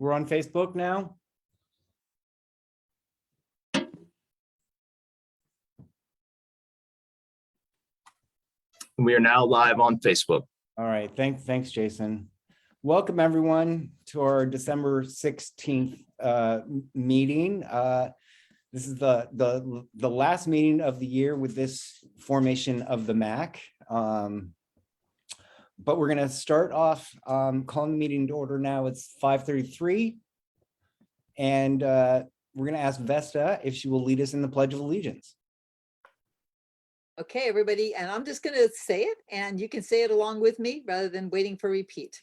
We're on Facebook now. We are now live on Facebook. All right, thanks, Jason. Welcome everyone to our December 16th meeting. This is the last meeting of the year with this formation of the MAC. But we're gonna start off calling the meeting to order now. It's 5:33. And we're gonna ask Vesta if she will lead us in the Pledge of Allegiance. Okay, everybody, and I'm just going to say it, and you can say it along with me rather than waiting for repeat.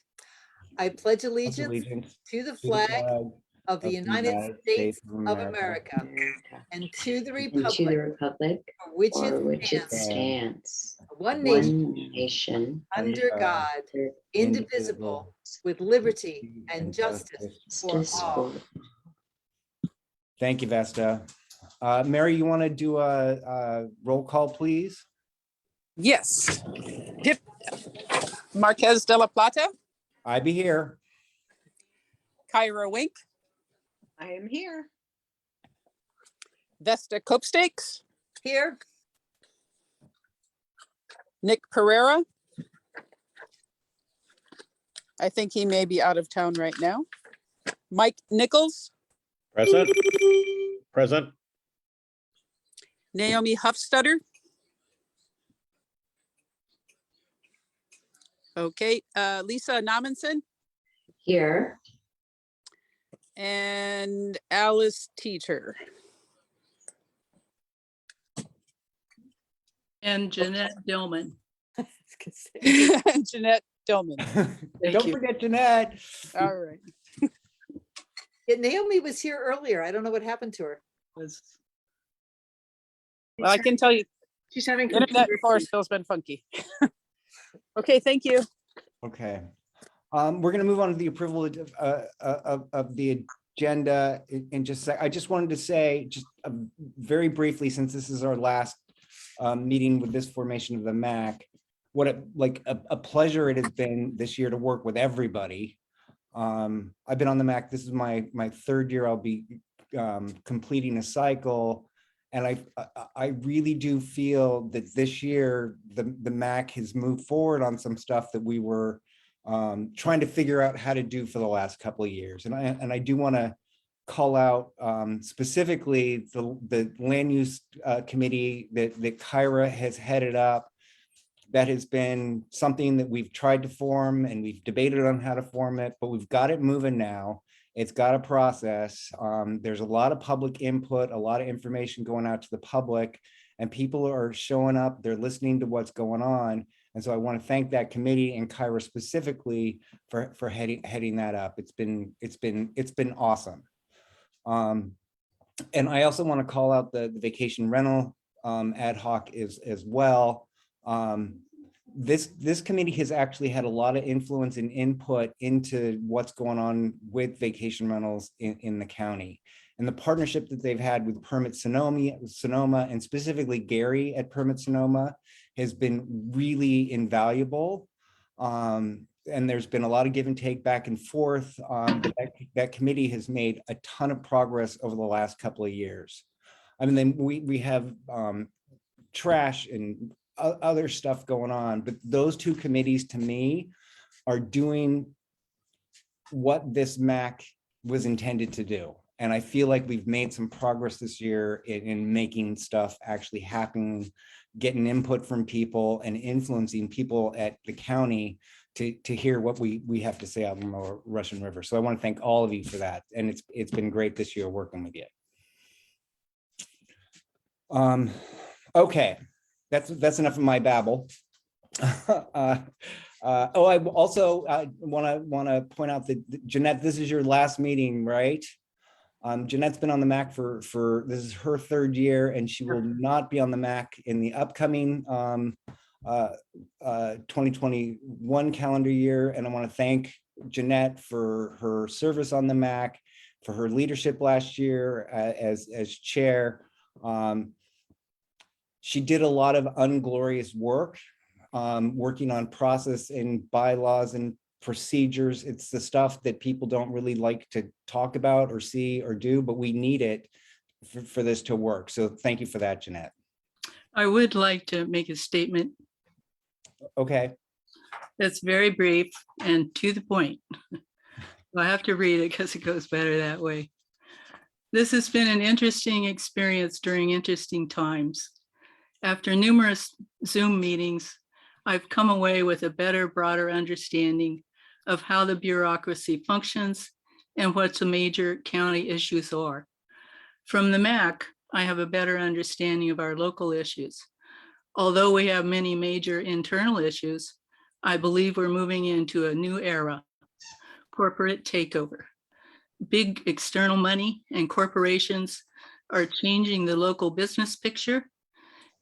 I pledge allegiance to the flag of the United States of America and to the republic for which it stands, one nation, under God, indivisible, with liberty and justice for all. Thank you, Vesta. Mary, you want to do a roll call, please? Yes. Yep. Marquez de la Plata, I be here. Kyra Wink, I am here. Vesta Copestakes, Here, Nick Pereira. I think he may be out of town right now. Mike Nichols, Present. Present. Naomi Huffstutter. Okay, Lisa Nominson Here. and Alice Teeter. And Jeanette Dillman. Jeanette Dillman. Don't you. forget Jeanette. All right. yeah, Naomi was here earlier. I don't know what happened to her. Was Well, I can tell you, She's having internet computer in Forestville's been funky. Okay, thank you. Okay. We're going to move on to the approval of the agenda in just a sec. I just wanted to say, just very briefly, since this is our last meeting with this formation of the MAC, what a pleasure it has been this year to work with everybody. I've been on the MAC. This is my third year. I'll be completing a cycle. And I really do feel that this year the MAC has moved forward on some stuff that we were trying to figure out how to do for the last couple of years. And I do want to call out specifically the land use committee that Kyra has headed up. That has been something that we've tried to form and we've debated on how to form it, but we've got it moving now. It's got a process. There's a lot of public input, a lot of information going out to the public, and people are showing up, they're listening to what's going on. And so I want to thank that committee and Kyra specifically for heading that up. It's been awesome. And I also want to call out the vacation rental ad hoc as well. This committee has actually had a lot of influence and input into what's going on with vacation rentals in the county. And the partnership that they've had with Permit Sonoma, and specifically Gary at Permit Sonoma, has been really invaluable. And there's been a lot of give and take back and forth. That committee has made a ton of progress over the last couple of years. I mean, then we have trash and other stuff going on, but those two committees to me are doing what this MAC was intended to do. And I feel like we've made some progress this year in making stuff actually happen, getting input from people and influencing people at the county to hear what we have to say out on the Russian River. So I want to thank all of you for that. And it's been great this year working with you. Okay. That's enough of my babble. I also want to point out that Jeanette, this is your last meeting, right? Jeanette's been on the MAC for this is her third year, and she will not be on the MAC in the upcoming 2021 calendar year. And I want to thank Jeanette for her service on the MAC, for her leadership last year as chair. She did a lot of unglorious work, working on process and bylaws and procedures. It's the stuff that people don't really like to talk about or see or do, but we need it for this to work. So thank you for that, Jeanette. I would like to make a statement Okay, that's very brief and to the point. I have to read it because it goes better that way. This has been an interesting experience during interesting times. After numerous Zoom meetings, I've come away with a better, broader understanding of how the bureaucracy functions and what the major county issues are. From the MAC, I have a better understanding of our local issues. Although we have many major internal issues, I believe we're moving into a new era, corporate takeover. Big external money and corporations are changing the local business picture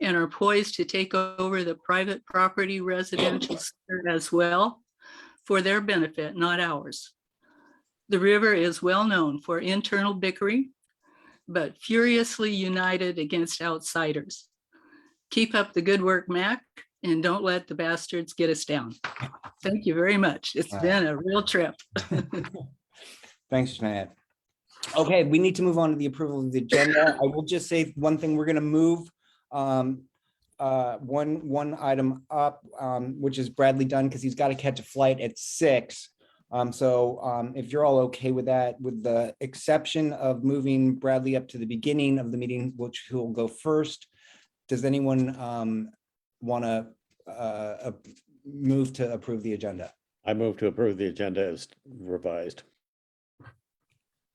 and are poised to take over the private property residential sector as well for their benefit, not ours. The river is well known for internal bickering, but furiously united against outsiders. Keep up the good work, Mac, and don't let the bastards get us down. Thank you very much. It's been a real trip. thanks, Jeanette. Okay, we need to move on to the approval of the agenda. I will just say one thing. We're going to move one item up, which is Bradley Dunn, because he's got to catch a flight at 6. So if you're all okay with that, with the exception of moving Bradley up to the beginning of the meeting, which he'll go first, does anyone want to move to approve the agenda? I move to approve the agenda as revised.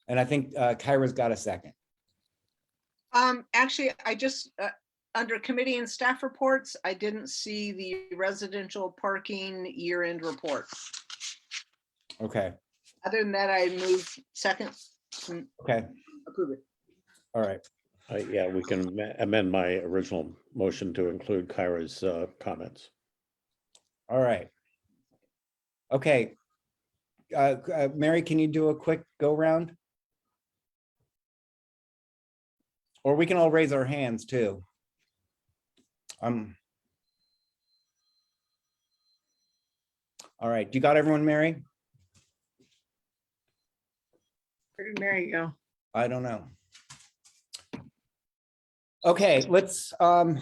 And I think Kyra's got a second. Actually, I just, under committee and staff reports, I didn't see the residential parking year-end report. Okay. Other than that, I move second to Okay. approve it. All right. Yeah, we can amend my original motion to include Kyra's comments. All right. Okay. Mary, can you do a quick go round? Or we can all raise our hands too. All right. You got everyone, Mary? Where did Mary go? I don't know. Okay, let's We're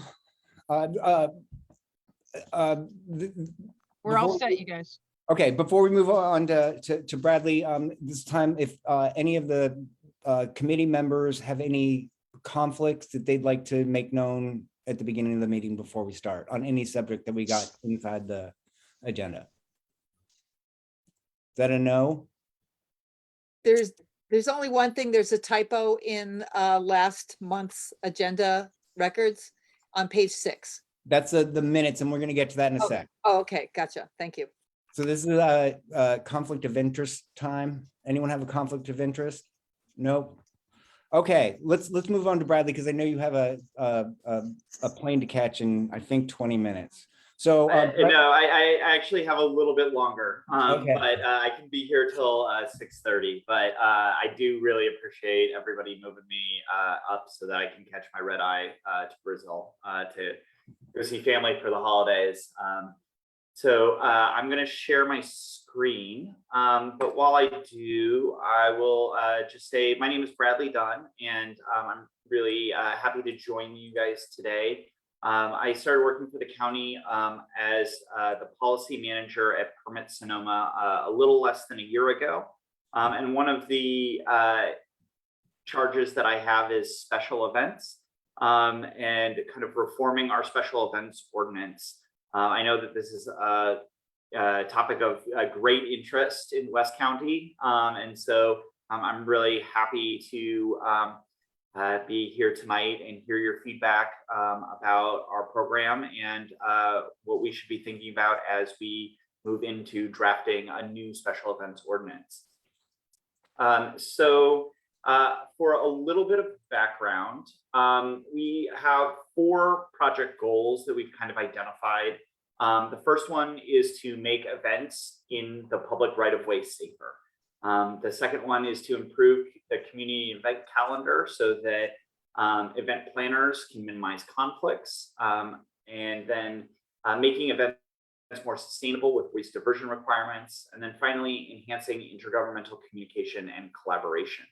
all before- set, you guys. Okay, before we move on to Bradley, this time, if any of the committee members have any conflicts that they'd like to make known at the beginning of the meeting before we start on any subject that we got inside the agenda. Is that a no? There's only one thing. There's a typo in last month's agenda records on page 6. That's the minutes, and we're gonna get to that in a sec. Oh, okay, gotcha. Thank you. So this is a conflict of interest time. Anyone have a conflict of interest? Nope. Okay, let's move on to Bradley, because I know you have a plane to catch in, I think, 20 minutes. So No, I actually have a little bit longer, Okay. but I can be here till 6:30. But I do really appreciate everybody moving me up so that I can catch my red eye to Brazil to go see family for the holidays. So I'm going to share my screen. But while I do, I will just say my name is Bradley Dunn, and I'm really happy to join you guys today. I started working for the county as the policy manager at Permit Sonoma a little less than a year ago. And one of the charges that I have is special events and kind of reforming our special events ordinance. I know that this is a topic of great interest in West County. And so I'm really happy to be here tonight and hear your feedback about our program and what we should be thinking about as we move into drafting a new special events ordinance. For a little bit of background, we have 4 project goals that we've kind of identified. The first one is to make events in the public right-of-way safer. The second one is to improve the community event calendar so that event planners can minimize conflicts, and then making events more sustainable with waste diversion requirements. And then finally, enhancing intergovernmental communication and collaboration.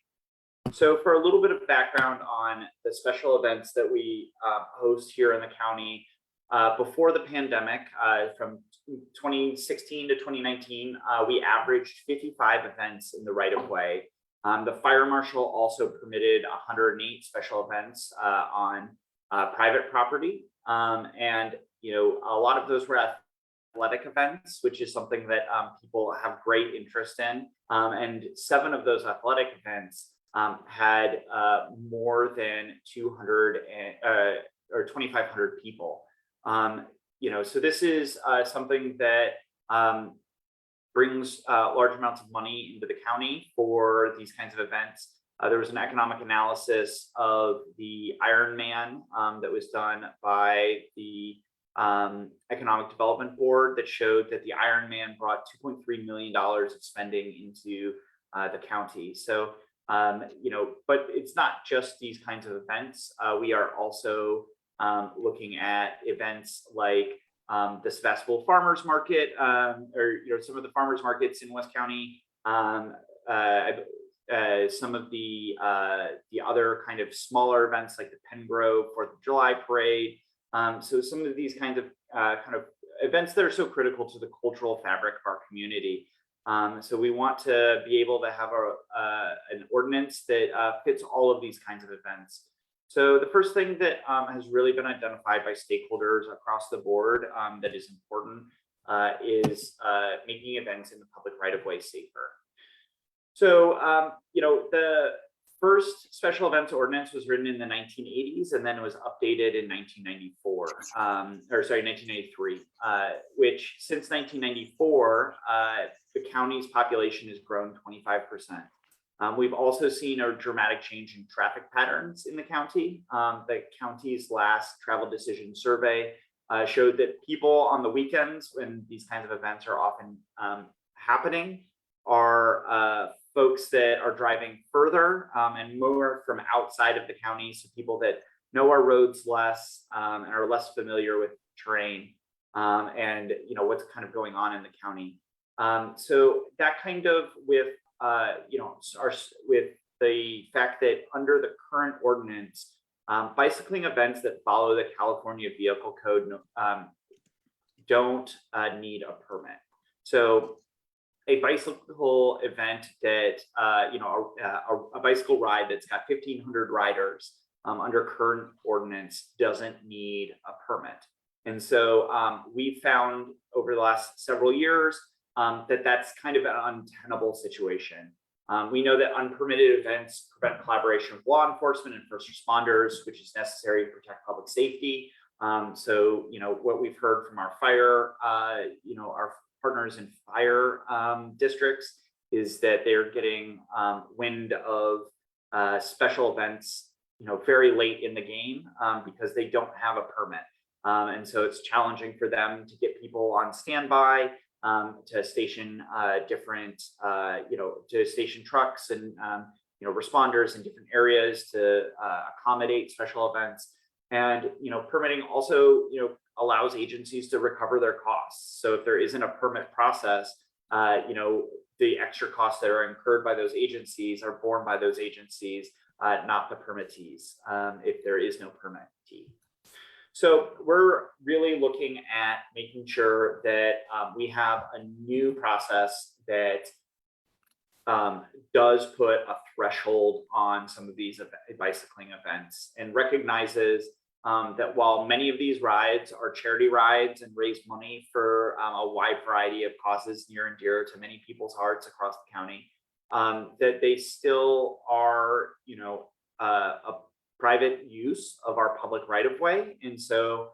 So for a little bit of background on the special events that we host here in the county, before the pandemic, from 2016 to 2019, we averaged 55 events in the right-of-way. The fire marshal also permitted 108 special events on private property. And, you know, a lot of those were athletic events, which is something that people have great interest in. And 7 of those athletic events had more than 200 or 2,500 people. You know, so this is something that brings large amounts of money into the county for these kinds of events. There was an economic analysis of the Ironman that was done by the Economic Development Board that showed that the Ironman brought $2.3 million of spending into the county. So, you know, but it's not just these kinds of events. We are also looking at events like the Sebastopol Farmers Market, or, you know, some of the farmers markets in West County, some of the other kind of smaller events like the Pengrove 4th of July Parade. So some of these kinds of events that are so critical to the cultural fabric of our community. So we want to be able to have an ordinance that fits all of these kinds of events. So the first thing that has really been identified by stakeholders across the board that is important is making events in the public right-of-way safer. So, you know, the first special events ordinance was written in the 1980s, and then it was updated in 1993, which since 1994, the county's population has grown 25%. We've also seen a dramatic change in traffic patterns in the county. The county's last travel decision survey showed that people on the weekends, when these kinds of events are often happening, are folks that are driving further and more from outside of the county. So people that know our roads less and are less familiar with terrain and, you know, what's kind of going on in the county. So that kind of with, you know, with the fact that under the current ordinance, bicycling events that follow the California Vehicle Code don't need a permit. So a bicycle event that, you know, a bicycle ride that's got 1,500 riders under current ordinance doesn't need a permit. And so we found over the last several years that that's kind of an untenable situation. We know that unpermitted events prevent collaboration with law enforcement and first responders, which is necessary to protect public safety. So, you know, what we've heard from our fire, you know, our partners in fire districts is that they're getting wind of special events, you know, very late in the game because they don't have a permit. And so it's challenging for them to get people on standby, to station different, you know, to station trucks and, you know, responders in different areas to accommodate special events. And, you know, permitting also, you know, allows agencies to recover their costs. So if there isn't a permit process, you know, the extra costs that are incurred by those agencies are borne by those agencies, not the permittees, if there is no permittee. So we're really looking at making sure that we have a new process that does put a threshold on some of these bicycling events and recognizes that while many of these rides are charity rides and raise money for a wide variety of causes near and dear to many people's hearts across the county, that they still are, you know, a private use of our public right-of-way. And so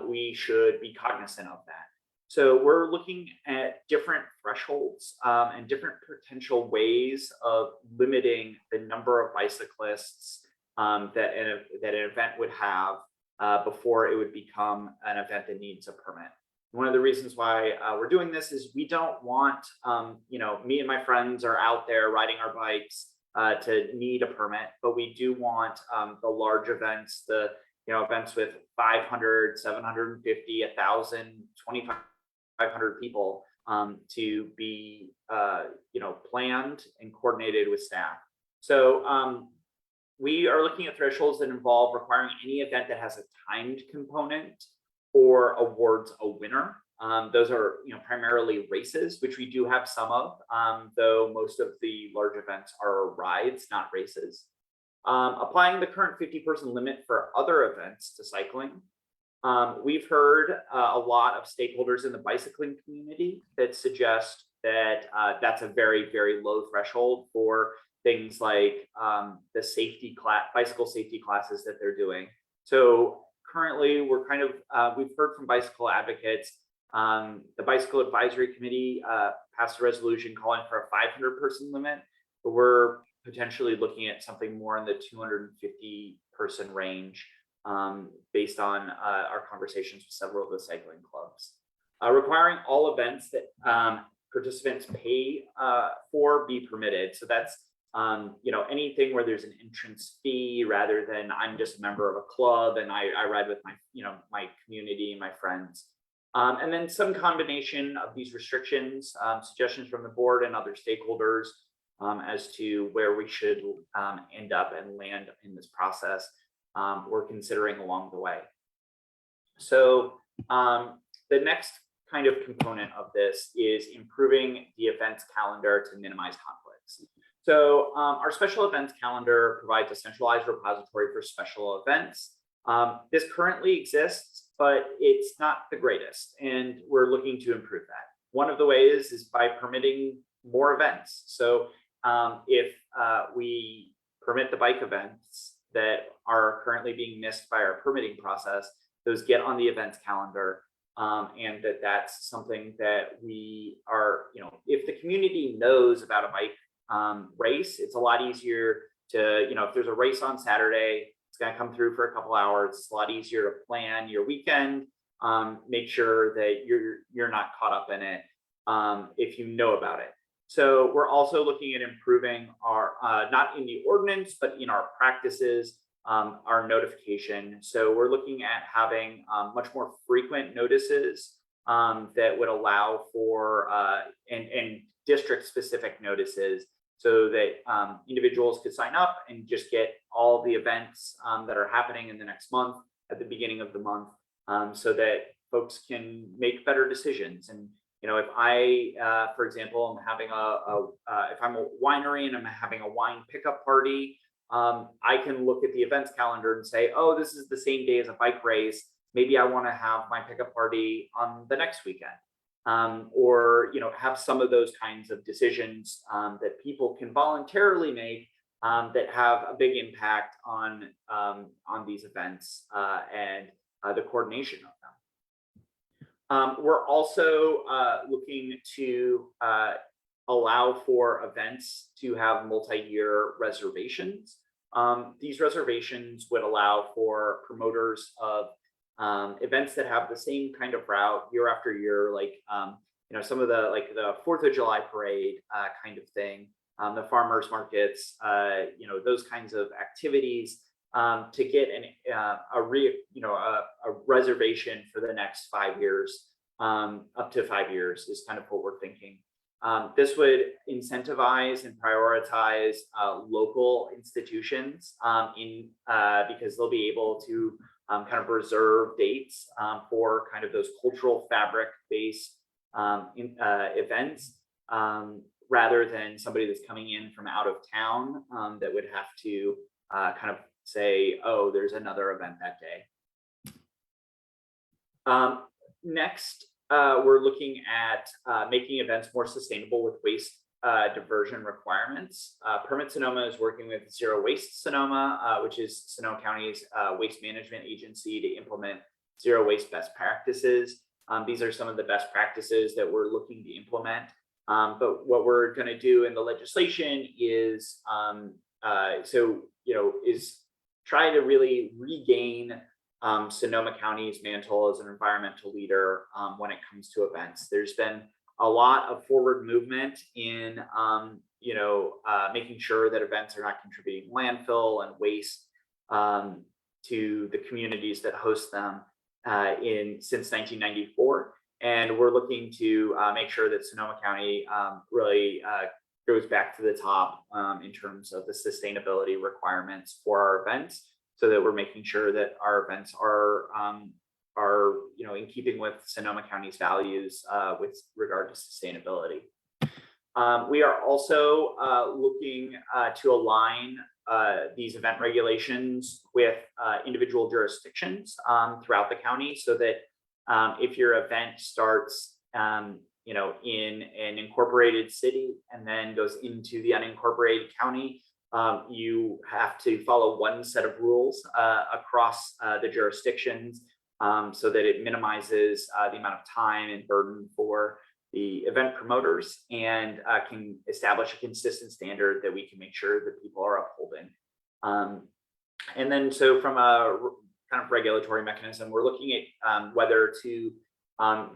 we should be cognizant of that. So we're looking at different thresholds and different potential ways of limiting the number of bicyclists that an event would have before it would become an event that needs a permit. One of the reasons why we're doing this is we don't want, you know, me and my friends are out there riding our bikes to need a permit, but we do want the large events, the, you know, events with 500, 750, 1,000, 500 people to be, planned and coordinated with staff. So we are looking at thresholds that involve requiring any event that has a timed component or awards a winner. Those are primarily races, which we do have some of, though most of the large events are rides, not races. Applying the current 50-person limit for other events to cycling. We've heard a lot of stakeholders in the bicycling community that suggest that that's a very, very low threshold for things like the bicycle safety classes that they're doing. So currently we're we've heard from bicycle advocates. The Bicycle Advisory Committee passed a resolution calling for a 500-person limit, but we're potentially looking at something more in the 250-person range based on our conversations with several of the cycling clubs. Requiring all events that participants pay for be permitted. So that's anything where there's an entrance fee rather than I'm just a member of a club and I ride with my my community and my friends. And then some combination of these restrictions, suggestions from the board and other stakeholders as to where we should end up and land in this process, we're considering along the way. So the next kind of component of this is improving the events calendar to minimize conflicts. So our special events calendar provides a centralized repository for special events. This currently exists, but it's not the greatest, and we're looking to improve that. One of the ways is by permitting more events. So if we permit the bike events that are currently being missed by our permitting process, those get on the events calendar, and that's something that we are, if the community knows about a bike race, it's a lot easier to, if there's a race on Saturday, it's going to come through for a couple hours. It's a lot easier to plan your weekend, make sure that you're not caught up in it if you know about it. So we're also looking at improving our, not in the ordinance, but in our practices, our notification. So we're looking at having much more frequent notices that would allow for, and district-specific notices so that individuals could sign up and just get all the events that are happening in the next month at the beginning of the month, so that folks can make better decisions. And if I, for example, I'm having if I'm a winery and I'm having a wine pickup party, I can look at the events calendar and say, oh, this is the same day as a bike race. Maybe I want to have my pickup party on the next weekend. Or have some of those kinds of decisions that people can voluntarily make that have a big impact on these events and the coordination of them. We're also looking to allow for events to have multi-year reservations. These reservations would allow for promoters of events that have the same kind of route year after year, like some of the the 4th of July parade kind of thing, the farmers markets, those kinds of activities to get a reservation for the next 5 years, up to 5 years is kind of what we're thinking. This would incentivize and prioritize local institutions because they'll be able to kind of reserve dates for kind of those cultural fabric-based events, rather than somebody that's coming in from out of town that would have to kind of say, oh, there's another event that day. Next, we're looking at making events more sustainable with waste diversion requirements. Permit Sonoma is working with Zero Waste Sonoma, which is Sonoma County's waste management agency, to implement zero waste best practices. These are some of the best practices that we're looking to implement. But what we're going to do in the legislation is, is try to really regain Sonoma County's mantle as an environmental leader when it comes to events. There's been a lot of forward movement in, making sure that events are not contributing landfill and waste to the communities that host them since 1994. And we're looking to make sure that Sonoma County really goes back to the top in terms of the sustainability requirements for our events, so that we're making sure that our events are in keeping with Sonoma County's values with regard to sustainability. We are also looking to align these event regulations with individual jurisdictions throughout the county, so that if your event starts in an incorporated city and then goes into the unincorporated county, you have to follow one set of rules across the jurisdictions, so that it minimizes the amount of time and burden for the event promoters, and can establish a consistent standard that we can make sure that people are upholding. And then, so from a kind of regulatory mechanism, we're looking at whether to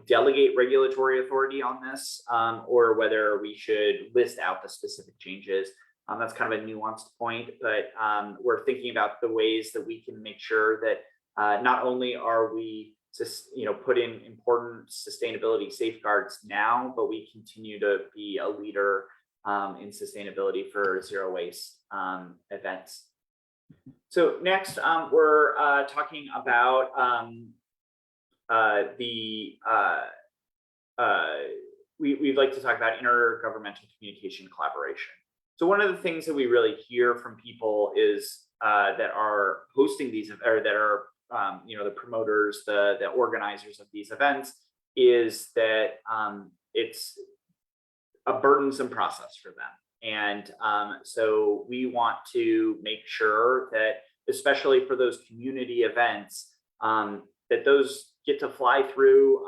delegate regulatory authority on this, or whether we should list out the specific changes. That's kind of a nuanced point, but we're thinking about the ways that we can make sure that not only are we put in important sustainability safeguards now, but we continue to be a leader in sustainability for zero waste events. So next, we're talking about we'd like to talk about intergovernmental communication collaboration. So one of the things that we really hear from people is that are hosting these, or that are the promoters, the organizers of these events, is that it's a burdensome process for them. And so we want to make sure that, especially for those community events, that those get to fly through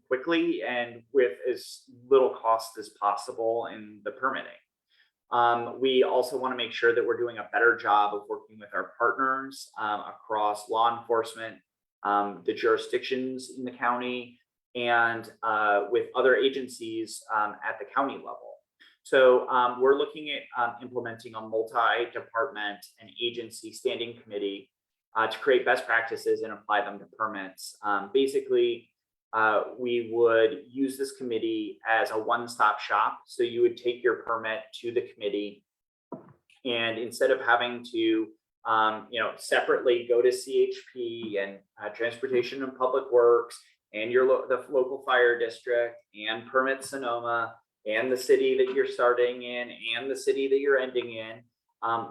quickly and with as little cost as possible in the permitting. We also want to make sure that we're doing a better job of working with our partners across law enforcement, the jurisdictions in the county, and with other agencies at the county level. So we're looking at implementing a multi-department and agency standing committee to create best practices and apply them to permits. Basically, we would use this committee as a one-stop shop. So you would take your permit to the committee, and instead of having to separately go to CHP and Transportation and Public Works and the local fire district and permit Sonoma and the city that you're starting in and the city that you're ending in,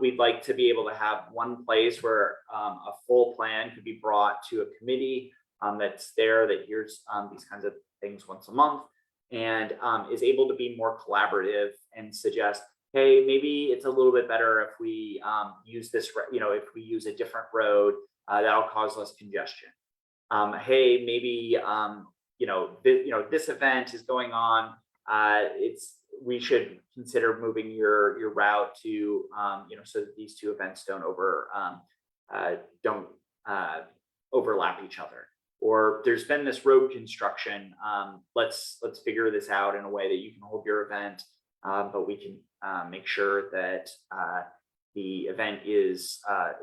we'd like to be able to have one place where a full plan could be brought to a committee that's there, that hears these kinds of things once a month, and is able to be more collaborative and suggest, hey, maybe it's a little bit better if we use this, if we use a different road, that'll cause less congestion. Hey, maybe this event is going on. We should consider moving your route to so that these two events don't overlap each other. Or there's been this road construction. Let's figure this out in a way that you can hold your event, but we can make sure that the event is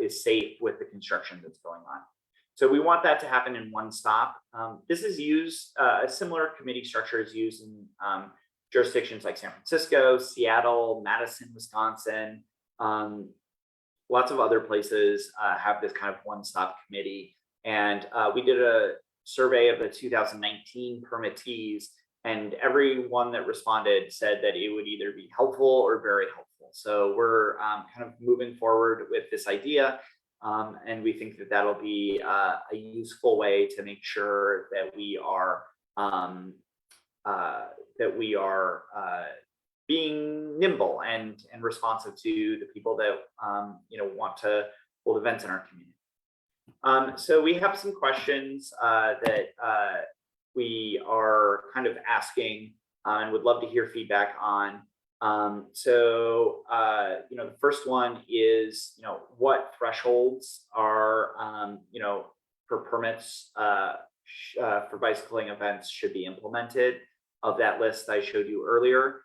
safe with the construction that's going on. So we want that to happen in one stop. This is used, a similar committee structure is used in jurisdictions like San Francisco, Seattle, Madison, Wisconsin. Lots of other places have this kind of one-stop committee. And we did a survey of the 2019 permittees, and everyone that responded said that it would either be helpful or very helpful. So we're kind of moving forward with this idea. And we think that that'll be a useful way to make sure that we are being nimble and responsive to the people that want to hold events in our community. So we have some questions that we are kind of asking and would love to hear feedback on. The first one is, what thresholds are, for permits for bicycling events should be implemented. Of that list I showed you earlier,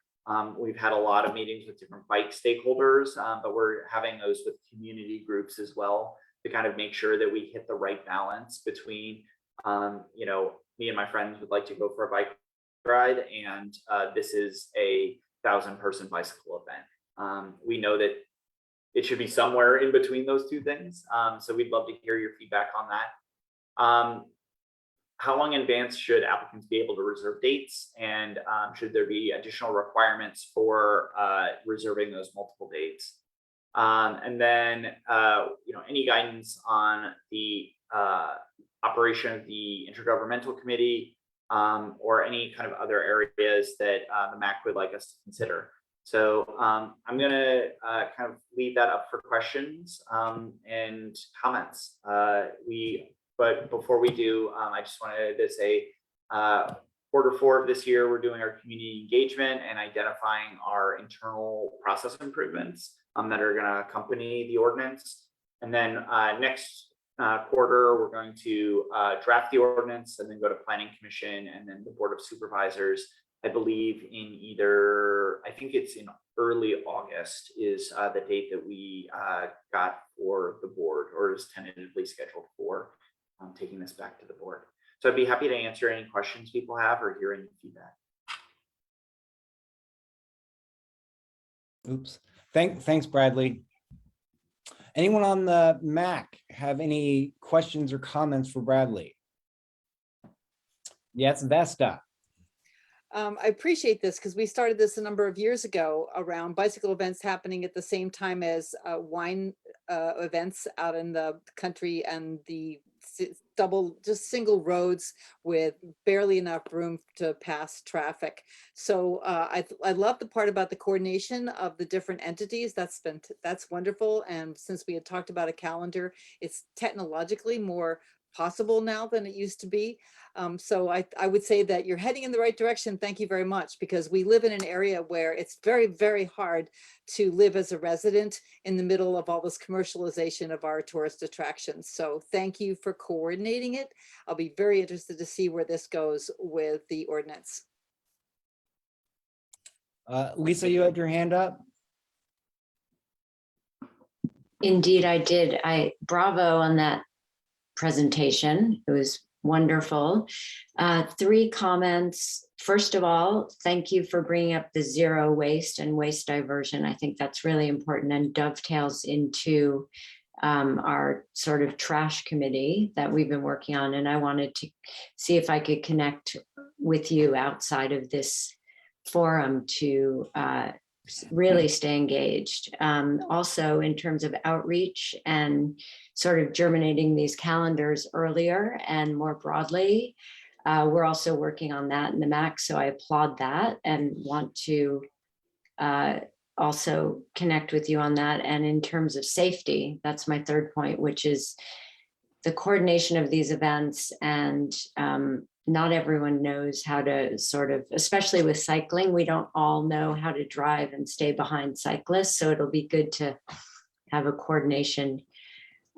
we've had a lot of meetings with different bike stakeholders, but we're having those with community groups as well, to kind of make sure that we hit the right balance between, me and my friends would like to go for a bike ride, and this is a 1,000-person bicycle event. We know that it should be somewhere in between those two things. So we'd love to hear your feedback on that. How long in advance should applicants be able to reserve dates? And should there be additional requirements for reserving those multiple dates? And then, any guidance on the operation of the Intergovernmental Committee or any kind of other areas that the MAC would like us to consider. So I'm going to kind of leave that up for questions and comments. But before we do, I just wanted to say Q4 of this year, we're doing our community engagement and identifying our internal process improvements that are going to accompany the ordinance. And then next quarter, we're going to draft the ordinance and then go to Planning Commission and then the Board of Supervisors. I believe in I think it's in early August is the date that we got for the board, or is tentatively scheduled for taking this back to the board. So I'd be happy to answer any questions people have or hear any feedback. Oops. Thanks, Bradley. Anyone on the MAC have any questions or comments for Bradley? Yes, Vesta. I appreciate this because we started this a number of years ago around bicycle events happening at the same time as wine events out in the country, and the single roads with barely enough room to pass traffic. So I love the part about the coordination of the different entities. That's wonderful. And since we had talked about a calendar, it's technologically more possible now than it used to be. So I would say that you're heading in the right direction. Thank you very much, because we live in an area where it's very, very hard to live as a resident in the middle of all this commercialization of our tourist attractions. So thank you for coordinating it. I'll be very interested to see where this goes with the ordinance. Lisa, you had your hand up? Indeed, I did. Bravo on that presentation. It was wonderful. 3 comments. First of all, thank you for bringing up the zero waste and waste diversion. I think that's really important and dovetails into our sort of trash committee that we've been working on. And I wanted to see if I could connect with you outside of this forum to really stay engaged. Also, in terms of outreach and sort of germinating these calendars earlier and more broadly, we're also working on that in the MAC. So I applaud that and want to also connect with you on that. And in terms of safety, that's my third point, which is the coordination of these events. And not everyone knows how to sort of, especially with cycling, we don't all know how to drive and stay behind cyclists. So it'll be good to have a coordination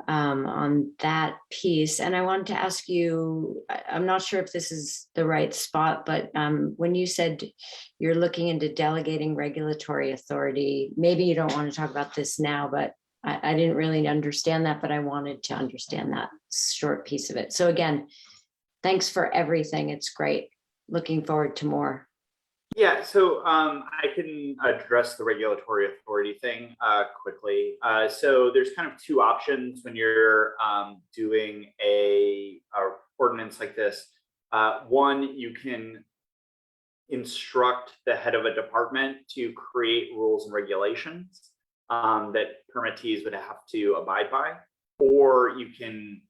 on that piece. And I wanted to ask you, I'm not sure if this is the right spot, but when you said you're looking into delegating regulatory authority, maybe you don't want to talk about this now, but I didn't really understand that, but I wanted to understand that short piece of it. So again, thanks for everything. It's great. Looking forward to more. Yeah, so I can address the regulatory authority thing quickly. So there's kind of 2 options when you're doing a ordinance like this. One, you can instruct the head of a department to create rules and regulations that permittees would have to abide by, or you can,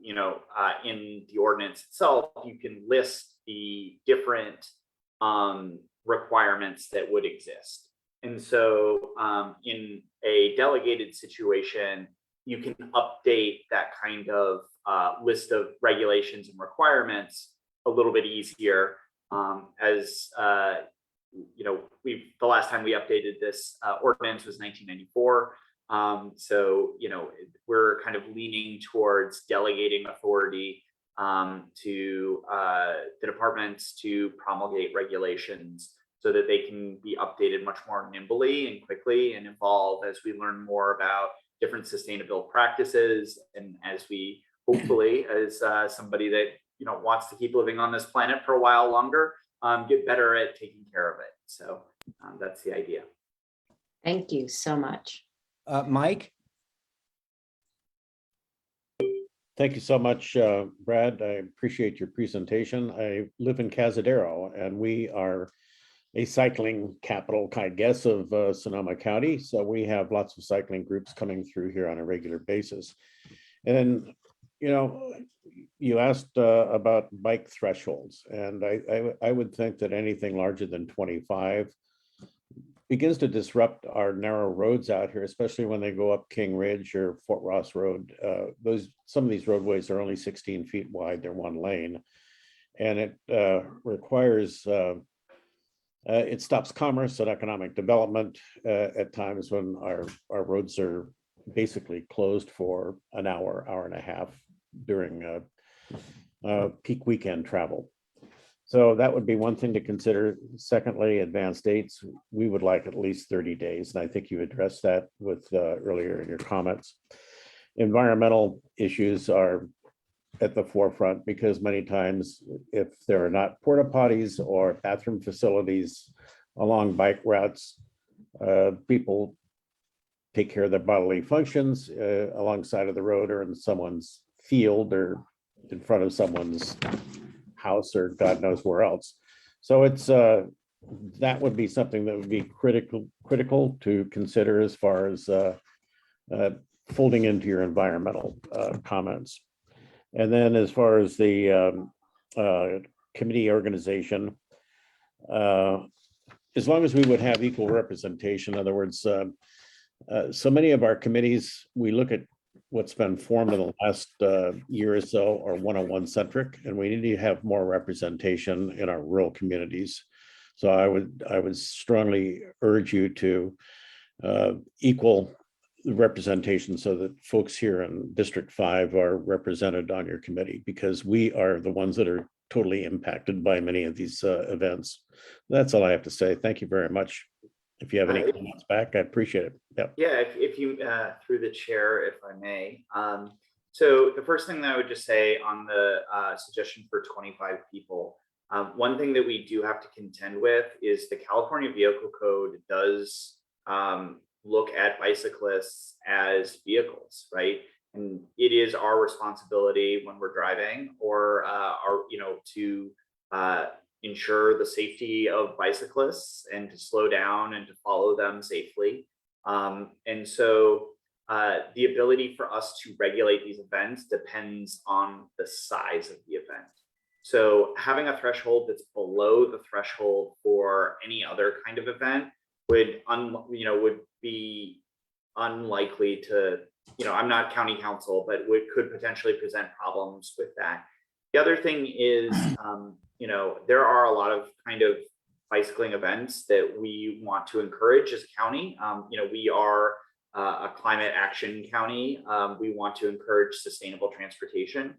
in the ordinance itself, you can list the different requirements that would exist. And so in a delegated situation, you can update that kind of list of regulations and requirements a little bit easier. As the last time we updated this ordinance was 1994. So, we're kind of leaning towards delegating authority to the departments to promulgate regulations so that they can be updated much more nimbly and quickly and evolve as we learn more about different sustainable practices. And as we hopefully, as somebody that wants to keep living on this planet for a while longer, get better at taking care of it. So that's the idea. Thank you so much. Mike? Thank you so much, Brad. I appreciate your presentation. I live in Cazadero, and we are a cycling capital, I guess, of Sonoma County. So we have lots of cycling groups coming through here on a regular basis. And, you asked about bike thresholds, and I would think that anything larger than 25 begins to disrupt our narrow roads out here, especially when they go up King Ridge or Fort Ross Road. Some of these roadways are only 16 feet wide, they're one lane. And it requires, it stops commerce and economic development at times when our roads are basically closed for an hour, hour and a half during peak weekend travel. So that would be one thing to consider. Secondly, advanced dates, we would like at least 30 days. And I think you addressed that with earlier in your comments. Environmental issues are at the forefront because many times if there are not porta potties or bathroom facilities along bike routes, people take care of their bodily functions alongside of the road or in someone's field or in front of someone's house or God knows where else. So it's that would be something that would be critical to consider as far as folding into your environmental comments. And then as far as the committee organization, as long as we would have equal representation, in other words, so many of our committees, we look at what's been formed in the last year or so are one-on-one centric, and we need to have more representation in our rural communities. So I would strongly urge you to equal the representation so that folks here in District 5 are represented on your committee, because we are the ones that are totally impacted by many of these events. That's all I have to say. Thank you very much. If you have any comments back, I appreciate it. Yep. Yeah, if you, through the chair, if I may. So the first thing that I would just say on the suggestion for 25 people, one thing that we do have to contend with is the California Vehicle Code does look at bicyclists as vehicles, right? And it is our responsibility when we're driving or to ensure the safety of bicyclists and to slow down and to follow them safely. And so the ability for us to regulate these events depends on the size of the event. So having a threshold that's below the threshold for any other kind of event would be unlikely to, I'm not county council, but could potentially present problems with that. The other thing is, there are a lot of kind of bicycling events that we want to encourage as a county. We are a climate action county. We want to encourage sustainable transportation.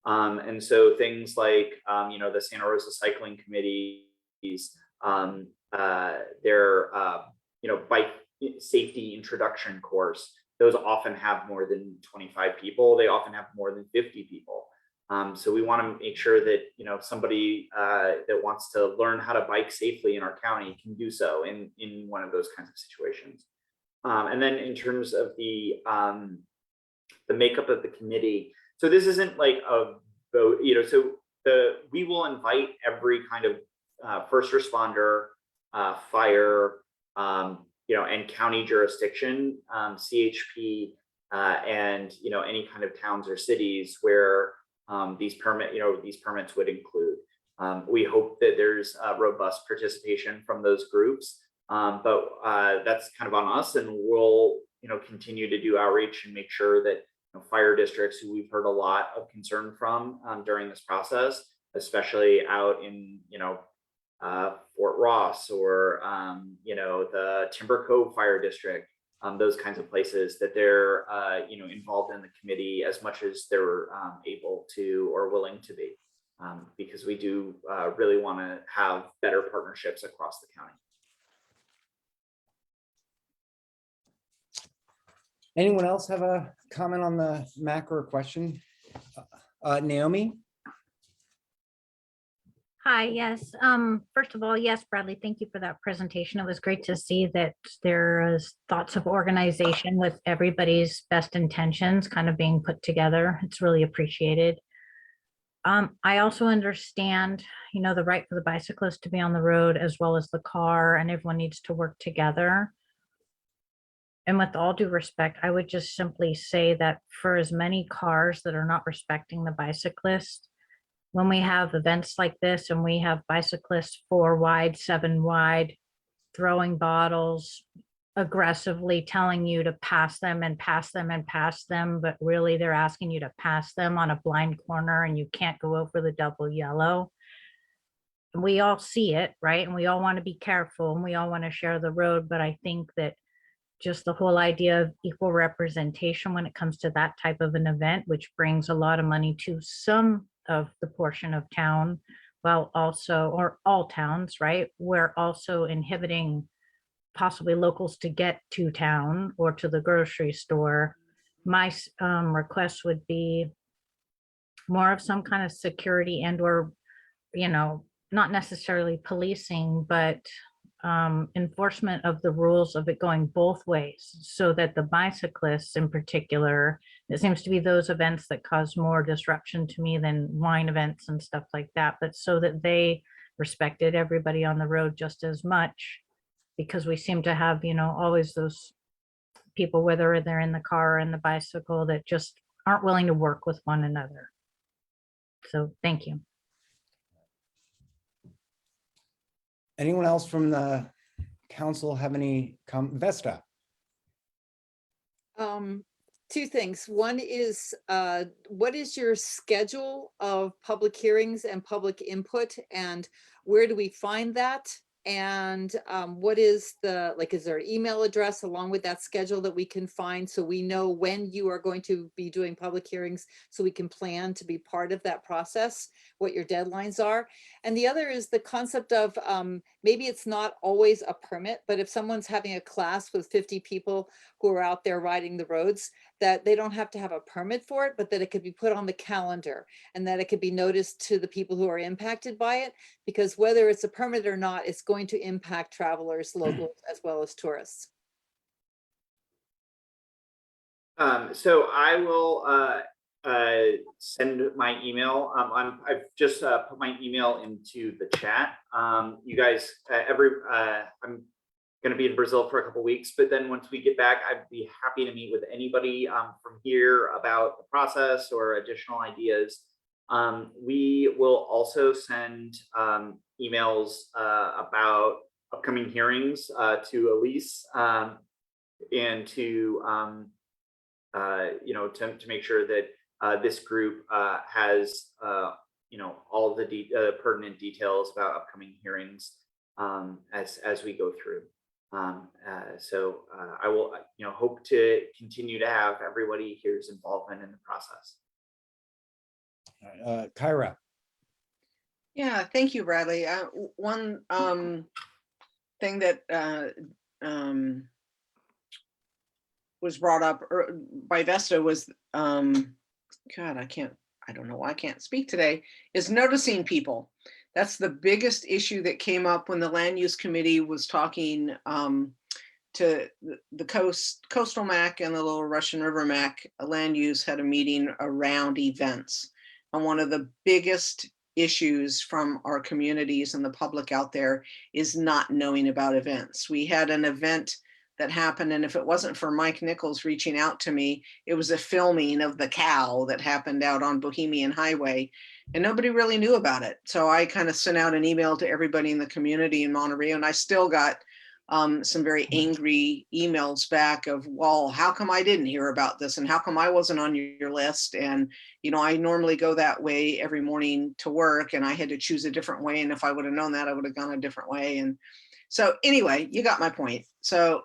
And so things like, the Santa Rosa Cycling Committee's, their, bike safety introduction course, those often have more than 25 people. They often have more than 50 people. So we want to make sure that, somebody that wants to learn how to bike safely in our county can do so in one of those kinds of situations. And then in terms of the makeup of the committee, so this isn't like a vote, so we will invite every kind of first responder, fire, and county jurisdiction, CHP, and any kind of towns or cities where these permits would include. We hope that there's robust participation from those groups, but that's kind of on us, and we'll continue to do outreach and make sure that fire districts, who we've heard a lot of concern from during this process, especially out in Fort Ross or the Timber Cove Fire District, those kinds of places, that they're involved in the committee as much as they're able to or willing to be, because we do really want to have better partnerships across the county. Anyone else have a comment on the MAC or a question? Naomi? Hi, yes. First of all, yes, Bradley, thank you for that presentation. It was great to see that there is thoughts of organization with everybody's best intentions kind of being put together. It's really appreciated. I also understand, the right for the bicyclist to be on the road as well as the car, and everyone needs to work together. And with all due respect, I would just simply say that for as many cars that are not respecting the bicyclist, when we have events like this and we have bicyclists 4 wide, 7 wide, throwing bottles, aggressively telling you to pass them and pass them and pass them, but really they're asking you to pass them on a blind corner and you can't go over the double yellow. We all see it, right? And we all want to be careful and we all want to share the road. But I think that just the whole idea of equal representation when it comes to that type of an event, which brings a lot of money to some of the portion of town, while also, or all towns, right? We're also inhibiting possibly locals to get to town or to the grocery store. My request would be more of some kind of security and or, not necessarily policing, but enforcement of the rules of it going both ways so that the bicyclists in particular, it seems to be those events that cause more disruption to me than wine events and stuff like that, but so that they respected everybody on the road just as much, because we seem to have, always those people, whether they're in the car or in the bicycle, that just aren't willing to work with one another. So thank you. Anyone else from the council have any Vesta? Two things. One is, what is your schedule of public hearings and public input, and where do we find that? And what is is there an email address along with that schedule that we can find so we know when you are going to be doing public hearings so we can plan to be part of that process, what your deadlines are? And the other is the concept of maybe it's not always a permit, but if someone's having a class with 50 people who are out there riding the roads, that they don't have to have a permit for it, but that it could be put on the calendar and that it could be noticed to the people who are impacted by it, because whether it's a permit or not, it's going to impact travelers, locals, as well as tourists. So I will send my email. I've just put my email into the chat. You guys, I'm going to be in Brazil for a couple weeks, but then once we get back, I'd be happy to meet with anybody from here about the process or additional ideas. We will also send emails about upcoming hearings to Elise and to to make sure that this group has all the pertinent details about upcoming hearings as we go through. So I will hope to continue to have everybody here's involvement in the process. Kyra. Yeah, thank you, Bradley. One thing that was brought up by Vesta was, God, I don't know why I can't speak today, is noticing people. That's the biggest issue that came up when the land use committee was talking to the coastal MAC and the Little Russian River MAC. Land use had a meeting around events. And one of the biggest issues from our communities and the public out there is not knowing about events. We had an event that happened, and if it wasn't for Mike Nichols reaching out to me, it was a filming of the cow that happened out on Bohemian Highway, and nobody really knew about it. So I kind of sent out an email to everybody in the community in Monterey, and I still got some very angry emails back of, well, how come I didn't hear about this? And how come I wasn't on your list? And, I normally go that way every morning to work, and I had to choose a different way. And if I would have known that, I would have gone a different way. And so anyway, you got my point. So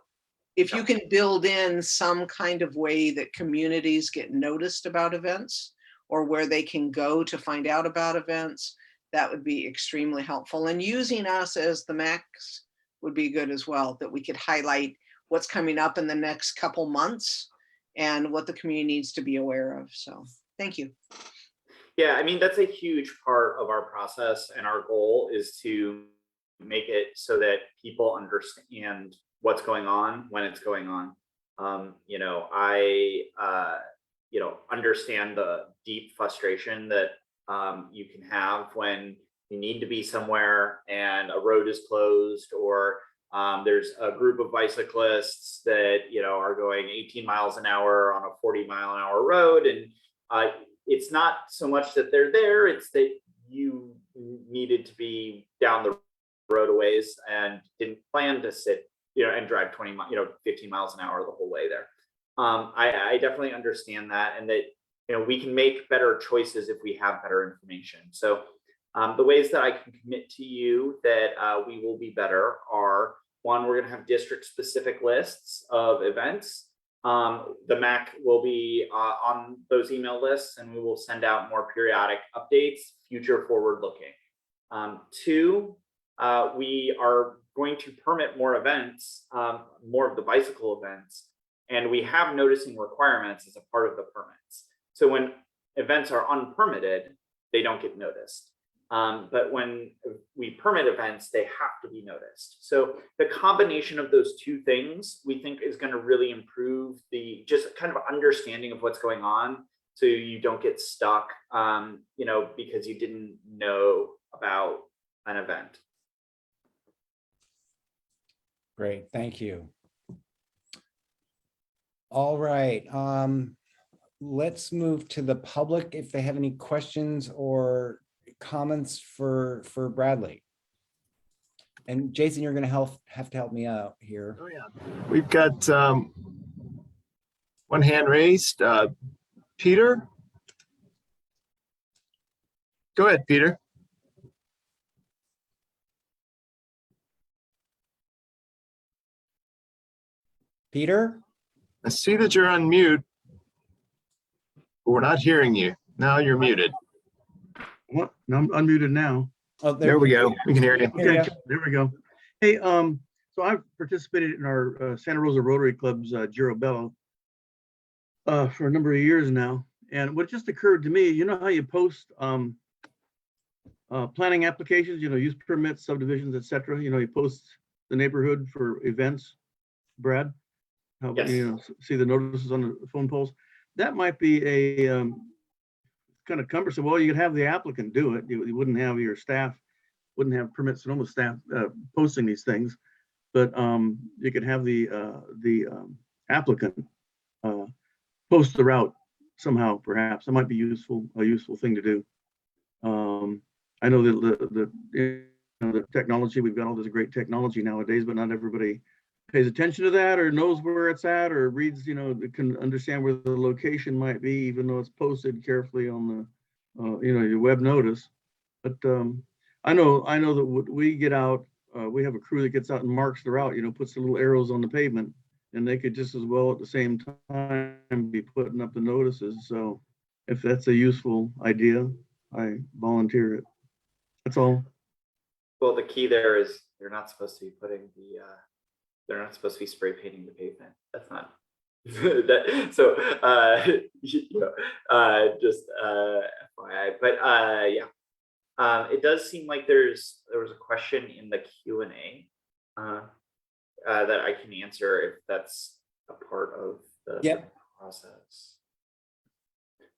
if you can build in some kind of way that communities get noticed about events or where they can go to find out about events, that would be extremely helpful. And using us as the max would be good as well, that we could highlight what's coming up in the next couple months and what the community needs to be aware of. So thank you. Yeah, I mean, that's a huge part of our process, and our goal is to make it so that people understand what's going on when it's going on. I understand the deep frustration that you can have when you need to be somewhere and a road is closed, or there's a group of bicyclists that are going 18 miles an hour on a 40-mile-an-hour road, and it's not so much that they're there, it's that you needed to be down the road a ways and didn't plan to sit and drive 15 miles an hour the whole way there. I definitely understand that, and that we can make better choices if we have better information. So the ways that I can commit to you that we will be better are, one, we're going to have district specific lists of events. The MAC will be on those email lists, and we will send out more periodic updates, future forward looking. Two, we are going to permit more events, more of the bicycle events, and we have noticing requirements as a part of the permits. So when events are unpermitted, they don't get noticed. But when we permit events, they have to be noticed. So the combination of those two things, we think, is going to really improve the just kind of understanding of what's going on, so you don't get stuck, because you didn't know about an event. Great, thank you. All right, let's move to the public if they have any questions or comments for Bradley. And Jason, you're going to have to help me out here. Oh yeah, we've got one hand raised. Peter, go ahead, Peter. Peter? I see that you're on mute, but we're not hearing you. Now you're muted. What? No, I'm unmuted now. Oh, There we go. We can hear you. Okay, there we go. Hey, so I've participated in our Santa Rosa Rotary Club's Girobello for a number of years now. And what just occurred to me, you know how you post planning applications, use permits, subdivisions, etc. You post the neighborhood for events, Brad? How about, Yes. see the notices on the phone poles? That might be a kind of cumbersome. Well, you could have the applicant do it. You wouldn't have your staff, wouldn't have permits and almost staff posting these things, but you could have the applicant post the route somehow. Perhaps that might be a useful thing to do. I know that the technology, we've got all this great technology nowadays, but not everybody pays attention to that or knows where it's at or reads, can understand where the location might be, even though it's posted carefully on the, your web notice. But I know that we get out, we have a crew that gets out and marks the route, puts the little arrows on the pavement, and they could just as well at the same time be putting up the notices. So if that's a useful idea, I volunteer it. That's all. Well, the key there is you're not supposed to be putting they're not supposed to be spray painting the pavement. That's not that. So just FYI. But yeah, it does seem like there was a question in the Q&A that I can answer if that's a part of the process.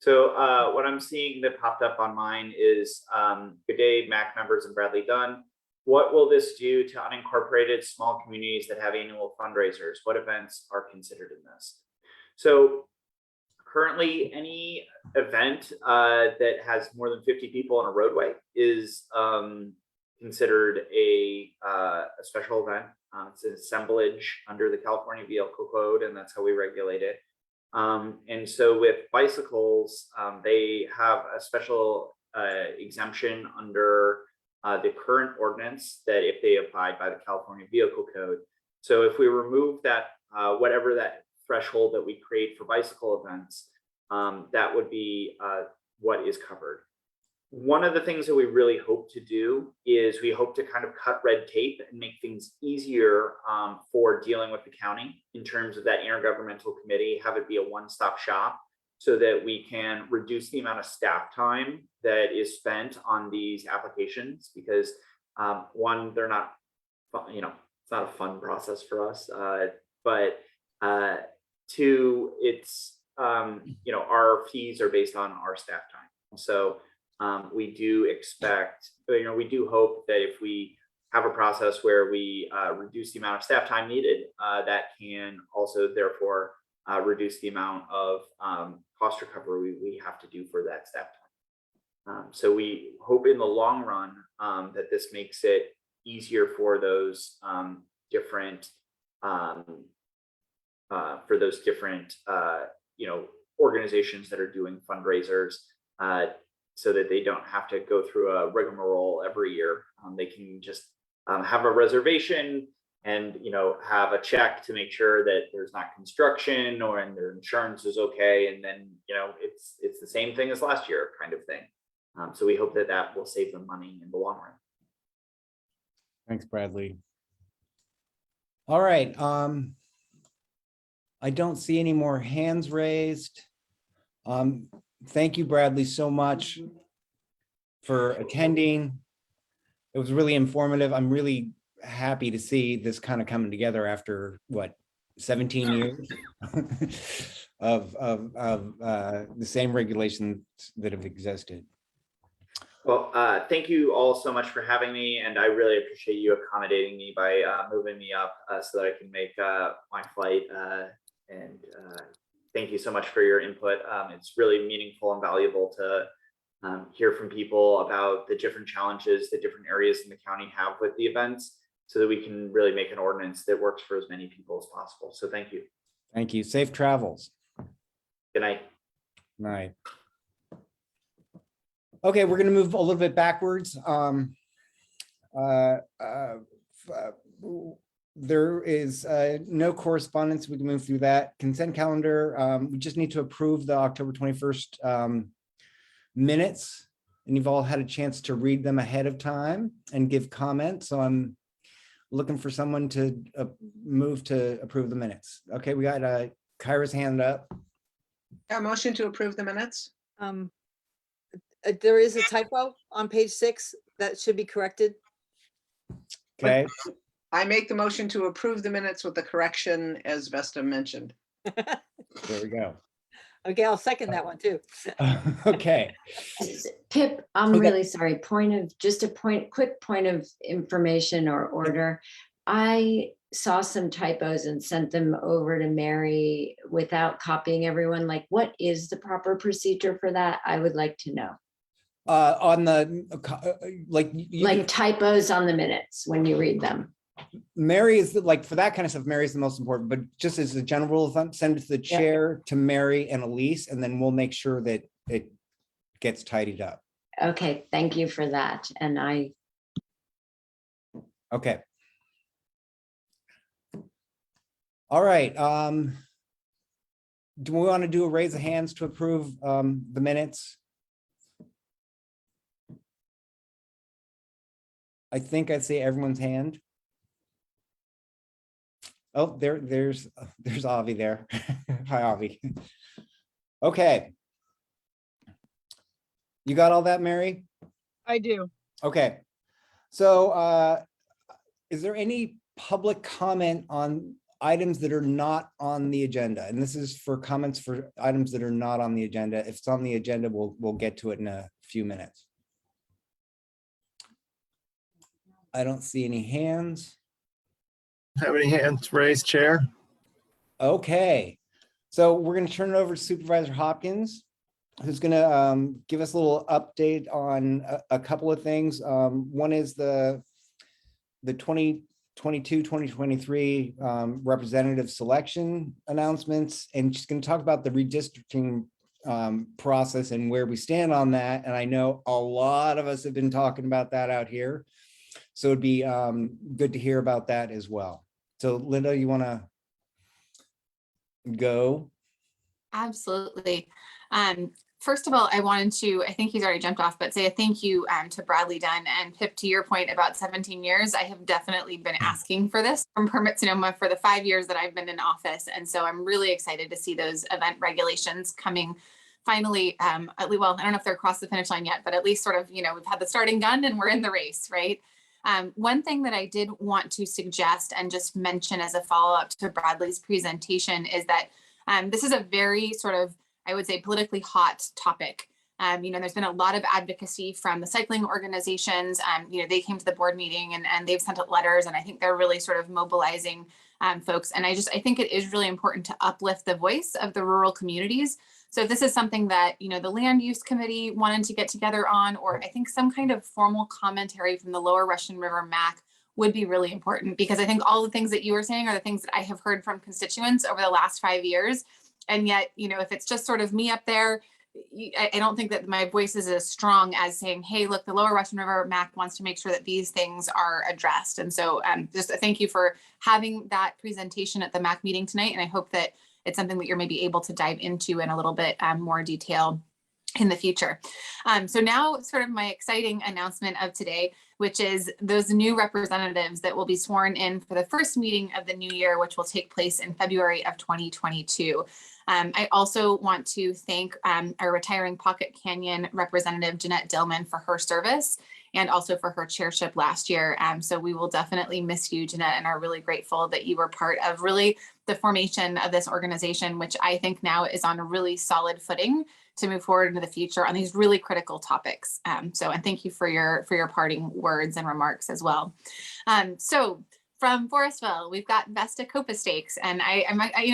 So what I'm seeing that popped up on mine is, good day, MAC members and Bradley Dunn. What will this do to unincorporated small communities that have annual fundraisers? What events are considered in this? So currently, any event that has more than 50 people on a roadway is considered a special event. It's an assemblage under the California Vehicle Code, and that's how we regulate it. And so with bicycles, they have a special exemption under the current ordinance that if they abide by the California Vehicle Code. So if we remove that, whatever that threshold that we create for bicycle events, that would be what is covered. One of the things that we really hope to do is we hope to kind of cut red tape and make things easier for dealing with the county in terms of that intergovernmental committee, have it be a one-stop shop. so that we can reduce the amount of staff time that is spent on these applications, because one, they're not, it's not a fun process for us, but two, it's, our fees are based on our staff time. So we do expect, we do hope that if we have a process where we reduce the amount of staff time needed, that can also therefore reduce the amount of cost recovery we have to do for that staff time. So we hope in the long run that this makes it easier for those different organizations that are doing fundraisers, so that they don't have to go through a rigmarole every year. They can just have a reservation and have a check to make sure that there's not construction and their insurance is okay, and then it's the same thing as last year kind of thing. So we hope that that will save them money in the long run. Thanks, Bradley. All right. I don't see any more hands raised. Thank you, Bradley, so much for attending. It was really informative. I'm really happy to see this kind of coming together after what, 17 years of the same regulations that have existed. Well, thank you all so much for having me, and I really appreciate you accommodating me by moving me up so that I can make my flight. And thank you so much for your input. It's really meaningful and valuable to hear from people about the different challenges that different areas in the county have with the events, so that we can really make an ordinance that works for as many people as possible. So thank you. Thank you. Safe travels. Good night. Night. Okay, we're going to move a little bit backwards. There is no correspondence. We can move through that. Consent calendar. We just need to approve the October 21st minutes, and you've all had a chance to read them ahead of time and give comments. So I'm looking for someone to move to approve the minutes. Okay, we got Kyra's hand up. A motion to approve the minutes. There is a typo on page 6 that should be corrected. Okay. I make the motion to approve the minutes with the correction as Vesta mentioned. There we go. Okay, I'll second that one too. Okay. Pip, I'm Okay. really sorry. Quick point of information or order. I saw some typos and sent them over to Mary without copying everyone. Like, what is the proper procedure for that? I would like to know. On the like Typos on the minutes when you read them. Mary is like, for that kind of stuff, Mary is the most important, but just as a general rule of thumb, send it to the chair, to Mary and Elise, and then we'll make sure that it gets tidied up. Okay, thank you for that. And Okay. All right. Do we want to do a raise of hands to approve the minutes? I think I'd say everyone's hand. Oh, there's Avi there. Hi, Avi. Okay. You got all that, Mary? I do. Okay. So is there any public comment on items that are not on the agenda? And this is for comments for items that are not on the agenda. If it's on the agenda, we'll get to it in a few minutes. I don't see any hands. Have any hands raised, Chair? Okay, so we're going to turn it over to Supervisor Hopkins, who's going to give us a little update on a couple of things. One is the 2022-2023 representative selection announcements, and she's going to talk about the redistricting process and where we stand on that. And I know a lot of us have been talking about that out here, so it'd be good to hear about that as well. So Lynda, you want to go? Absolutely. First of all, I wanted to, I think he's already jumped off, but say a thank you to Bradley Dunn. And Pip, to your point about 17 years, I have definitely been asking for this from Permit Sonoma for the 5 years that I've been in office. And so I'm really excited to see those event regulations coming finally. Well, I don't know if they're across the finish line yet, but at least sort of, we've had the starting gun and we're in the race, right? One thing that I did want to suggest and just mention as a follow-up to Bradley's presentation is that this is a very sort of, I would say, politically hot topic. There's been a lot of advocacy from the cycling organizations. They came to the board meeting and they've sent out letters, and I think they're really sort of mobilizing folks. And I think it is really important to uplift the voice of the rural communities. So this is something that, the land use committee wanted to get together on, or I think some kind of formal commentary from the Lower Russian River MAC would be really important, because I think all the things that you were saying are the things that I have heard from constituents over the last 5 years. And yet, if it's just sort of me up there, I don't think that my voice is as strong as saying, hey, look, the Lower Russian River MAC wants to make sure that these things are addressed. And so just thank you for having that presentation at the MAC meeting tonight. And I hope that it's something that you're maybe able to dive into in a little bit more detail in the future. So now sort of my exciting announcement of today, which is those new representatives that will be sworn in for the first meeting of the new year, which will take place in February of 2022. I also want to thank our retiring Pocket Canyon representative, Jeanette Dillman, for her service and also for her chairship last year. So we will definitely miss you, Jeanette, and are really grateful that you were part of really the formation of this organization, which I think now is on a really solid footing to move forward into the future on these really critical topics. And thank you for your parting words and remarks as well. So from Forestville, we've got Vesta Copa Stakes, and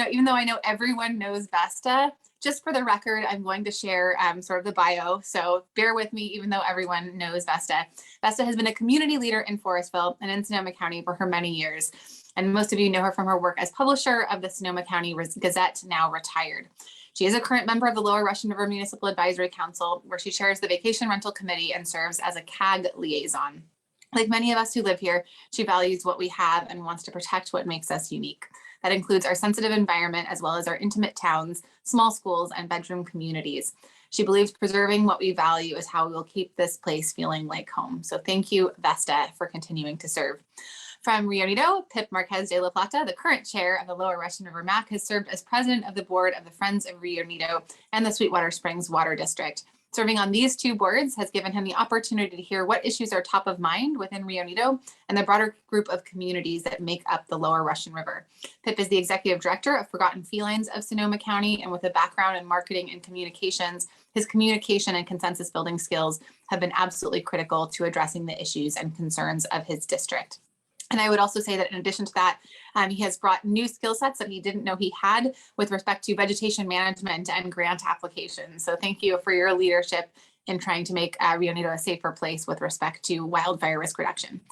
even though I know everyone knows Vesta, just for the record, I'm going to share sort of the bio. So bear with me, even though everyone knows Vesta. Vesta has been a community leader in Forestville and in Sonoma County for her many years. And most of you know her from her work as publisher of the Sonoma County Gazette, now retired. She is a current member of the Lower Russian River Municipal Advisory Council, where she chairs the Vacation Rental Committee and serves as a CAG liaison. Like many of us who live here, she values what we have and wants to protect what makes us unique. That includes our sensitive environment, as well as our intimate towns, small schools, and bedroom communities. She believes preserving what we value is how we will keep this place feeling like home. So thank you, Vesta, for continuing to serve. From Rio Nido, Pip Marquez de la Plata, the current chair of the Lower Russian River MAC, has served as president of the board of the Friends of Rio Nido and the Sweetwater Springs Water District. Serving on these two boards has given him the opportunity to hear what issues are top of mind within Rio Nido and the broader group of communities that make up the Lower Russian River. Pip is the executive director of Forgotten Felines of Sonoma County, and with a background in marketing and communications, his communication and consensus building skills have been absolutely critical to addressing the issues and concerns of his district. And I would also say that in addition to that, he has brought new skill sets that he didn't know he had with respect to vegetation management and grant applications. So thank you for your leadership in trying to make Rio Nido a safer place with respect to wildfire risk reduction.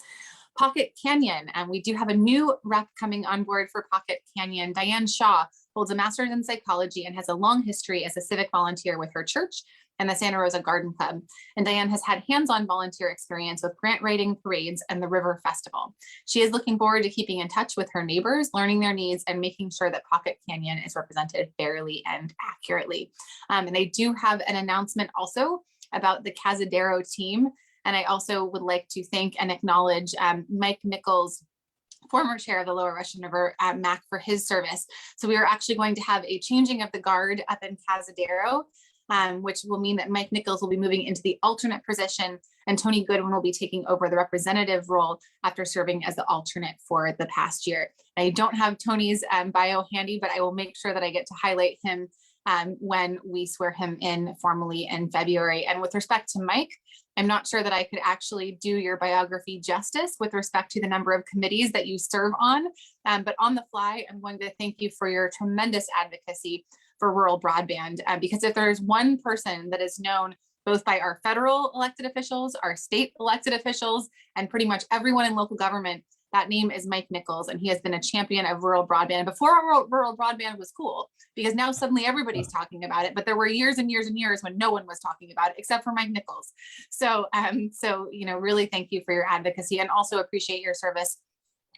Pocket Canyon, and we do have a new rep coming on board for Pocket Canyon. Diane Shaw holds a master's in psychology and has a long history as a civic volunteer with her church and the Santa Rosa Garden Club. And Diane has had hands-on volunteer experience with grant writing, parades, and the River Festival. She is looking forward to keeping in touch with her neighbors, learning their needs, and making sure that Pocket Canyon is represented fairly and accurately. And they do have an announcement also about the Cazadero team. And I also would like to thank and acknowledge Mike Nichols, former chair of the Lower Russian River MAC, for his service. So we are actually going to have a changing of the guard up in Cazadero, which will mean that Mike Nichols will be moving into the alternate position, and Tony Goodwin will be taking over the representative role after serving as the alternate for the past year. I don't have Tony's bio handy, but I will make sure that I get to highlight him when we swear him in formally in February. And with respect to Mike, I'm not sure that I could actually do your biography justice with respect to the number of committees that you serve on, but on the fly, I'm going to thank you for your tremendous advocacy for rural broadband, because if there's one person that is known both by our federal elected officials, our state elected officials, and pretty much everyone in local government, that name is Mike Nichols, and he has been a champion of rural broadband before rural broadband was cool, because now suddenly everybody's talking about it, but there were years and years and years when no one was talking about it except for Mike Nichols. So, really thank you for your advocacy, and also appreciate your service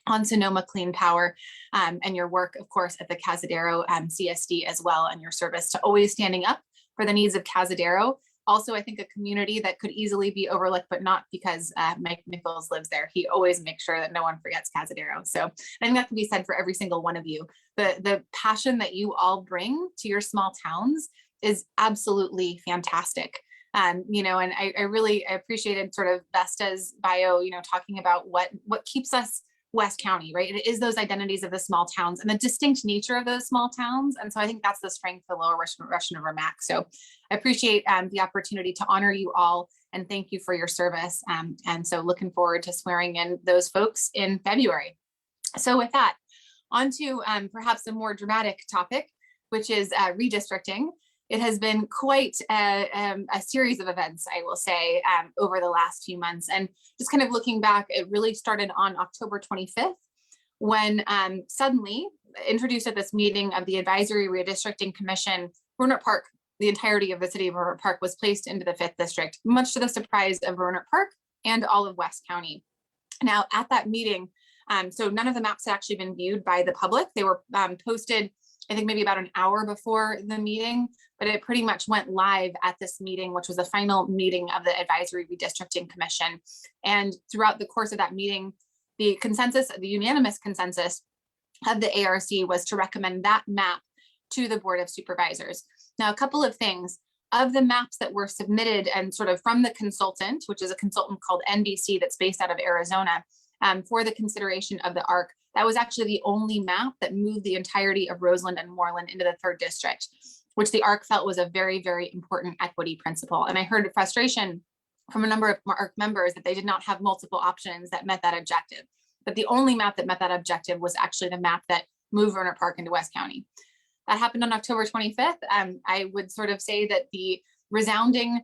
on Sonoma Clean Power, and your work, of course, at the Cazadero CSD as well, and your service to always standing up for the needs of Cazadero. Also, I think a community that could easily be overlooked, but not because Mike Nichols lives there. He always makes sure that no one forgets Cazadero. So I think that can be said for every single one of you. The passion that you all bring to your small towns is absolutely fantastic. You know, and I really appreciated sort of Vesta's bio, you know, talking about what keeps us West County, right? It is those identities of the small towns and the distinct nature of those small towns. And so I think that's the strength of Lower Russian River Mac. So I appreciate the opportunity to honor you all and thank you for your service. And so looking forward to swearing in those folks in February. So with that, on to perhaps a more dramatic topic, which is redistricting. It has been quite a series of events, I will say, over the last few months. And just kind of looking back, it really started on October 25th, when suddenly introduced at this meeting of the Advisory Redistricting Commission, Rohnert Park, the entirety of the city of Rohnert Park was placed into the 5th district, much to the surprise of Rohnert Park and all of West County. Now at that meeting, so none of the maps had actually been viewed by the public. They were posted, I think maybe about an hour before the meeting, but it pretty much went live at this meeting, which was the final meeting of the Advisory Redistricting Commission. And throughout the course of that meeting, the consensus, the unanimous consensus of the ARC was to recommend that map to the Board of Supervisors. Now, a couple of things. Of the maps that were submitted and sort of from the consultant, which is a consultant called NBC that's based out of Arizona, for the consideration of the ARC, that was actually the only map that moved the entirety of Roseland and Moreland into the 3rd district, which the ARC felt was a very, very important equity principle. And I heard frustration from a number of ARC members that they did not have multiple options that met that objective. But the only map that met that objective was actually the map that moved Rohnert Park into West County. That happened on October 25th. I would sort of say that the resounding,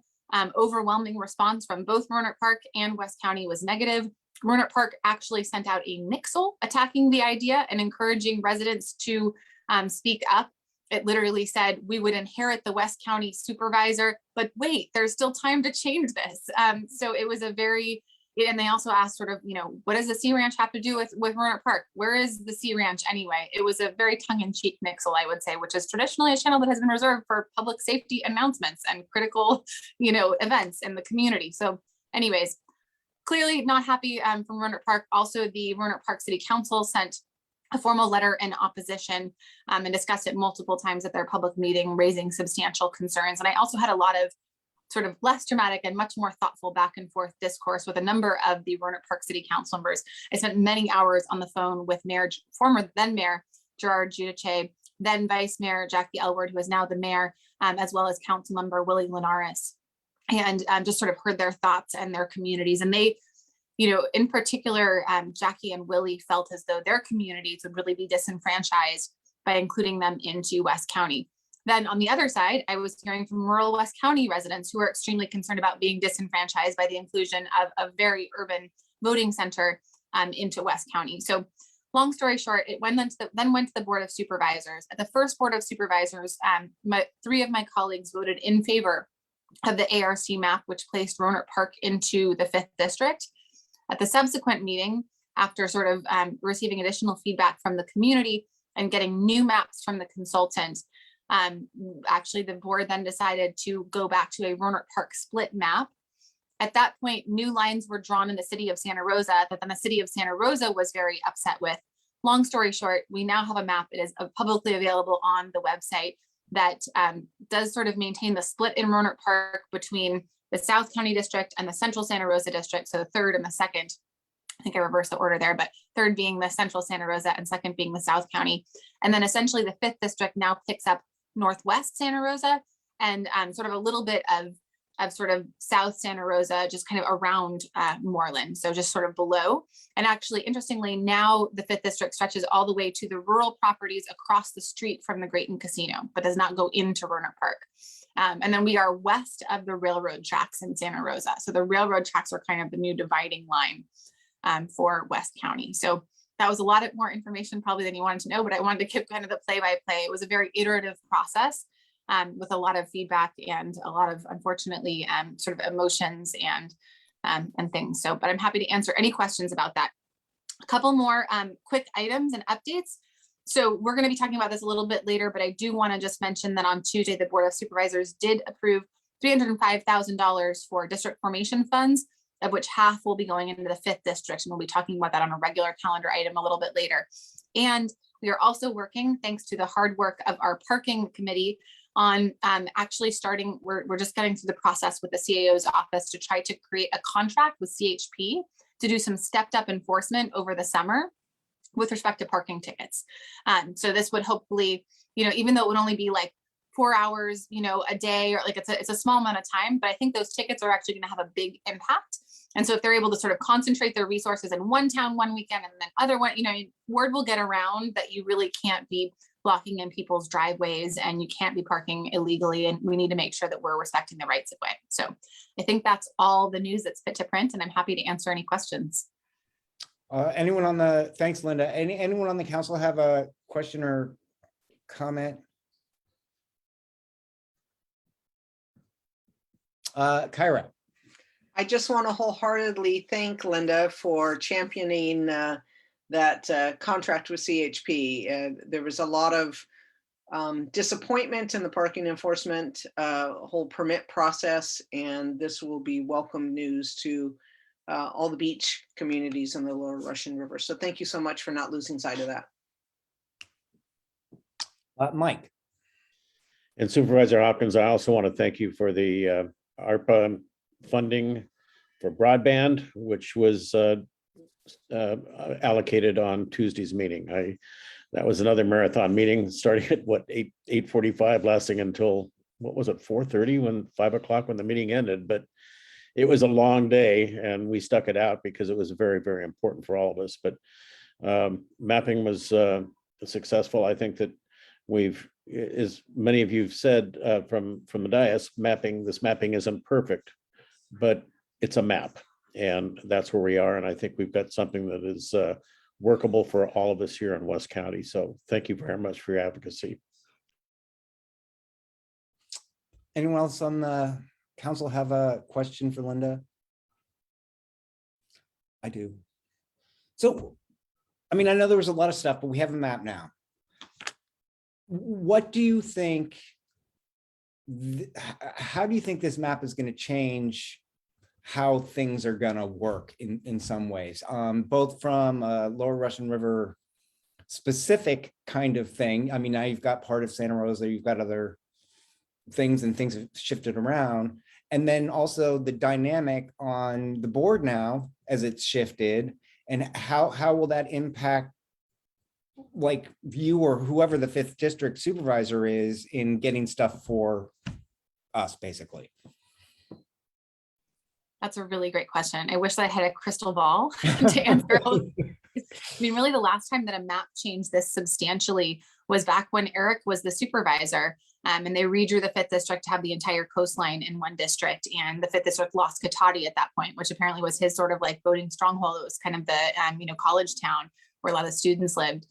overwhelming response from both Rohnert Park and West County was negative. Rohnert Park actually sent out a nixle attacking the idea and encouraging residents to speak up. It literally said, we would inherit the West County supervisor, but wait, there's still time to change this. So it was a very, and they also asked sort of, you know, what does the Sea Ranch have to do with Rohnert Park? Where is the Sea Ranch anyway? It was a very tongue-in-cheek nixle, I would say, which is traditionally a channel that has been reserved for public safety announcements and critical, you know, events in the community. So anyways, clearly not happy from Rohnert Park. Also, the Rohnert Park City Council sent a formal letter in opposition and discussed it multiple times at their public meeting, raising substantial concerns. And I also had a lot of sort of less dramatic and much more thoughtful back and forth discourse with a number of the Rohnert Park City Council members. I spent many hours on the phone with former then Mayor Gerard Giudice, then Vice Mayor Jackie Elward, who is now the mayor, as well as Council Member Willie Linares, and just sort of heard their thoughts and their communities. And they, you know, in particular, Jackie and Willie felt as though their communities would really be disenfranchised by including them into West County. Then on the other side, I was hearing from rural West County residents who are extremely concerned about being disenfranchised by the inclusion of a very urban voting center into West County. So long story short, it then went to the Board of Supervisors. At the first Board of Supervisors, 3 of my colleagues voted in favor of the ARC map, which placed Rohnert Park into the 5th district. At the subsequent meeting, after sort of receiving additional feedback from the community and getting new maps from the consultant, actually the board then decided to go back to a Rohnert Park split map. At that point, new lines were drawn in the city of Santa Rosa that then the city of Santa Rosa was very upset with. Long story short, we now have a map. It is publicly available on the website that does sort of maintain the split in Rohnert Park between the South County District and the Central Santa Rosa District. So the 3rd and the 2nd, I think I reversed the order there, but 3rd being the Central Santa Rosa and 2nd being the South County. And then essentially the 5th district now picks up Northwest Santa Rosa and sort of a little bit of sort of South Santa Rosa, just kind of around Moreland. So just sort of below. And actually, interestingly, now the 5th district stretches all the way to the rural properties across the street from the Grayton Casino, but does not go into Rohnert Park. And then we are west of the railroad tracks in Santa Rosa. So the railroad tracks are kind of the new dividing line for West County. So that was a lot of more information probably than you wanted to know, but I wanted to give kind of the play-by-play. It was a very iterative process with a lot of feedback and a lot of, unfortunately, sort of emotions and things. So, but I'm happy to answer any questions about that. A couple more quick items and updates. So we're going to be talking about this a little bit later, but I do want to just mention that on Tuesday, the Board of Supervisors did approve $305,000 for district formation funds, of which half will be going into the 5th district. And we'll be talking about that on a regular calendar item a little bit later. And we are also working, thanks to the hard work of our parking committee, on actually starting, we're just getting through the process with the CAO's office to try to create a contract with CHP to do some stepped up enforcement over the summer with respect to parking tickets. So this would hopefully, even though it would only be like 4 hours, a day, or like it's a small amount of time, but I think those tickets are actually going to have a big impact. And so if they're able to sort of concentrate their resources in one town, one weekend, and then other one, word will get around that you really can't be blocking in people's driveways and you can't be parking illegally. And we need to make sure that we're respecting the rights of way. So I think that's all the news that's fit to print, and I'm happy to answer any questions. Thanks, Lynda. Anyone on the council have a question or comment? Kyra. I just want to wholeheartedly thank Lynda for championing that contract with CHP. There was a lot of disappointment in the parking enforcement whole permit process, and this will be welcome news to all the beach communities in the Lower Russian River. So thank you so much for not losing sight of that. Mike. And Supervisor Hopkins, I also want to thank you for the ARPA funding for broadband, which was allocated on Tuesday's meeting. That was another marathon meeting starting at 8:45, lasting until, what was it, 4:30, when 5 o'clock when the meeting ended. But it was a long day and we stuck it out because it was very, very important for all of us. But mapping was successful. I think that as many of you have said from the dais, this mapping isn't perfect, but it's a map, and that's where we are. And I think we've got something that is workable for all of us here in West County. So thank you very much for your advocacy. Anyone else on the council have a question for Lynda? I do. So, I know there was a lot of stuff, but we have a map now. What do you think, how do you think this map is going to change how things are going to work in some ways, both from a Lower Russian River specific kind of thing? Now you've got part of Santa Rosa, you've got other things, and things have shifted around. And then also the dynamic on the board now as it's shifted, and how will that impact like you or whoever the 5th district supervisor is in getting stuff for us, basically? That's a really great question. I wish that I had a crystal ball to answer all. Really the last time that a map changed this substantially was back when Eric was the supervisor, and they redrew the 5th district to have the entire coastline in one district. And the 5th district lost Katati at that point, which apparently was his sort of like voting stronghold. It was kind of the college town where a lot of students lived.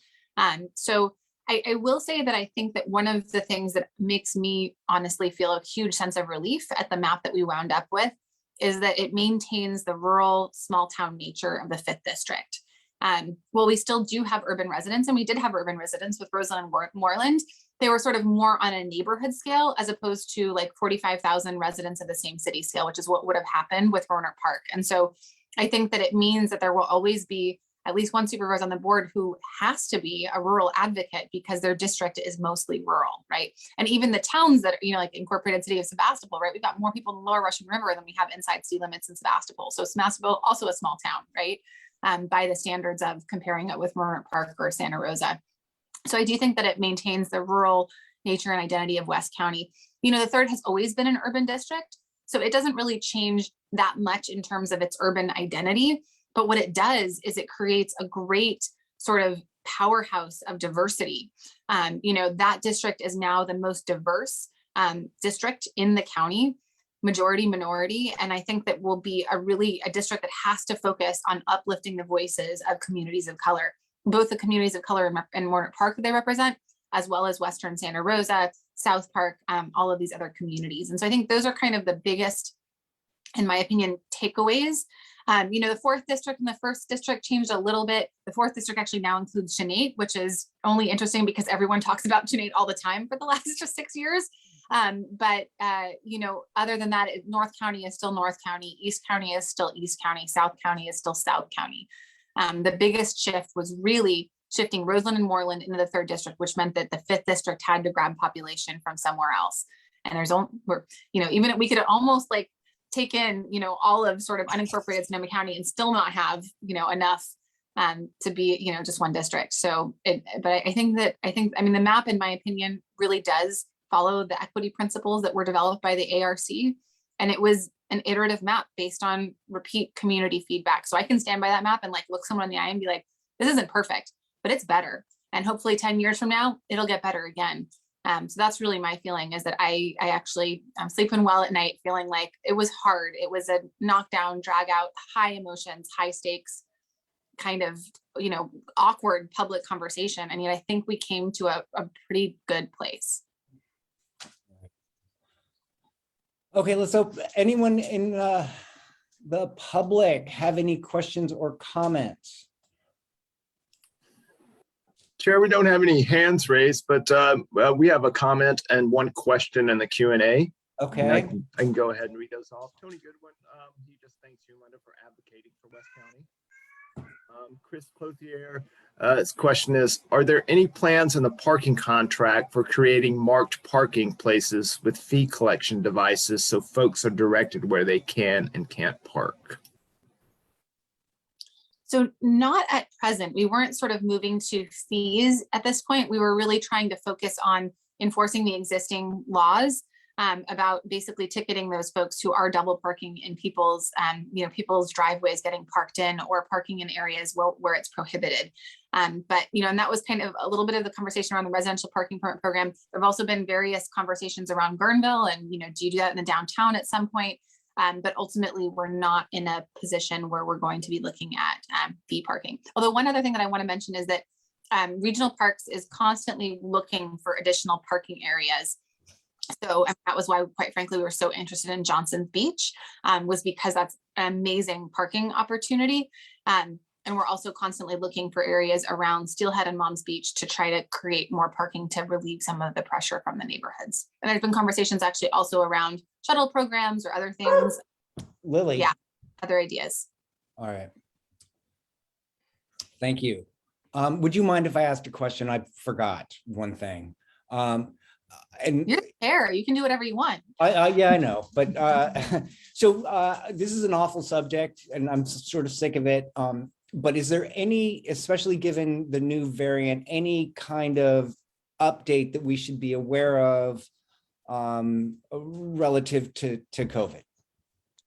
So I will say that I think that one of the things that makes me honestly feel a huge sense of relief at the map that we wound up with is that it maintains the rural small town nature of the 5th district. Well, we still do have urban residents, and we did have urban residents with Roseland and Moreland. They were sort of more on a neighborhood scale as opposed to like 45,000 residents of the same city scale, which is what would have happened with Rohnert Park. And so I think that it means that there will always be at least one supervisor on the board who has to be a rural advocate because their district is mostly rural, right? And even the towns that are, like incorporated city of Sebastopol, right? We've got more people in the Lower Russian River than we have inside city limits in Sebastopol. So Sebastopol, also a small town, right? By the standards of comparing it with Rohnert Park or Santa Rosa. So I do think that it maintains the rural nature and identity of West County. The 3rd has always been an urban district, so it doesn't really change that much in terms of its urban identity. But what it does is it creates a great sort of powerhouse of diversity. That district is now the most diverse district in the county, majority minority. And I think that will be a district that has to focus on uplifting the voices of communities of color, both the communities of color in Rohnert Park that they represent, as well as Western Santa Rosa, South Park, all of these other communities. And so I think those are kind of the biggest, in my opinion, takeaways The 4th district and the 1st district changed a little bit. The 4th district actually now includes Chenate, which is only interesting because everyone talks about Chenate all the time for the last just 6 years. Other than that, North County is still North County, East County is still East County, South County is still South County. The biggest shift was really shifting Roseland and Moreland into the 3rd district, which meant that the 5th district had to grab population from somewhere else. And even we could almost like take in, all of sort of unincorporated Sonoma County and still not have, enough to be, just one district. So, I think the map, in my opinion, really does follow the equity principles that were developed by the ARC. And it was an iterative map based on repeat community feedback. So I can stand by that map and like look someone in the eye and be like, this isn't perfect, but it's better. And hopefully 10 years from now, it'll get better again. So that's really my feeling, is that I actually am sleeping well at night, feeling like it was hard. It was a knockdown, drag out, high emotions, high stakes, kind of, awkward public conversation. I mean, I think we came to a pretty good place. Okay, let's hope anyone in the public have any questions or comments. Chair, we don't have any hands raised, but we have a comment and one question in the Q&A. Okay. I can go ahead and read those off. Tony Goodwin, he just thanks you, Lynda, for advocating for West County. Chris Clothier, his question is, are there any plans in the parking contract for creating marked parking places with fee collection devices so folks are directed where they can and can't park? So not at present. We weren't sort of moving to fees at this point. We were really trying to focus on enforcing the existing laws about basically ticketing those folks who are double parking in people's driveways, getting parked in, or parking in areas where it's prohibited. And that was kind of a little bit of the conversation around the residential parking permit program. There've also been various conversations around Guerneville and, do you do that in the downtown at some point? But ultimately, we're not in a position where we're going to be looking at fee parking. Although one other thing that I want to mention is that Regional Parks is constantly looking for additional parking areas. So that was why, quite frankly, we were so interested in Johnson's Beach, was because that's an amazing parking opportunity. And we're also constantly looking for areas around Steelhead and Mom's Beach to try to create more parking to relieve some of the pressure from the neighborhoods. And there's been conversations actually also around shuttle programs or other things. Lily. Yeah, other ideas. All right. Thank you. Would you mind if I asked a question? I forgot one thing. And you're the chair, you can do whatever you want. Yeah, I know, but so this is an awful subject and I'm sort of sick of it. But is there any, especially given the new variant, any kind of update that we should be aware of relative to COVID?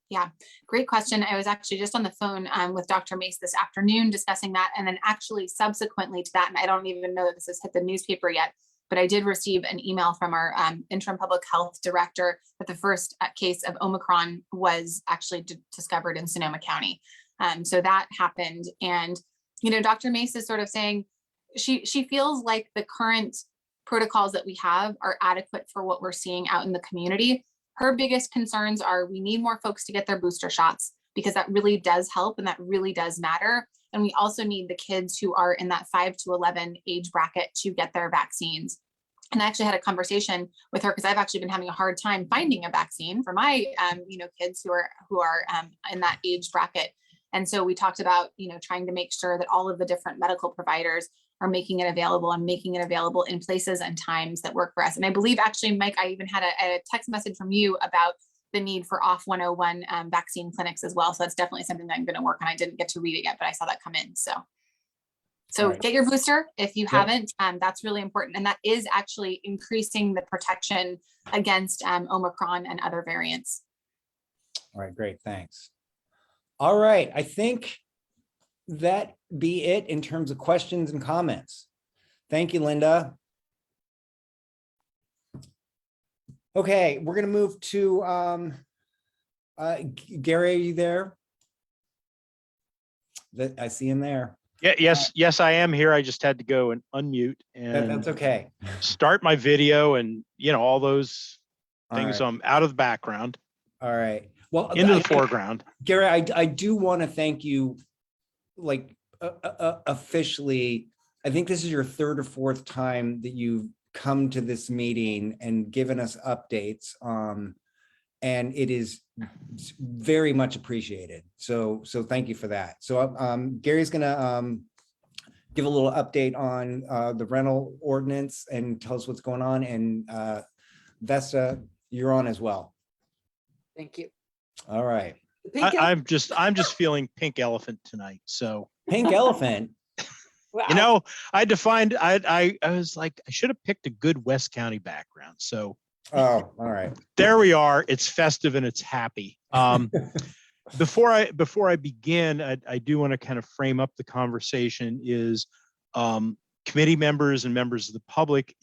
Yeah, great question. I was actually just on the phone with Dr. Mace this afternoon discussing that. And then actually subsequently to that, and I don't even know that this has hit the newspaper yet, but I did receive an email from our interim public health director that the first case of Omicron was actually discovered in Sonoma County. So that happened. And, Dr. Mace is sort of saying she feels like the current protocols that we have are adequate for what we're seeing out in the community. Her biggest concerns are we need more folks to get their booster shots because that really does help and that really does matter. And we also need the kids who are in that 5 to 11 age bracket to get their vaccines. And I actually had a conversation with her because I've actually been having a hard time finding a vaccine for my, kids who are in that age bracket. And so we talked about, trying to make sure that all of the different medical providers are making it available and making it available in places and times that work for us. And I believe actually, Mike, I even had a text message from you about the need for off 101 vaccine clinics as well. So that's definitely something that I'm going to work on. I didn't get to read it yet, but I saw that come in. So right. Get your booster if you haven't. That's really important. And that is actually increasing the protection against Omicron and other variants. All right, great, thanks. All right, I think that be it in terms of questions and comments. Thank you, Lynda. Okay, we're going to move to Gary. Are you there? I see him there. Yeah, yes, I am here. I just had to go and unmute and that's okay. Start my video and all those things. Right. I'm out of the background. All right. Well, into the foreground. Gary, I do want to thank you, like, officially. I think this is your third or fourth time that you've come to this meeting and given us updates. And it is very much appreciated. So thank you for that. So Gary's gonna give a little update on the rental ordinance and tell us what's going on. And Vesta, you're on as well. Thank you. All right. I'm just feeling pink elephant tonight. So Pink elephant. Wow. you know, I was like, I should have picked a good West County background. So Oh, all right. there we are. It's festive and it's happy. Before I begin, I do want to kind of frame up the conversation. Is committee members and members of the public.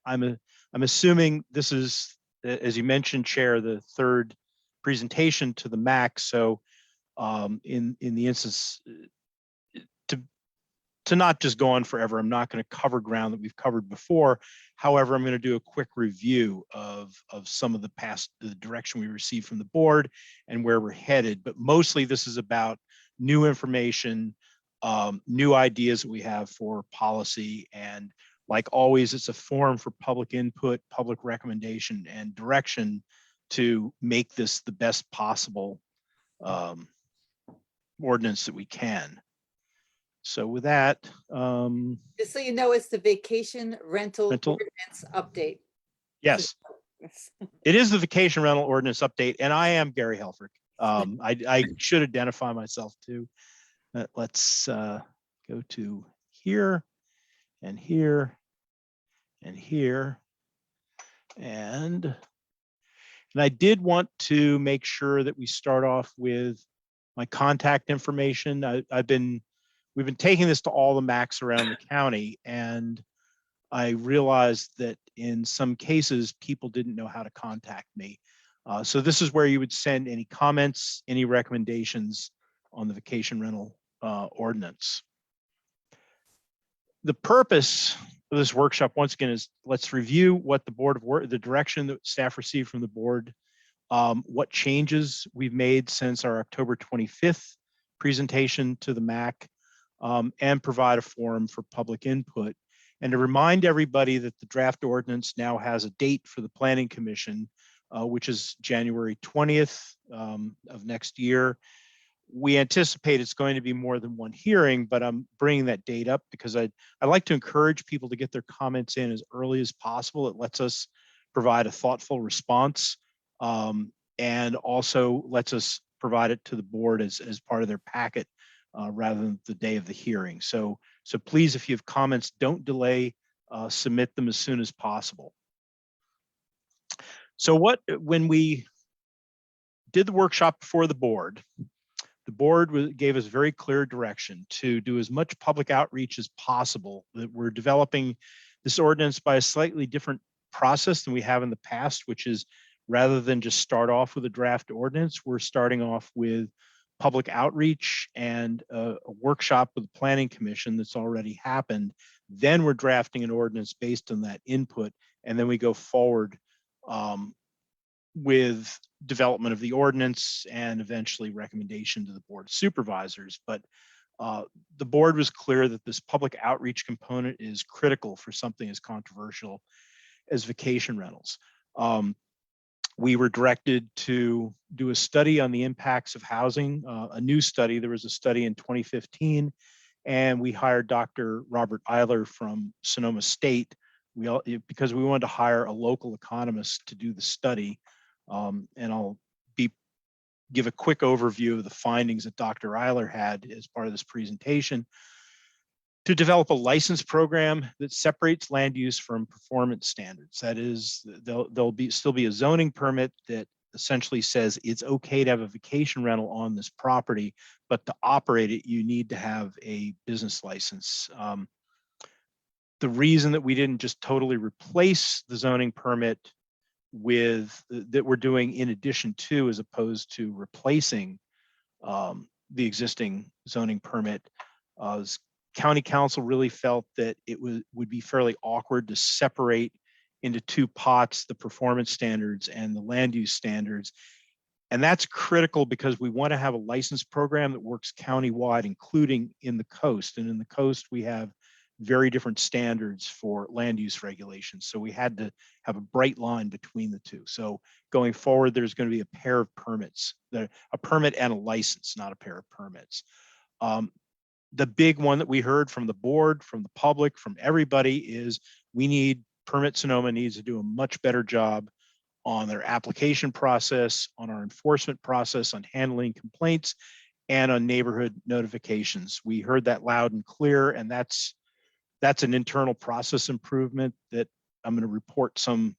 I'm assuming this is, as you mentioned, Chair, the third presentation to the MAC. So in the instance, to not just go on forever, I'm not going to cover ground that we've covered before. However, I'm going to do a quick review of some of the direction we received from the board and where we're headed. But mostly this is about new information, new ideas that we have for policy. And like always, it's a forum for public input, public recommendation, and direction to make this the best possible ordinance that we can. So with that, Just so you know, it's the vacation rental ordinance update. yes, it is the vacation rental ordinance update, and I am Gary Helfrich. I should identify myself too. Let's go to here and here and here. And I did want to make sure that we start off with my contact information. We've been taking this to all the MACs around the county, and I realized that in some cases, people didn't know how to contact me. So this is where you would send any comments, any recommendations on the vacation rental ordinance. The purpose of this workshop, once again, is let's review what the direction that staff received from the board, what changes we've made since our October 25th presentation to the MAC, and provide a forum for public input. And to remind everybody that the draft ordinance now has a date for the Planning Commission, which is January 20th of next year. We anticipate it's going to be more than one hearing, but I'm bringing that date up because I like to encourage people to get their comments in as early as possible. It lets us provide a thoughtful response, and also lets us provide it to the board as part of their packet rather than the day of the hearing. So please, if you have comments, don't delay, submit them as soon as possible. So when we did the workshop before the board gave us very clear direction to do as much public outreach as possible. That we're developing this ordinance by a slightly different process than we have in the past, which is rather than just start off with a draft ordinance, we're starting off with public outreach and a workshop with the Planning Commission that's already happened. Then we're drafting an ordinance based on that input, and then we go forward with development of the ordinance and eventually recommendation to the board of supervisors. But the board was clear that this public outreach component is critical for something as controversial as vacation rentals. We were directed to do a study on the impacts of housing, a new study. There was a study in 2015, and we hired Dr. Robert Eiler from Sonoma State because we wanted to hire a local economist to do the study. And I'll give a quick overview of the findings that Dr. Eiler had as part of this presentation. To develop a license program that separates land use from performance standards. That is, there'll still be a zoning permit that essentially says it's okay to have a vacation rental on this property, but to operate it, you need to have a business license. The reason that we didn't just totally replace the zoning permit with that we're doing in addition to, as opposed to replacing the existing zoning permit, County Council really felt that it would be fairly awkward to separate into two pots the performance standards and the land use standards. And that's critical because we want to have a license program that works countywide, including in the coast. And in the coast, we have very different standards for land use regulations. So we had to have a bright line between the two. So going forward, there's going to be a pair of permits, a permit and a license, not a pair of permits. The big one that we heard from the board, from the public, from everybody is Permit Sonoma needs to do a much better job on their application process, on our enforcement process, on handling complaints, and on neighborhood notifications. We heard that loud and clear, and that's an internal process improvement that I'm going to report some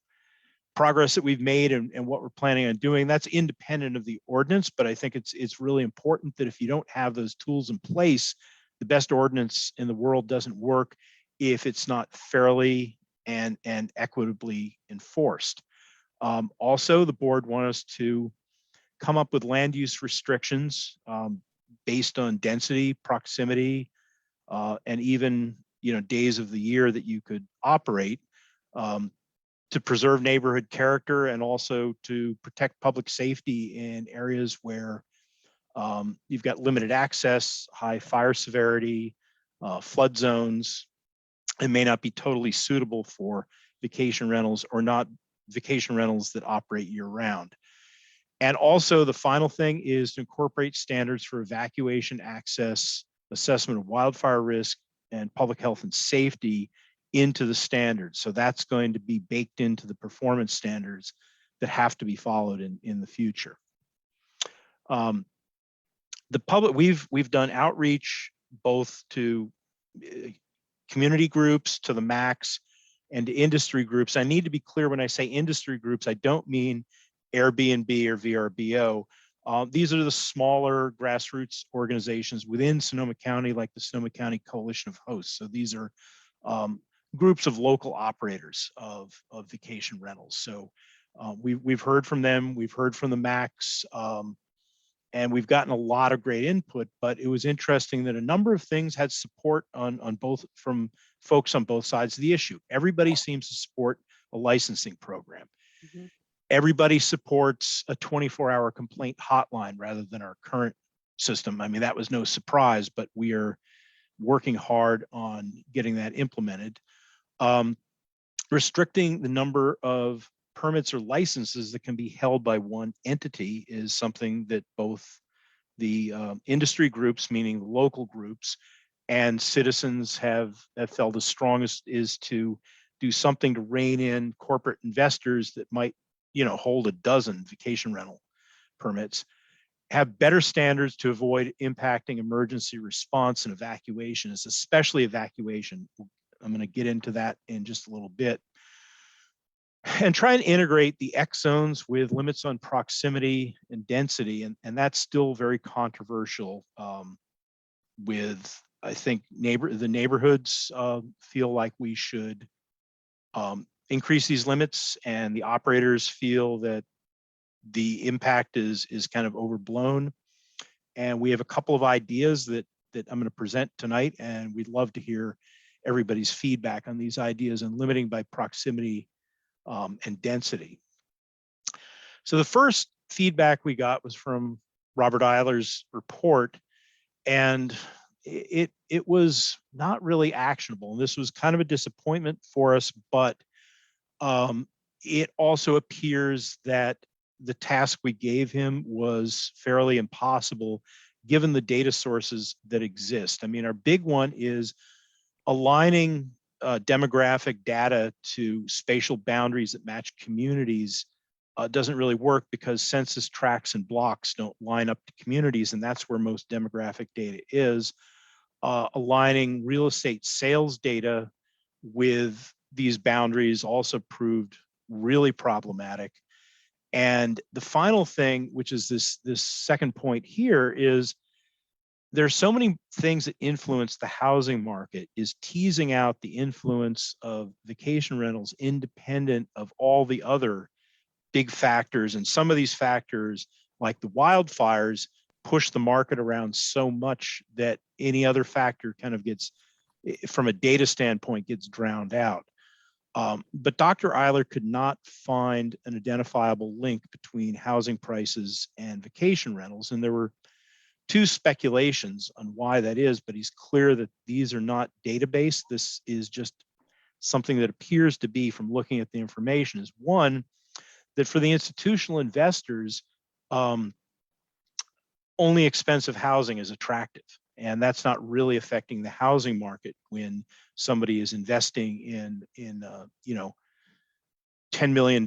progress that we've made and what we're planning on doing. That's independent of the ordinance, but I think it's really important that if you don't have those tools in place, the best ordinance in the world doesn't work if it's not fairly and equitably enforced. Also, the board wants us to come up with land use restrictions based on density, proximity, and even days of the year that you could operate to preserve neighborhood character and also to protect public safety in areas where you've got limited access, high fire severity, flood zones. It may not be totally suitable for vacation rentals or not vacation rentals that operate year round. And also the final thing is to incorporate standards for evacuation access, assessment of wildfire risk, and public health and safety into the standards. So that's going to be baked into the performance standards that have to be followed in the future. The public, we've done outreach both to community groups, to the MACs, and to industry groups. I need to be clear when I say industry groups, I don't mean Airbnb or VRBO. These are the smaller grassroots organizations within Sonoma County, like the Sonoma County Coalition of Hosts. So these are groups of local operators of vacation rentals. So we've heard from them, we've heard from the MACs, and we've gotten a lot of great input, but it was interesting that a number of things had support on both from folks on both sides of the issue. Everybody seems to support a licensing program. Mm-hmm. Everybody supports a 24-hour complaint hotline rather than our current system. I mean, that was no surprise, but we are working hard on getting that implemented. Restricting the number of permits or licenses that can be held by one entity is something that both the industry groups, meaning the local groups, and citizens have felt as strong as is to do something to rein in corporate investors that might, hold a dozen vacation rental permits, have better standards to avoid impacting emergency response and evacuations, especially evacuation. I'm going to get into that in just a little bit. And try and integrate the X zones with limits on proximity and density. And that's still very controversial with, I think, the neighborhoods feel like we should increase these limits, and the operators feel that the impact is kind of overblown. And we have a couple of ideas that I'm going to present tonight, and we'd love to hear everybody's feedback on these ideas and limiting by proximity and density. So the first feedback we got was from Robert Eiler's report, and it was not really actionable. And this was kind of a disappointment for us, but it also appears that the task we gave him was fairly impossible given the data sources that exist. I mean, our big one is aligning demographic data to spatial boundaries that match communities doesn't really work because census tracts and blocks don't line up to communities, and that's where most demographic data is. Aligning real estate sales data with these boundaries also proved really problematic. And the final thing, which is this second point here, is there's so many things that influence the housing market, is teasing out the influence of vacation rentals independent of all the other big factors. And some of these factors, like the wildfires, push the market around so much that any other factor kind of gets, from a data standpoint, gets drowned out. But Dr. Eiler could not find an identifiable link between housing prices and vacation rentals. And there were two speculations on why that is, but he's clear that these are not database. This is just something that appears to be, from looking at the information, is one, that for the institutional investors, only expensive housing is attractive. And that's not really affecting the housing market when somebody is investing in $10 million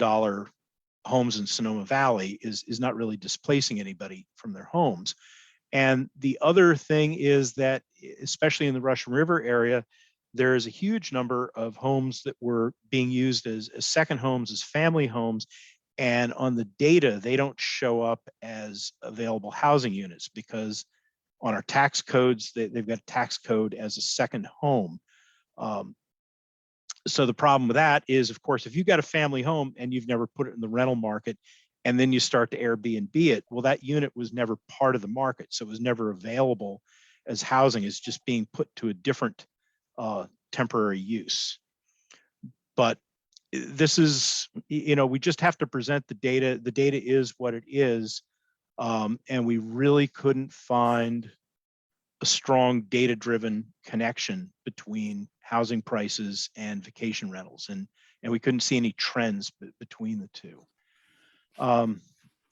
homes in Sonoma Valley is not really displacing anybody from their homes. And the other thing is that, especially in the Russian River area, there is a huge number of homes that were being used as second homes, as family homes. And on the data, they don't show up as available housing units, because on our tax codes, they've got a tax code as a second home. So the problem with that is, of course, if you've got a family home and you've never put it in the rental market, and then you start to Airbnb it, well, that unit was never part of the market. So it was never available as housing. It's just being put to a different temporary use. But this is, we just have to present the data. The data is what it is. And we really couldn't find a strong data-driven connection between housing prices and vacation rentals. And we couldn't see any trends between the two.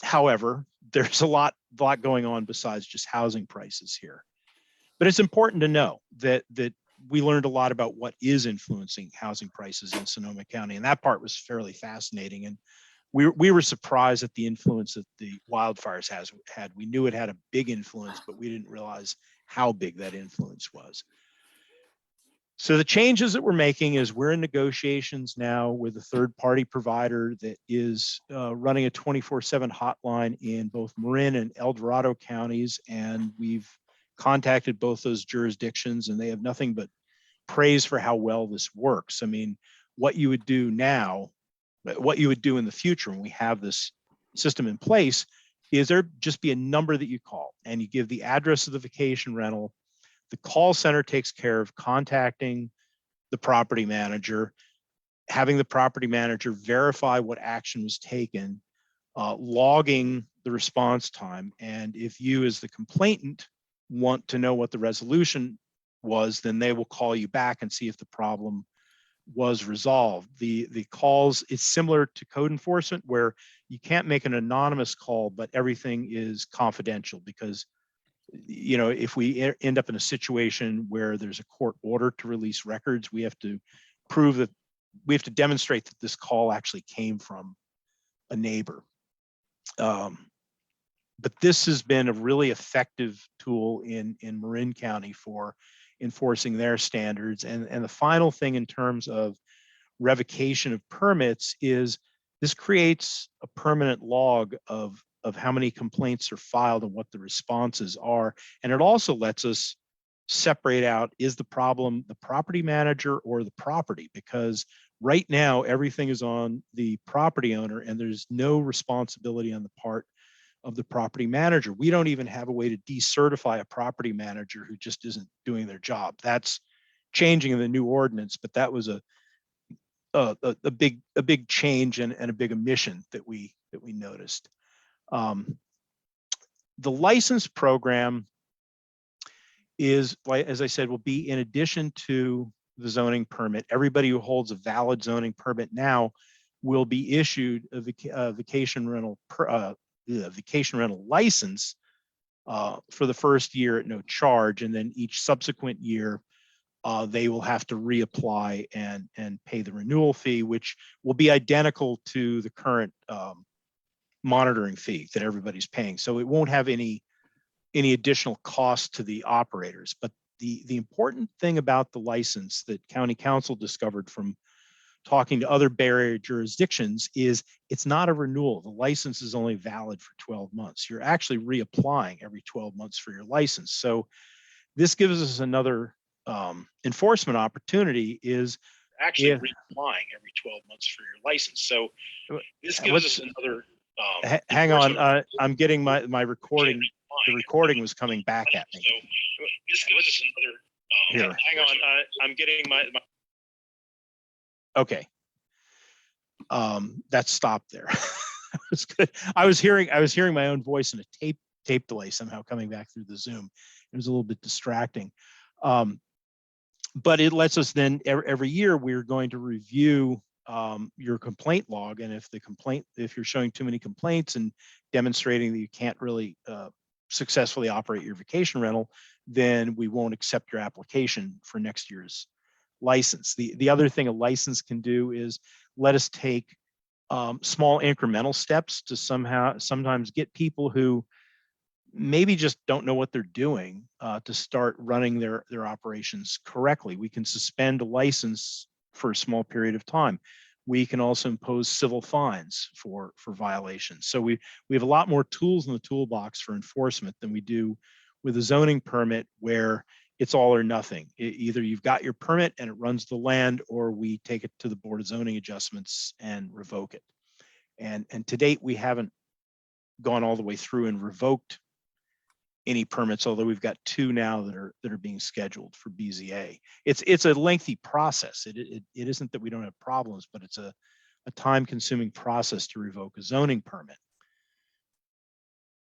However, there's a lot going on besides just housing prices here. But it's important to know that we learned a lot about what is influencing housing prices in Sonoma County, and that part was fairly fascinating. And we were surprised at the influence that the wildfires had. We knew it had a big influence, but we didn't realize how big that influence was. So the changes that we're making is we're in negotiations now with a third-party provider that is running a 24/7 hotline in both Marin and El Dorado counties, and we've contacted both those jurisdictions, and they have nothing but praise for how well this works. I mean, what you would do now, what you would do in the future when we have this system in place, is there just be a number that you call, and you give the address of the vacation rental. The call center takes care of contacting the property manager, having the property manager verify what action was taken, logging the response time. And if you, as the complainant, want to know what the resolution was, then they will call you back and see if the problem was resolved. The calls, it's similar to code enforcement, where you can't make an anonymous call, but everything is confidential, because if we end up in a situation where there's a court order to release records, we have to prove that, we have to demonstrate that this call actually came from a neighbor. But this has been a really effective tool in Marin County for enforcing their standards. And the final thing in terms of revocation of permits is this creates a permanent log of how many complaints are filed and what the responses are. And it also lets us separate out, is the problem the property manager or the property? Because right now, everything is on the property owner, and there's no responsibility on the part of the property manager. We don't even have a way to decertify a property manager who just isn't doing their job. That's changing in the new ordinance, but that was a big change and a big omission that we noticed. The license program is, as I said, will be in addition to the zoning permit. Everybody who holds a valid zoning permit now will be issued a vacation rental license for the first year at no charge, and then each subsequent year they will have to reapply and pay the renewal fee, which will be identical to the current monitoring fee that everybody's paying. So it won't have any additional cost to the operators. But the important thing about the license that County Council discovered from talking to other Bay Area jurisdictions is it's not a renewal. The license is only valid for 12 months. You're actually reapplying every 12 months for your license. So this gives us another enforcement opportunity, is actually reapplying every 12 months for your license. So this gives us another hang on, I'm getting my recording. The recording was coming back at me. So this gives us another here. Hang on, I'm getting my okay. that stopped there. was good. I was hearing my own voice in a tape delay somehow coming back through the Zoom. It was a little bit distracting. But it lets us then every year we're going to review your complaint log, and if you're showing too many complaints and demonstrating that you can't really successfully operate your vacation rental, then we won't accept your application for next year's license. The other thing a license can do is let us take small incremental steps to sometimes get people who maybe just don't know what they're doing to start running their operations correctly. We can suspend a license for a small period of time. We can also impose civil fines for violations. So we have a lot more tools in the toolbox for enforcement than we do with a zoning permit, where it's all or nothing. Either you've got your permit and it runs the land, or we take it to the Board of Zoning Adjustments and revoke it. And to date, we haven't gone all the way through and revoked any permits, although we've got 2 now that are being scheduled for BZA. It's a lengthy process. It isn't that we don't have problems, but it's a time-consuming process to revoke a zoning permit.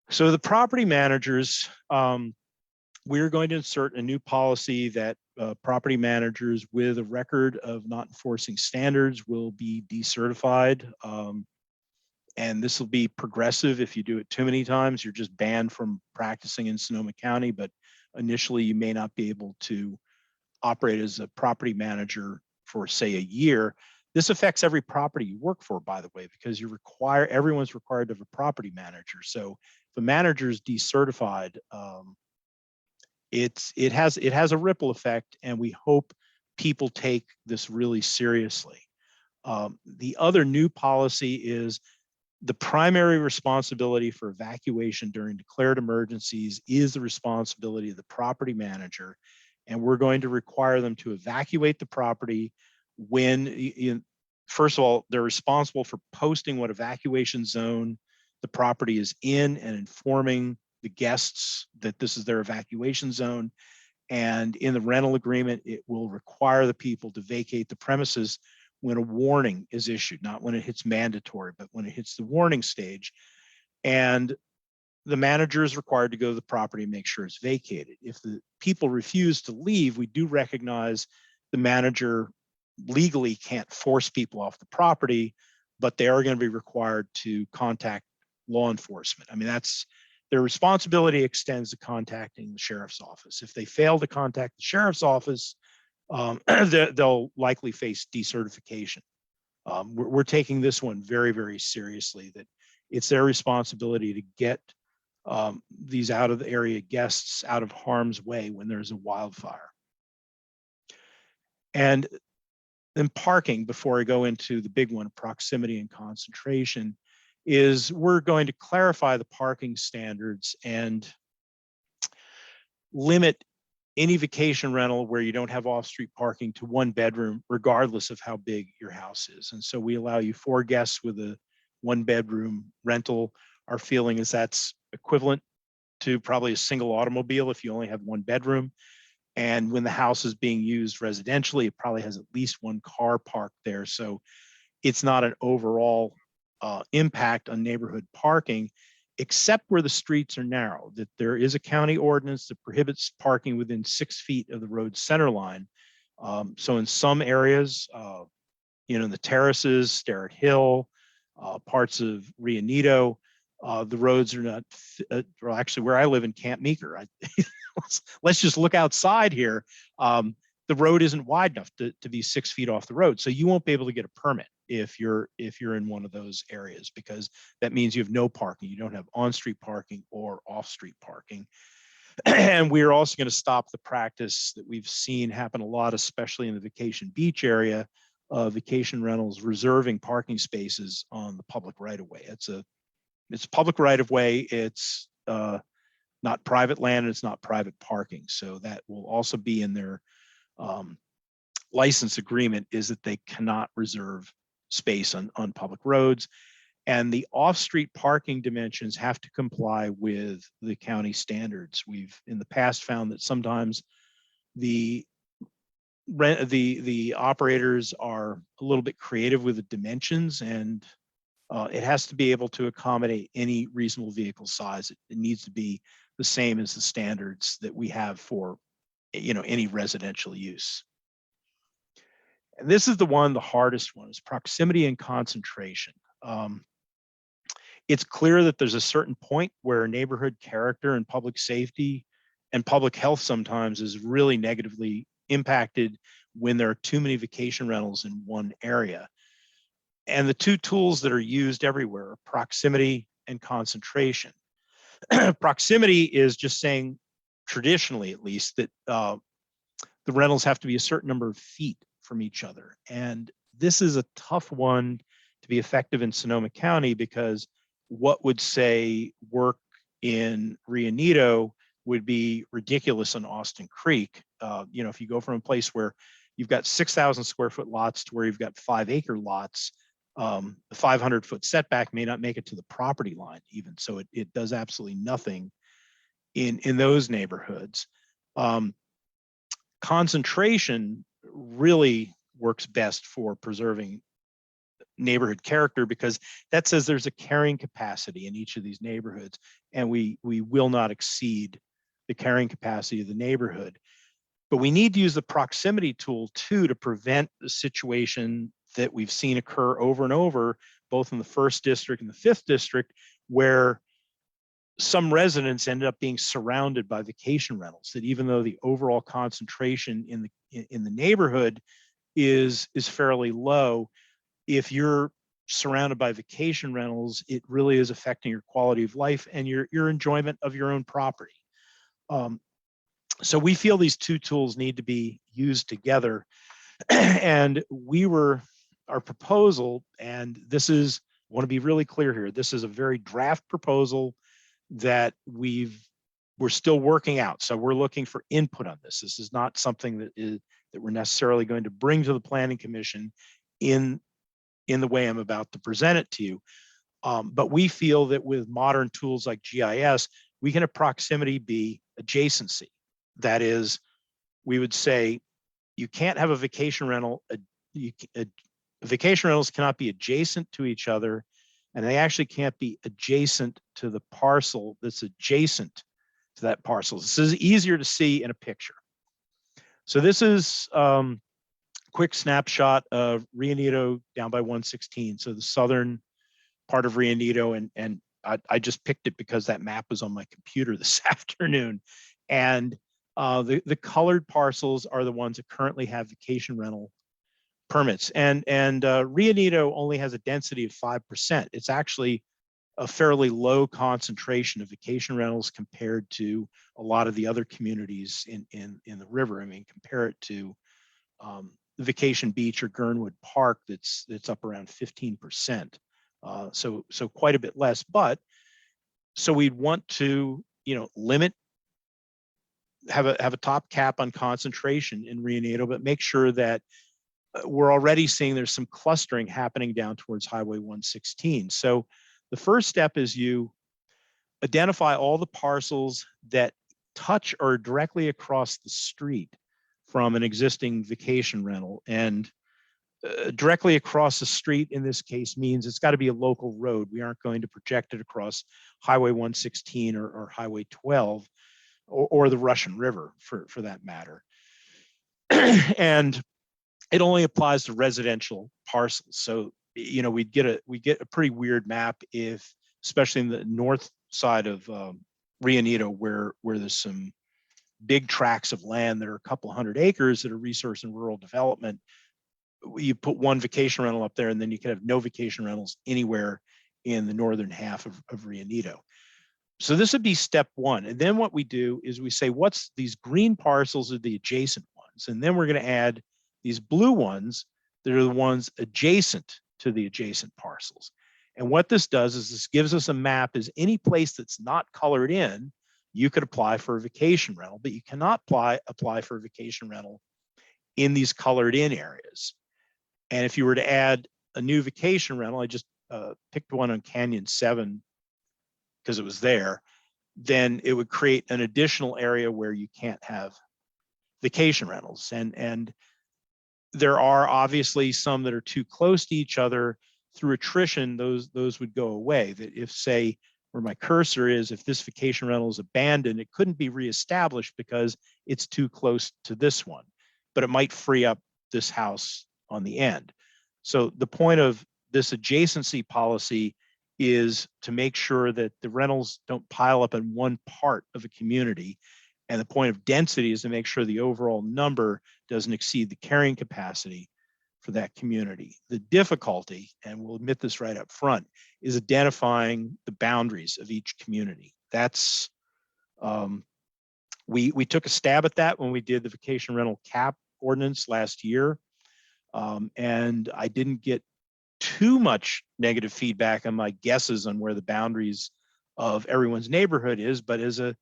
So the property managers, we're going to insert a new policy that property managers with a record of not enforcing standards will be decertified. And this will be progressive. If you do it too many times, you're just banned from practicing in Sonoma County, but initially you may not be able to operate as a property manager for, say, a year. This affects every property you work for, by the way, because everyone's required to have a property manager. So if a manager is decertified, it has a ripple effect, and we hope people take this really seriously. The other new policy is the primary responsibility for evacuation during declared emergencies is the responsibility of the property manager. And we're going to require them to evacuate the property when, first of all, they're responsible for posting what evacuation zone the property is in and informing the guests that this is their evacuation zone. And in the rental agreement, it will require the people to vacate the premises when a warning is issued, not when it hits mandatory, but when it hits the warning stage. And the manager is required to go to the property and make sure it's vacated. If the people refuse to leave, we do recognize the manager legally can't force people off the property, but they are going to be required to contact law enforcement. I mean, their responsibility extends to contacting the sheriff's office. If they fail to contact the sheriff's office, they'll likely face decertification. We're taking this one very, very seriously, that it's their responsibility to get these out of the area guests out of harm's way when there's a wildfire. And then parking, before I go into the big one, proximity and concentration, is we're going to clarify the parking standards and limit any vacation rental where you don't have off-street parking to 1 bedroom, regardless of how big your house is. And so we allow you 4 guests with a 1 bedroom rental. Our feeling is that's equivalent to probably a single automobile if you only have 1 bedroom. And when the house is being used residentially, it probably has at least 1 car parked there. So it's not an overall impact on neighborhood parking, except where the streets are narrow, that there is a county ordinance that prohibits parking within 6 feet of the road center line. So in some areas, in the terraces, Starrett Hill, parts of Rio Nito, the roads are not, well, actually where I live in Camp Meeker, let's just look outside here. The road isn't wide enough to be 6 feet off the road. So you won't be able to get a permit if you're in one of those areas, because that means you have no parking. You don't have on-street parking or off-street parking. And we're also going to stop the practice that we've seen happen a lot, especially in the Vacation Beach area, vacation rentals reserving parking spaces on the public right-of-way. It's public right-of-way. It's not private land, and it's not private parking. So that will also be in their license agreement, is that they cannot reserve space on public roads. And the off-street parking dimensions have to comply with the county standards. We've in the past found that sometimes the the operators are a little bit creative with the dimensions, and it has to be able to accommodate any reasonable vehicle size. It needs to be the same as the standards that we have for, any residential use. And this is the hardest one, is proximity and concentration. It's clear that there's a certain point where neighborhood character and public safety and public health sometimes is really negatively impacted when there are too many vacation rentals in one area. And the two tools that are used everywhere are proximity and concentration. Proximity is just saying, traditionally at least, that the rentals have to be a certain number of feet from each other. And this is a tough one to be effective in Sonoma County, because what would say work in Rio Neto would be ridiculous in Austin Creek. If you go from a place where you've got 6,000 square foot lots to where you've got 5-acre lots, the 500-foot setback may not make it to the property line even. So it does absolutely nothing in those neighborhoods. Concentration really works best for preserving neighborhood character, because that says there's a carrying capacity in each of these neighborhoods, and we will not exceed the carrying capacity of the neighborhood. But we need to use the proximity tool too to prevent the situation that we've seen occur over and over, both in the 1st district and the 5th district, where some residents ended up being surrounded by vacation rentals, that even though the overall concentration in the neighborhood is fairly low, if you're surrounded by vacation rentals, it really is affecting your quality of life and your enjoyment of your own property. So we feel these two tools need to be used together. And our proposal, and this is, I want to be really clear here, this is a very draft proposal that we're still working out. So we're looking for input on this. This is not something that we're necessarily going to bring to the Planning Commission in the way I'm about to present it to you. But we feel that with modern tools like GIS, we can have proximity be adjacency. That is, we would say you can't have a vacation rental. Vacation rentals cannot be adjacent to each other, and they actually can't be adjacent to the parcel that's adjacent to that parcel. This is easier to see in a picture. So this is quick snapshot of Rio Neto down by 116. So the southern part of Rio Neto, and I just picked it because that map was on my computer this afternoon. And the colored parcels are the ones that currently have vacation rental permits. And Rio Neto only has a density of 5%. It's actually a fairly low concentration of vacation rentals compared to a lot of the other communities in the river. I mean, compare it to Vacation Beach or Gernwood Park, that's up around 15%. So quite a bit less. But so we'd want to limit, have a top cap on concentration in Rio Neto, but make sure that we're already seeing there's some clustering happening down towards Highway 116. So the first step is you identify all the parcels that touch or directly across the street from an existing vacation rental. And directly across the street in this case means it's got to be a local road. We aren't going to project it across Highway 116 or Highway 12 or the Russian River for that matter. And it only applies to residential parcels. So, we get a pretty weird map if, especially in the north side of Rio Neto, where there's some big tracts of land that are a couple hundred acres that are resource and rural development. You put one vacation rental up there, and then you can have no vacation rentals anywhere in the northern half of Rio Neto. So this would be step one. And then what we do is we say, what's these green parcels are the adjacent ones? And then we're going to add these blue ones that are the ones adjacent to the adjacent parcels. And what this does is this gives us a map as any place that's not colored in, you could apply for a vacation rental, but you cannot apply for a vacation rental in these colored in areas. And if you were to add a new vacation rental, I just picked one on Canyon 7 because it was there, then it would create an additional area where you can't have vacation rentals. And There are obviously some that are too close to each other. Through attrition, those would go away. That if, say, where my cursor is, if this vacation rental is abandoned, it couldn't be reestablished because it's too close to this one, but it might free up this house on the end. So the point of this adjacency policy is to make sure that the rentals don't pile up in one part of a community. And the point of density is to make sure the overall number doesn't exceed the carrying capacity for that community. The difficulty, and we'll admit this right up front, is identifying the boundaries of each community. That's, we took a stab at that when we did the vacation rental cap ordinance last year. And I didn't get too much negative feedback on my guesses on where the boundaries of everyone's neighborhood is, but as a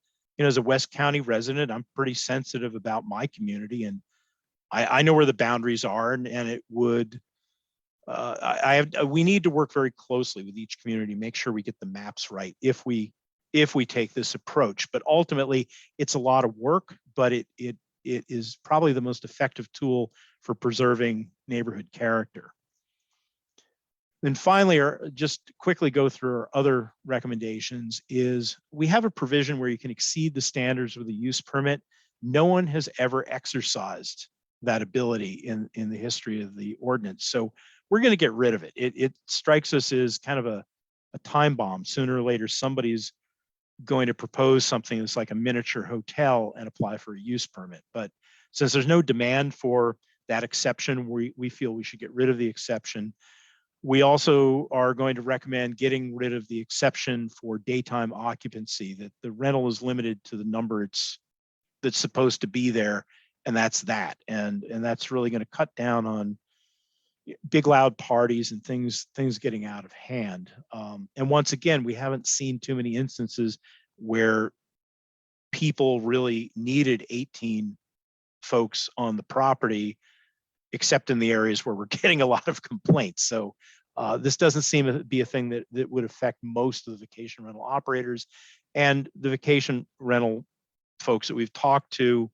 West County resident, I'm pretty sensitive about my community, and I know where the boundaries are, and it would, we need to work very closely with each community, make sure we get the maps right if we take this approach. But ultimately, it's a lot of work, but it is probably the most effective tool for preserving neighborhood character. Then finally, just quickly go through our other recommendations, is we have a provision where you can exceed the standards with a use permit. No one has ever exercised that ability in the history of the ordinance. So we're going to get rid of it. It strikes us as kind of a time bomb. Sooner or later, somebody's going to propose something that's like a miniature hotel and apply for a use permit. But since there's no demand for that exception, we feel we should get rid of the exception. We also are going to recommend getting rid of the exception for daytime occupancy, that the rental is limited to the number that's supposed to be there, and that's that. And that's really going to cut down on big loud parties and things getting out of hand. And once again, we haven't seen too many instances where people really needed 18 folks on the property, except in the areas where we're getting a lot of complaints. So this doesn't seem to be a thing that would affect most of the vacation rental operators, and the vacation rental folks that we've talked to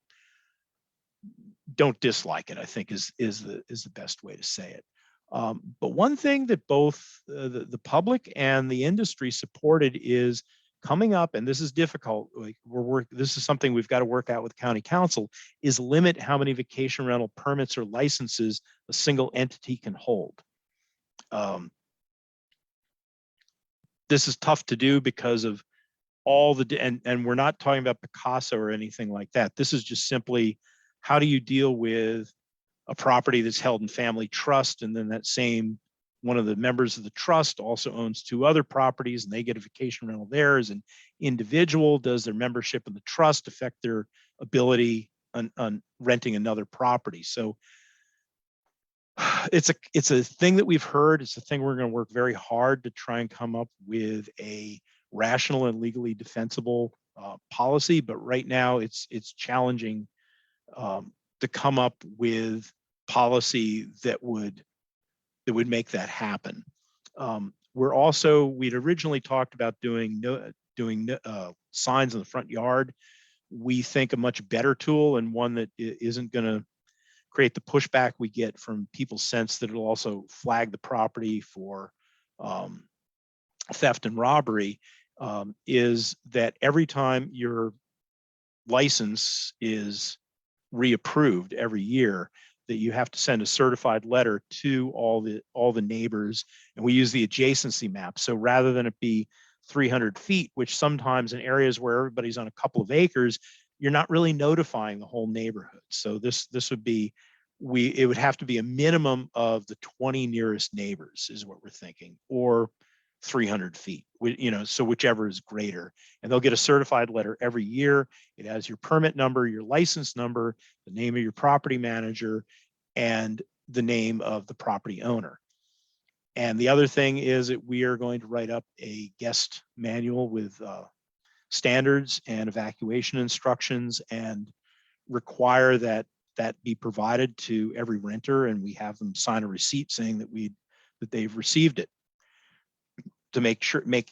don't dislike it, I think is the best way to say it. But one thing that both the public and the industry supported is coming up, and this is difficult. Like this is something we've got to work out with county council, is limit how many vacation rental permits or licenses a single entity can hold. This is tough to do because of all the, and we're not talking about Picasso or anything like that. This is just simply, how do you deal with a property that's held in family trust, and then that same one of the members of the trust also owns two other properties and they get a vacation rental there as an individual? Does their membership in the trust affect their ability on renting another property? So it's a thing that we've heard. It's a thing we're going to work very hard to try and come up with a rational and legally defensible policy. But right now it's challenging to come up with policy that would make that happen. We'd originally talked about doing signs in the front yard. We think a much better tool, and one that isn't going to create the pushback we get from people's sense that it'll also flag the property for theft and robbery, is that every time your license is reapproved every year, that you have to send a certified letter to all the neighbors, and we use the adjacency map. So rather than it be 300 feet, which sometimes in areas where everybody's on a couple of acres, you're not really notifying the whole neighborhood. So this would be, it would have to be a minimum of the 20 nearest neighbors is what we're thinking, or 300 feet, so whichever is greater. And they'll get a certified letter every year. It has your permit number, your license number, the name of your property manager, and the name of the property owner. And the other thing is that we are going to write up a guest manual with standards and evacuation instructions, and require that be provided to every renter, and we have them sign a receipt saying that they've received it, to make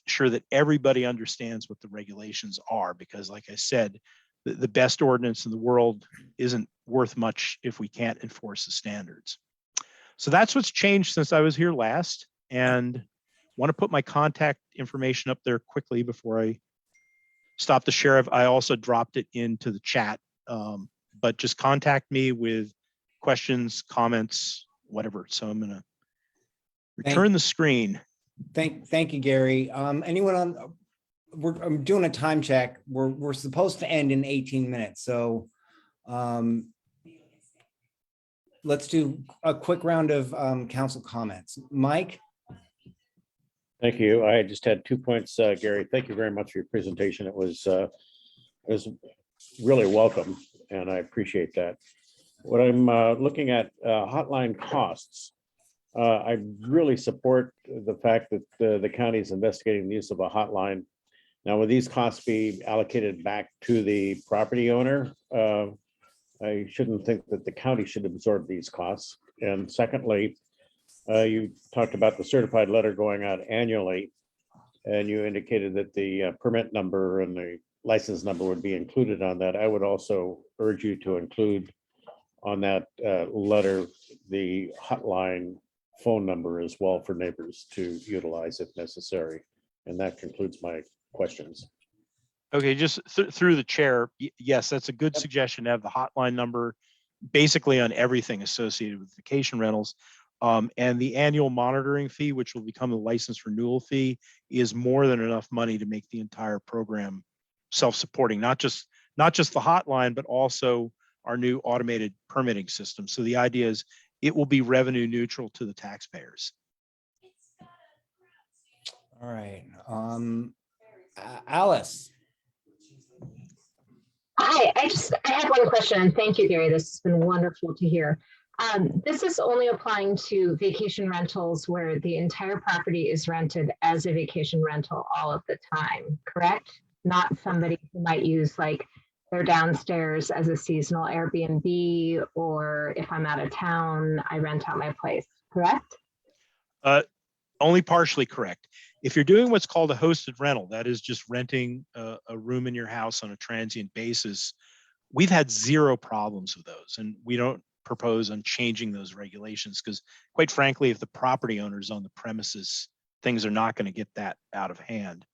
sure that everybody understands what the regulations are. Because like I said, the best ordinance in the world isn't worth much if we can't enforce the standards. So that's what's changed since I was here last, and want to put my contact information up there quickly before I stop the sheriff. I also dropped it into the chat, but just contact me with questions, comments, whatever. So I'm going to return the screen. Thank you, Gary. Anyone on, I'm doing a time check. We're supposed to end in 18 minutes. So let's do a quick round of council comments. Mike? Thank you. I just had 2 points, Gary. Thank you very much for your presentation. It was really welcome, and I appreciate that. What I'm looking at hotline costs. I really support the fact that the county is investigating the use of a hotline. Now, will these costs be allocated back to the property owner? I shouldn't think that the county should absorb these costs. And secondly, you talked about the certified letter going out annually, and you indicated that the permit number and the license number would be included on that. I would also urge you to include on that letter the hotline phone number as well for neighbors to utilize if necessary. And that concludes my questions. Okay, just through the chair, yes, that's a good suggestion to have the hotline number basically on everything associated with vacation rentals. And the annual monitoring fee, which will become the license renewal fee, is more than enough money to make the entire program self-supporting, not just the hotline, but also our new automated permitting system. So the idea is it will be revenue neutral to the taxpayers. All right. Alice. Hi, I have one question, and thank you, Gary. This has been wonderful to hear. This is only applying to vacation rentals where the entire property is rented as a vacation rental all of the time, correct? Not somebody who might use like their downstairs as a seasonal Airbnb, or if I'm out of town, I rent out my place, correct? Only partially correct. If you're doing what's called a hosted rental, that is just renting a room in your house on a transient basis, we've had zero problems with those, and we don't propose on changing those regulations because, quite frankly, if the property owner's on the premises, things are not going to get that out of hand.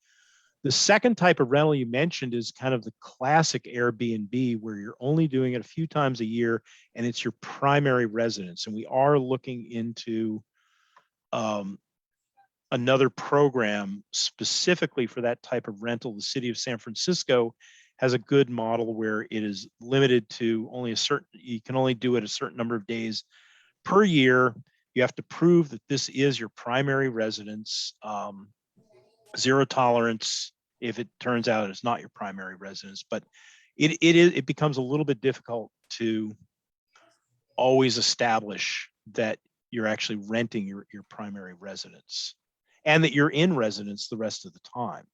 The second type of rental you mentioned is kind of the classic Airbnb, where you're only doing it a few times a year and it's your primary residence. And we are looking into another program specifically for that type of rental. The city of San Francisco has a good model where it is limited to only you can only do it a certain number of days per year. You have to prove that this is your primary residence, zero tolerance if it turns out it's not your primary residence, but it becomes a little bit difficult to always establish that you're actually renting your primary residence and that you're in residence the rest of the time.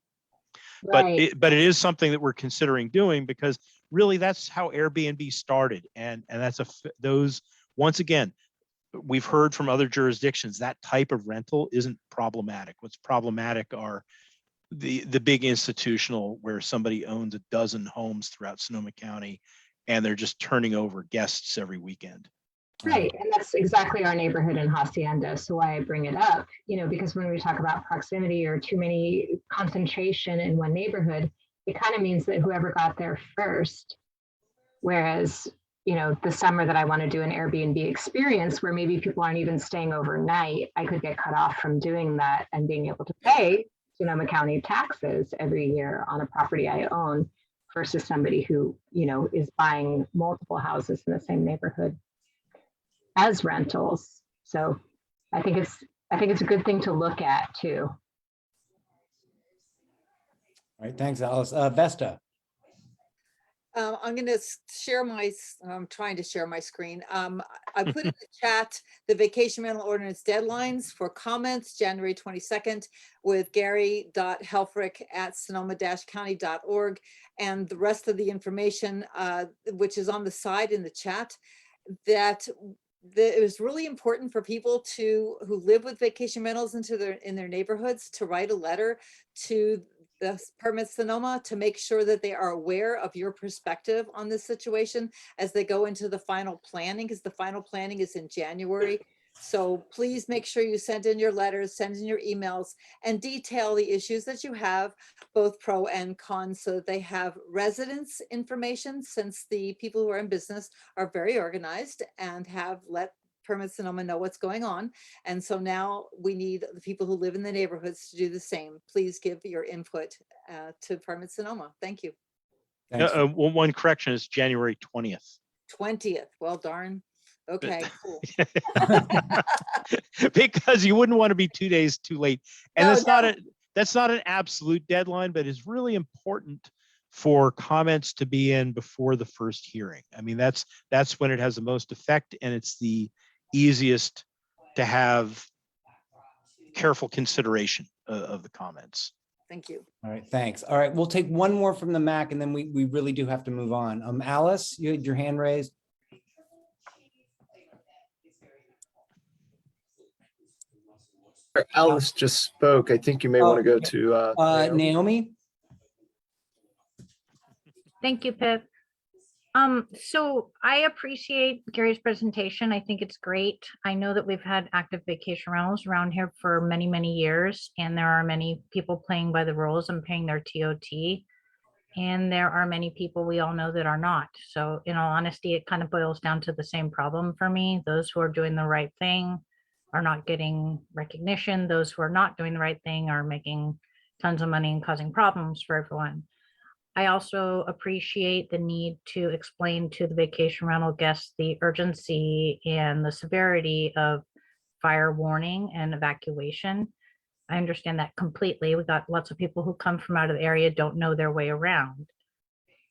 Right. But it is something that we're considering doing because really that's how Airbnb started. And that's those, once again, we've heard from other jurisdictions that type of rental isn't problematic. What's problematic are the big institutional where somebody owns a dozen homes throughout Sonoma County and they're just turning over guests every weekend. Right, and that's exactly our neighborhood in Hacienda. So why I bring it up, because when we talk about proximity or too many concentration in one neighborhood, it kind of means that whoever got there first, whereas, the summer that I want to do an Airbnb experience where maybe people aren't even staying overnight, I could get cut off from doing that and being able to pay Sonoma County taxes every year on a property I own versus somebody who, is buying multiple houses in the same neighborhood as rentals. So I think it's a good thing to look at too. All right, thanks, Alice. Vesta. I'm going to share I'm trying to share my screen. I put in the chat the vacation rental ordinance deadlines for comments, January 22nd, with gary.helfrich@sonoma-county.org, and the rest of the information, which is on the side in the chat, that it was really important for people who live with vacation rentals in their neighborhoods to write a letter to the permit Sonoma to make sure that they are aware of your perspective on this situation as they go into the final planning, because the final planning is in January. So please make sure you send in your letters, send in your emails, and detail the issues that you have, both pro and con, so that they have residents' information, since the people who are in business are very organized and have let Permit Sonoma know what's going on. And so now we need the people who live in the neighborhoods to do the same. Please give your input to Permit Sonoma. Thank you. Thanks. One correction is January 20th. 20th. Well, darn. Okay, cool. Because you wouldn't want to be 2 days too late. And No, that's not an absolute deadline, but it's really important for comments to be in before the first hearing. I mean, that's when it has the most effect, and it's the easiest to have careful consideration of the comments. Thank you. All right, thanks. All right, we'll take one more from the Mac, and then we really do have to move on. Alice, you had your hand raised. Alice just spoke. I think you may want to go to Naomi. Thank you, Pip. So I appreciate Gary's presentation. I think it's great. I know that we've had active vacation rentals around here for many, many years, and there are many people playing by the rules and paying their TOT. And there are many people we all know that are not. So in all honesty, it kind of boils down to the same problem for me. Those who are doing the right thing are not getting recognition. Those who are not doing the right thing are making tons of money and causing problems for everyone. I also appreciate the need to explain to the vacation rental guests the urgency and the severity of fire warning and evacuation. I understand that completely. We got lots of people who come from out of the area, don't know their way around.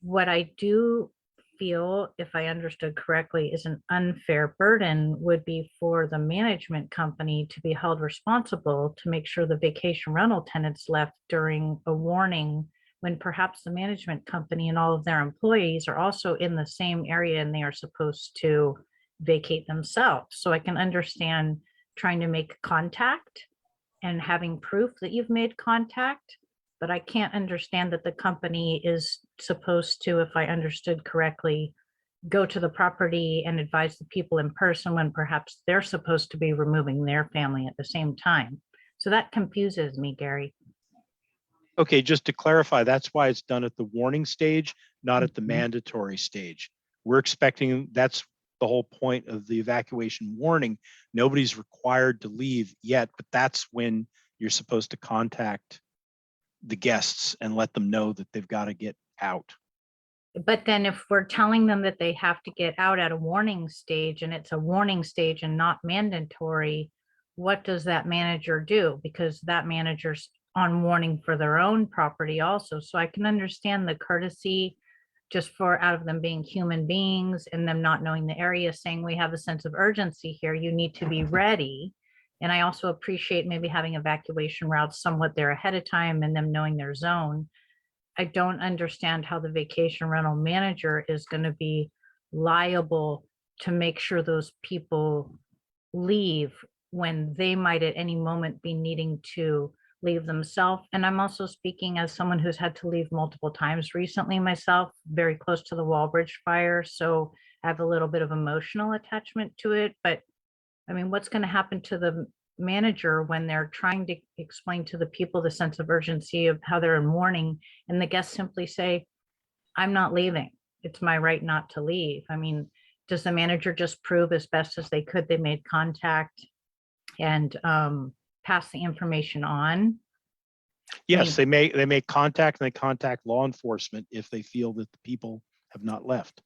What I do feel, if I understood correctly, is an unfair burden would be for the management company to be held responsible to make sure the vacation rental tenants left during a warning, when perhaps the management company and all of their employees are also in the same area and they are supposed to vacate themselves. So I can understand trying to make contact and having proof that you've made contact, but I can't understand that the company is supposed to, if I understood correctly, go to the property and advise the people in person when perhaps they're supposed to be removing their family at the same time. So that confuses me, Gary. Okay, just to clarify, that's why it's done at the warning stage, not at the mandatory stage. We're expecting, that's the whole point of the evacuation warning. Nobody's required to leave yet, but that's when you're supposed to contact the guests and let them know that they've got to get out. But then if we're telling them that they have to get out at a warning stage and it's a warning stage and not mandatory, what does that manager do? Because that manager's on warning for their own property also. So I can understand the courtesy just for out of them being human beings and them not knowing the area, saying we have a sense of urgency here, you need to be ready. And I also appreciate maybe having evacuation routes somewhat there ahead of time and them knowing their zone. I don't understand how the vacation rental manager is going to be liable to make sure those people leave when they might at any moment be needing to leave themselves. And I'm also speaking as someone who's had to leave multiple times recently myself, very close to the Walbridge fire. So I have a little bit of emotional attachment to it. But I mean, what's going to happen to the manager when they're trying to explain to the people the sense of urgency of how they're in mourning and the guests simply say, I'm not leaving. It's my right not to leave. I mean, does the manager just prove as best as they could they made contact and pass the information on? Yes, they may contact and they contact law enforcement if they feel that the people have not left.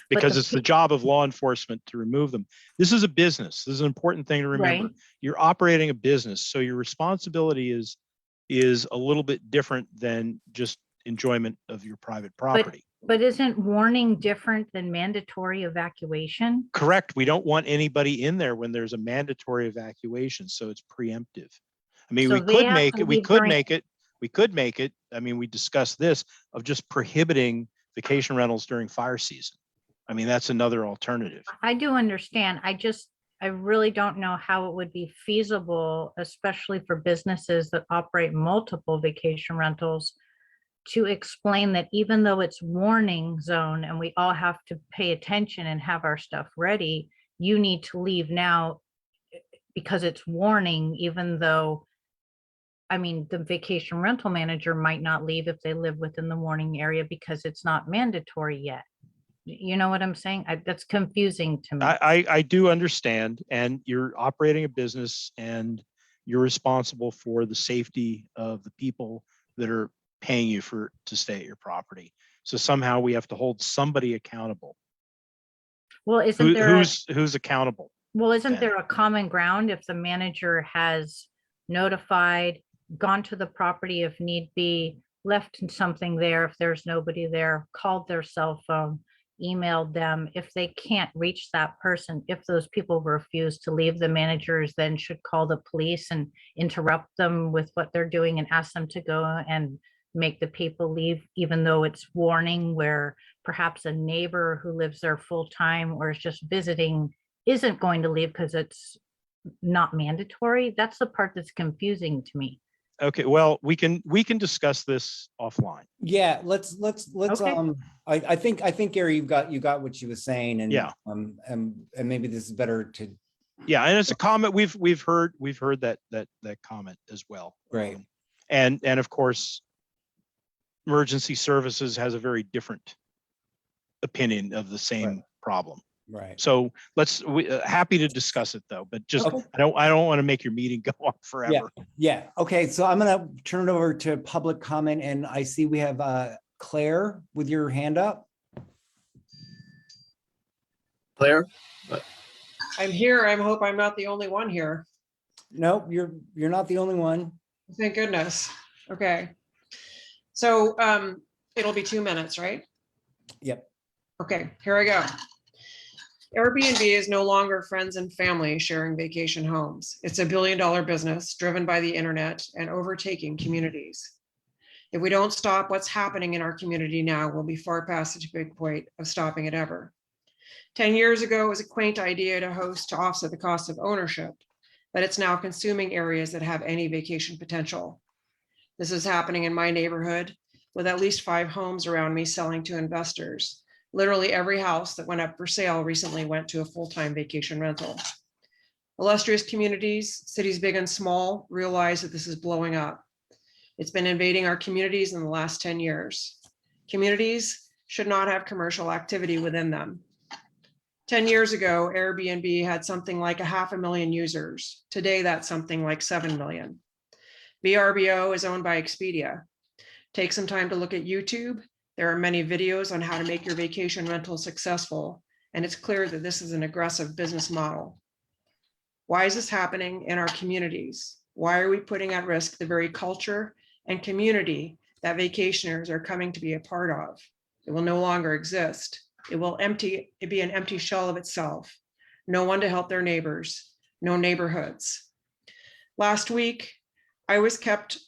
Because it's the job of law enforcement to remove them. This is a business. This is an important thing to remember. Right. You're operating a business, so your responsibility is a little bit different than just enjoyment of your private property. But isn't warning different than mandatory evacuation? Correct. We don't want anybody in there when there's a mandatory evacuation, so it's preemptive. I mean, So we they could have make to it, we leave could during- make it, I mean, we discussed this of just prohibiting vacation rentals during fire season. I mean, that's another alternative. I do understand. I really don't know how it would be feasible, especially for businesses that operate multiple vacation rentals, to explain that even though it's warning zone and we all have to pay attention and have our stuff ready, you need to leave now because it's warning, even though, I mean, the vacation rental manager might not leave if they live within the warning area because it's not mandatory yet. You know what I'm saying? That's confusing to me. I do understand, and you're operating a business and you're responsible for the safety of the people that are paying you to stay at your property. So somehow we have to hold somebody accountable. Well, isn't there who's accountable? Well, isn't then? there a common ground if the manager has notified, gone to the property if need be, left something there if there's nobody there, called their cell phone, emailed them? If they can't reach that person, if those people refuse to leave, the managers then should call the police and interrupt them with what they're doing and ask them to go and make the people leave, even though it's warning, where perhaps a neighbor who lives there full time or is just visiting isn't going to leave because it's not mandatory. That's the part that's confusing to me. Okay, well, we can discuss this offline. Yeah, let's Okay. I think Gary, you got what she was saying, and Yeah. and maybe this is better to. Yeah, and it's a comment we've heard that comment as well. Right. And of course, emergency services has a very different opinion of the same problem. Right. So we happy to discuss it though, but just Okay. I don't want to make your meeting go on forever. Yeah. Okay. So I'm gonna turn it over to public comment, and I see we have Claire with your hand up. Claire? I'm here. I hope I'm not the only one here. Nope, you're not the only one. Thank goodness. Okay. So it'll be 2 minutes, right? Yep. Okay, here I go. Airbnb is no longer friends and family sharing vacation homes. It's a billion-dollar business driven by the internet and overtaking communities. If we don't stop what's happening in our community now, we'll be far past the big point of stopping it ever. 10 years ago, it was a quaint idea to host to offset the cost of ownership, but it's now consuming areas that have any vacation potential. This is happening in my neighborhood with at least 5 homes around me selling to investors. Literally every house that went up for sale recently went to a full-time vacation rental. Illustrious communities, cities big and small, realize that this is blowing up. It's been invading our communities in the last 10 years. Communities should not have commercial activity within them. 10 years ago, Airbnb had something like 500,000 users. Today, that's something like 7 million. VRBO is owned by Expedia. Take some time to look at YouTube. There are many videos on how to make your vacation rental successful, and it's clear that this is an aggressive business model. Why is this happening in our communities? Why are we putting at risk the very culture and community that vacationers are coming to be a part of? It will no longer exist. It will be an empty shell of itself. No one to help their neighbors, no neighborhoods. Last week, I was kept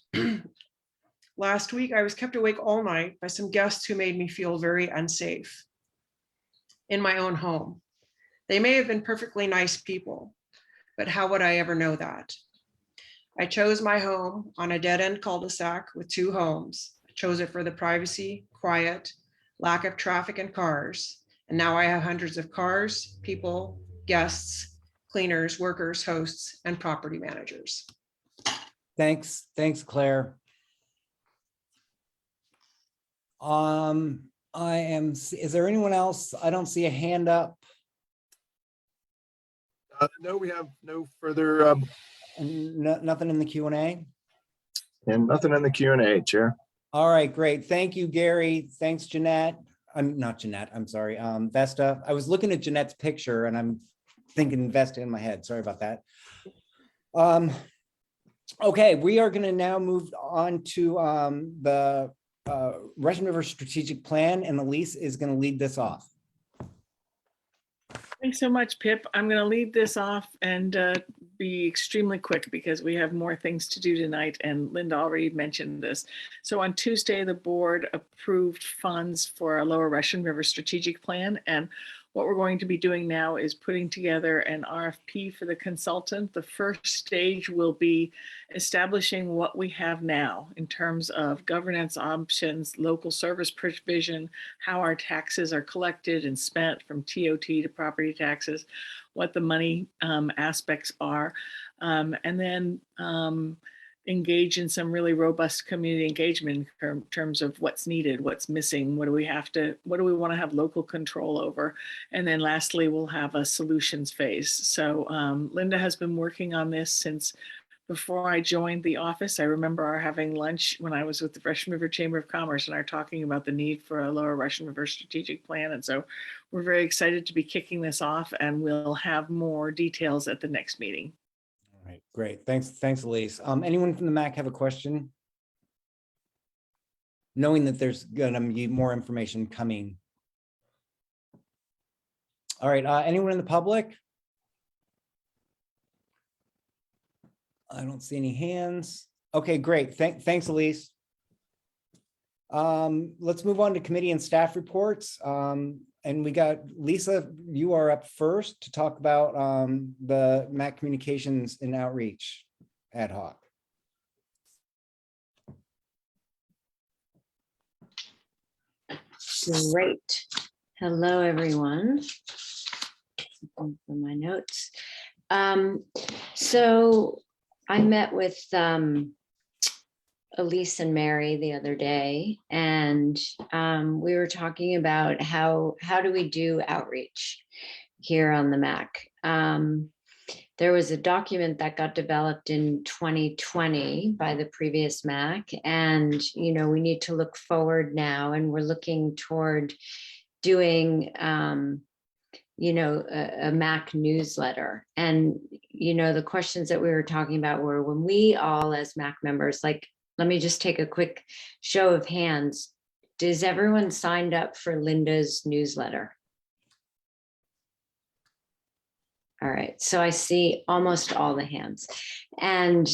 awake all night by some guests who made me feel very unsafe in my own home. They may have been perfectly nice people, but how would I ever know that? I chose my home on a dead-end cul-de-sac with 2 homes. I chose it for the privacy, quiet, lack of traffic and cars. And now I have hundreds of cars, people, guests, cleaners, workers, hosts, and property managers. Thanks, Claire. Is there anyone else? I don't see a hand up. No, we have no further Nothing in the Q&A? And nothing in the Q&A, Chair. All right, great. Thank you, Gary. Thanks, Jeanette. I'm not Jeanette, I'm sorry. Vesta. I was looking at Jeanette's picture and I'm thinking Vesta in my head. Sorry about that. Okay, we are going to now move on to the Russian River Strategic Plan, and Elise is going to lead this off. Thanks so much, Pip. I'm going to lead this off and be extremely quick because we have more things to do tonight, and Lynda already mentioned this. So on Tuesday, the board approved funds for a Lower Russian River Strategic Plan, and what we're going to be doing now is putting together an RFP for the consultant. The first stage will be establishing what we have now in terms of governance options, local service provision, how our taxes are collected and spent from TOT to property taxes, what the money aspects are, and then engage in some really robust community engagement in terms of what's needed, what's missing, what do we want to have local control over, and then lastly we'll have a solutions phase. So Lynda has been working on this since before I joined the office. I remember our having lunch when I was with the Russian River Chamber of Commerce and our talking about the need for a Lower Russian River strategic plan. And so we're very excited to be kicking this off, and we'll have more details at the next meeting. All right, great. Thanks, Elise. Anyone from the MAC have a question? Knowing that there's gonna be more information coming. All right, anyone in the public? I don't see any hands. Okay, great. Thanks, Elise. Let's move on to committee and staff reports. And we got Lisa, you are up first to talk about the MAC Communications and Outreach ad hoc. Great. Hello, everyone. Looking for my notes. So I met with Elise and Mary the other day, and we were talking about how do we do outreach here on the MAC. There was a document that got developed in 2020 by the previous MAC, and we need to look forward now, and we're looking toward doing a MAC newsletter. And the questions that we were talking about were, when we all as MAC members, like, let me just take a quick show of hands. Does everyone signed up for Lynda's newsletter? All right, so I see almost all the hands. And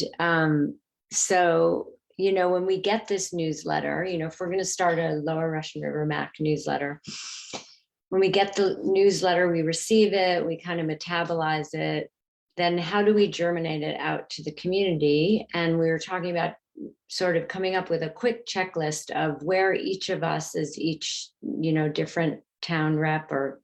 so, when we get this newsletter, if we're going to start a Lower Russian River MAC newsletter, when we get the newsletter, we receive it, we kind of metabolize it, then how do we germinate it out to the community? And we were talking about sort of coming up with a quick checklist of where each of us is each, different town rep or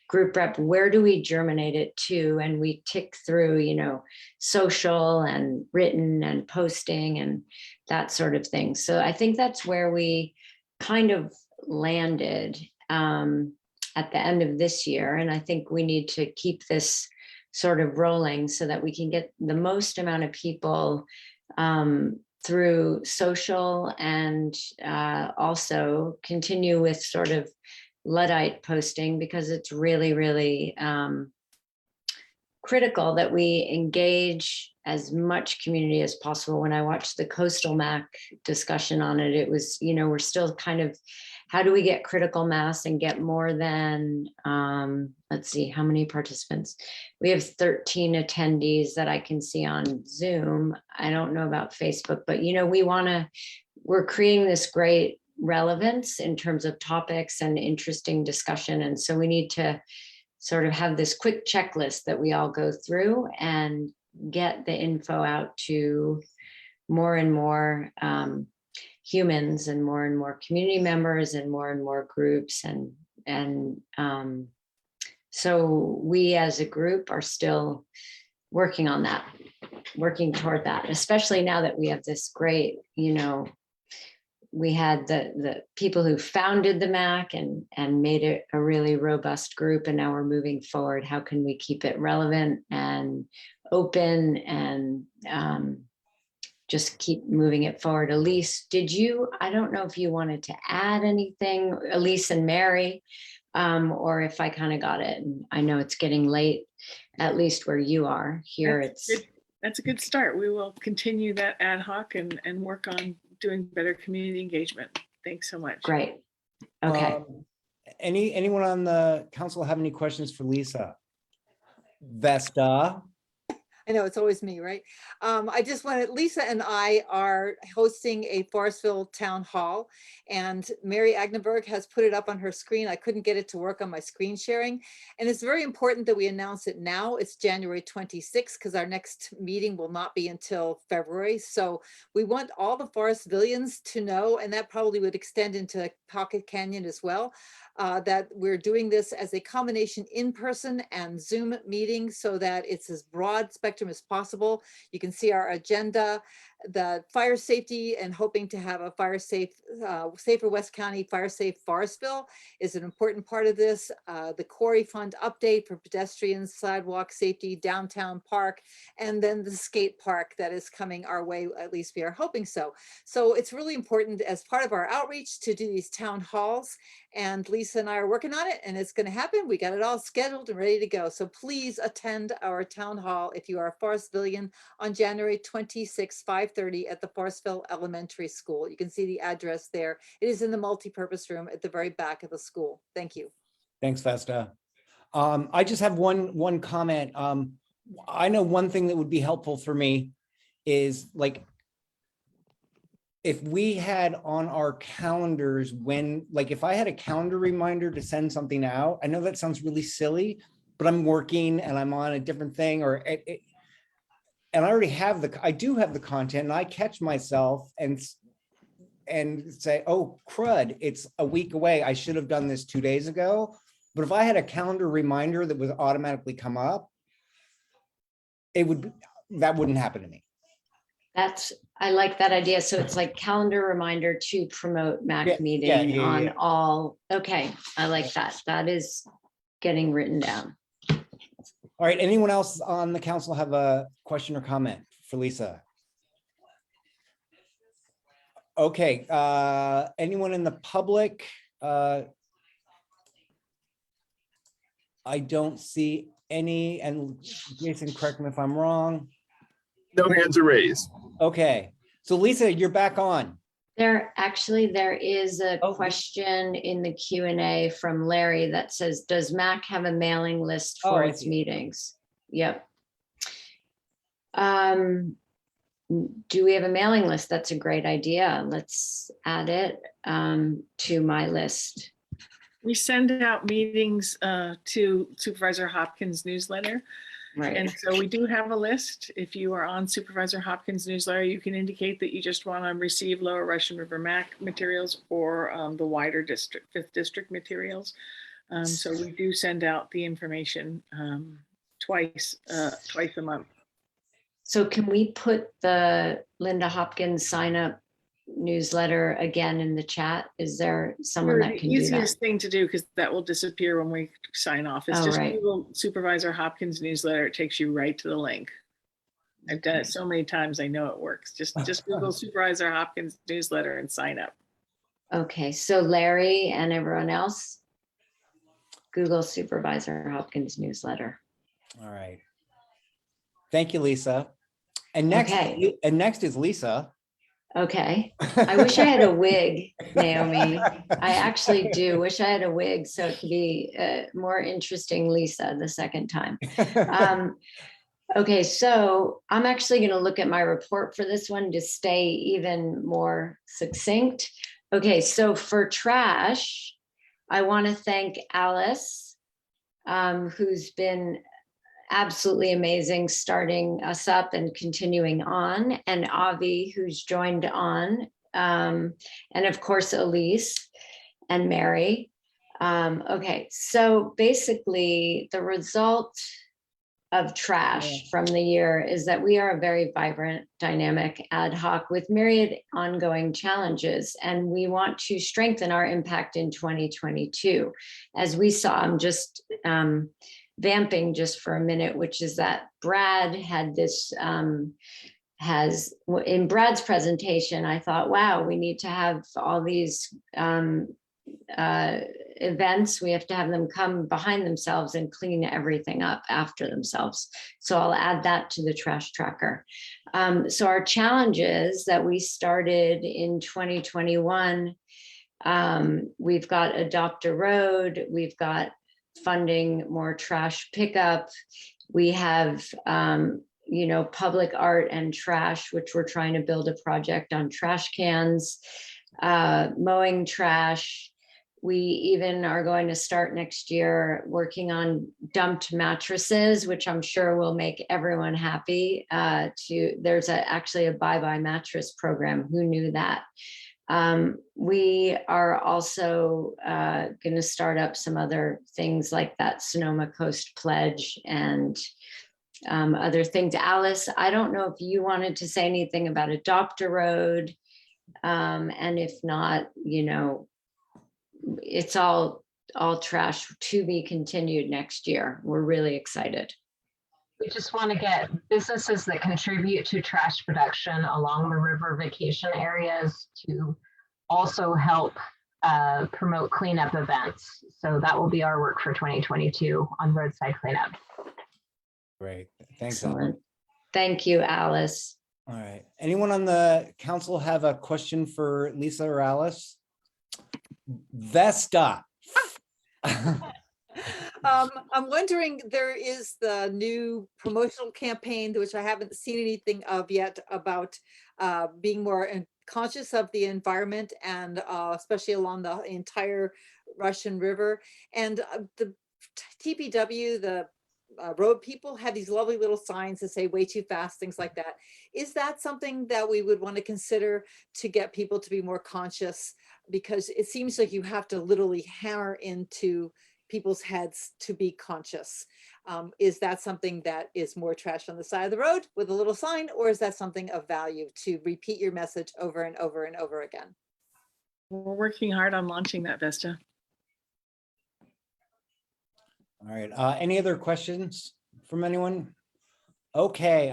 group rep, where do we germinate it to? And we tick through, social and written and posting and that sort of thing. So I think that's where we kind of landed at the end of this year. And I think we need to keep this sort of rolling so that we can get the most amount of people through social, and also continue with sort of Luddite posting, because it's really, really critical that we engage as much community as possible. When I watched the Coastal MAC discussion on it, it was, we're still kind of, how do we get critical mass and get more than, let's see, how many participants? We have 13 attendees that I can see on Zoom. I don't know about Facebook, but we're creating this great relevance in terms of topics and interesting discussion. And so we need to sort of have this quick checklist that we all go through and get the info out to more and more humans and more community members and more groups. And so we as a group are still working on that, working toward that, especially now that we have this great, we had the people who founded the MAC and made it a really robust group. And now we're moving forward. How can we keep it relevant and open and just keep moving it forward? Elise, I don't know if you wanted to add anything, Elise and Mary, or if I kind of got it. And I know it's getting late, at least where you are here. That's a good start. We will continue that ad hoc and work on doing better community engagement. Thanks so much. Great. Okay. Anyone on the council have any questions for Lisa? Vesta? I know, it's always me, right? I just wanted, Lisa and I are hosting a Forestville Town Hall, and Mary Agneberg has put it up on her screen. I couldn't get it to work on my screen sharing. And it's very important that we announce it now. It's January 26th, because our next meeting will not be until February. So we want all the Forestvilleans to know, and that probably would extend into Pocket Canyon as well, that we're doing this as a combination in-person and Zoom meeting so that it's as broad spectrum as possible. You can see our agenda, the fire safety, and hoping to have a fire safe, safer West County, fire safe Forestville is an important part of this. The Quarry Fund update for pedestrians, sidewalk safety, downtown park, and then the skate park that is coming our way, at least we are hoping so. So it's really important as part of our outreach to do these town halls, and Lisa and I are working on it, and it's going to happen. We got it all scheduled and ready to go. So please attend our town hall if you are a Forestvillean on January 26th, 5:30 at the Forestville Elementary School. You can see the address there. It is in the multipurpose room at the very back of the school. Thank you. Thanks, Vesta. I just have one comment. I know one thing that would be helpful for me is like, if we had on our calendars when, like, if I had a calendar reminder to send something out, I know that sounds really silly, but I'm working and I'm on a different thing, or and I already have I do have the content, and I catch myself and say, oh, crud, it's a week away. I should have done this 2 days ago. But if I had a calendar reminder that would automatically come up, that wouldn't happen to me. I like that idea. So it's like calendar reminder to promote MAC meeting on all. Okay, I like that. That is getting written down. All right, anyone else on the council have a question or comment for Lisa? Okay, anyone in the public? I don't see any, and Jason, correct me if I'm wrong. No hands are raised. Okay, so Lisa, you're back on. There is a question in the Q&A from Larry that says, does MAC have a mailing list for its meetings? Yep. Do we have a mailing list? That's a great idea. Let's add it to my list. We send out meetings to Supervisor Hopkins' newsletter. Right. And so we do have a list. If you are on Supervisor Hopkins' newsletter, you can indicate that you just want to receive Lower Russian River MAC materials or the wider district, 5th district materials. So we do send out the information twice a month. So can we put the Lynda Hopkins sign up newsletter again in the chat? Is there someone that can do that? The easiest thing to do, because that will disappear when we sign off, is just right. Google Supervisor Hopkins newsletter. It takes you right to the link. I've done it so many times, I know it works. Just Google Supervisor Hopkins newsletter and sign up. Okay, so Larry and everyone else, Google Supervisor Hopkins newsletter. All right. Thank you, Lisa. And next is Lisa. Okay. I wish I had a wig, Naomi. I actually do wish I had a wig so it could be more interesting Lisa the second time. Okay, so I'm actually going to look at my report for this one to stay even more succinct. Okay, so for trash, I want to thank Alice, who's been absolutely amazing starting us up and continuing on, and Avi, who's joined on, and of course Elise and Mary. Okay, so basically the result of trash from the year is that we are a very vibrant, dynamic ad hoc with myriad ongoing challenges, and we want to strengthen our impact in 2022. As we saw, I'm just vamping just for a minute, which is that Brad had this, in Brad's presentation, I thought, wow, we need to have all these events. We have to have them come behind themselves and clean everything up after themselves. So I'll add that to the trash tracker. So our challenges that we started in 2021, we've got Adopt a Road, we've got funding more trash pickup. We have you know, public art and trash, which we're trying to build a project on trash cans, mowing trash. We even are going to start next year working on dumped mattresses, which I'm sure will make everyone happy. There's actually a bye-bye mattress program. Who knew that? We are also going to start up some other things like that Sonoma Coast Pledge and other things. Alice, I don't know if you wanted to say anything about Adopt a Road. And if not, you know, it's all trash to be continued next year. We're really excited. We just want to get businesses that contribute to trash production along the river vacation areas to also help promote cleanup events. So that will be our work for 2022 on roadside cleanup. Great. Thanks. Excellent. Thank you, Alice. All right. Anyone on the council have a question for Lisa or Alice? Vesta. I'm wondering, there is the new promotional campaign, which I haven't seen anything of yet, about being more conscious of the environment and especially along the entire Russian River. And the TPW, the road people, have these lovely little signs that say way too fast, things like that. Is that something that we would want to consider to get people to be more conscious? Because it seems like you have to literally hammer into people's heads to be conscious. Is that something that is more trash on the side of the road with a little sign, or is that something of value to repeat your message over and over and over again? We're working hard on launching that, Vesta. All right. Any other questions from anyone? Okay.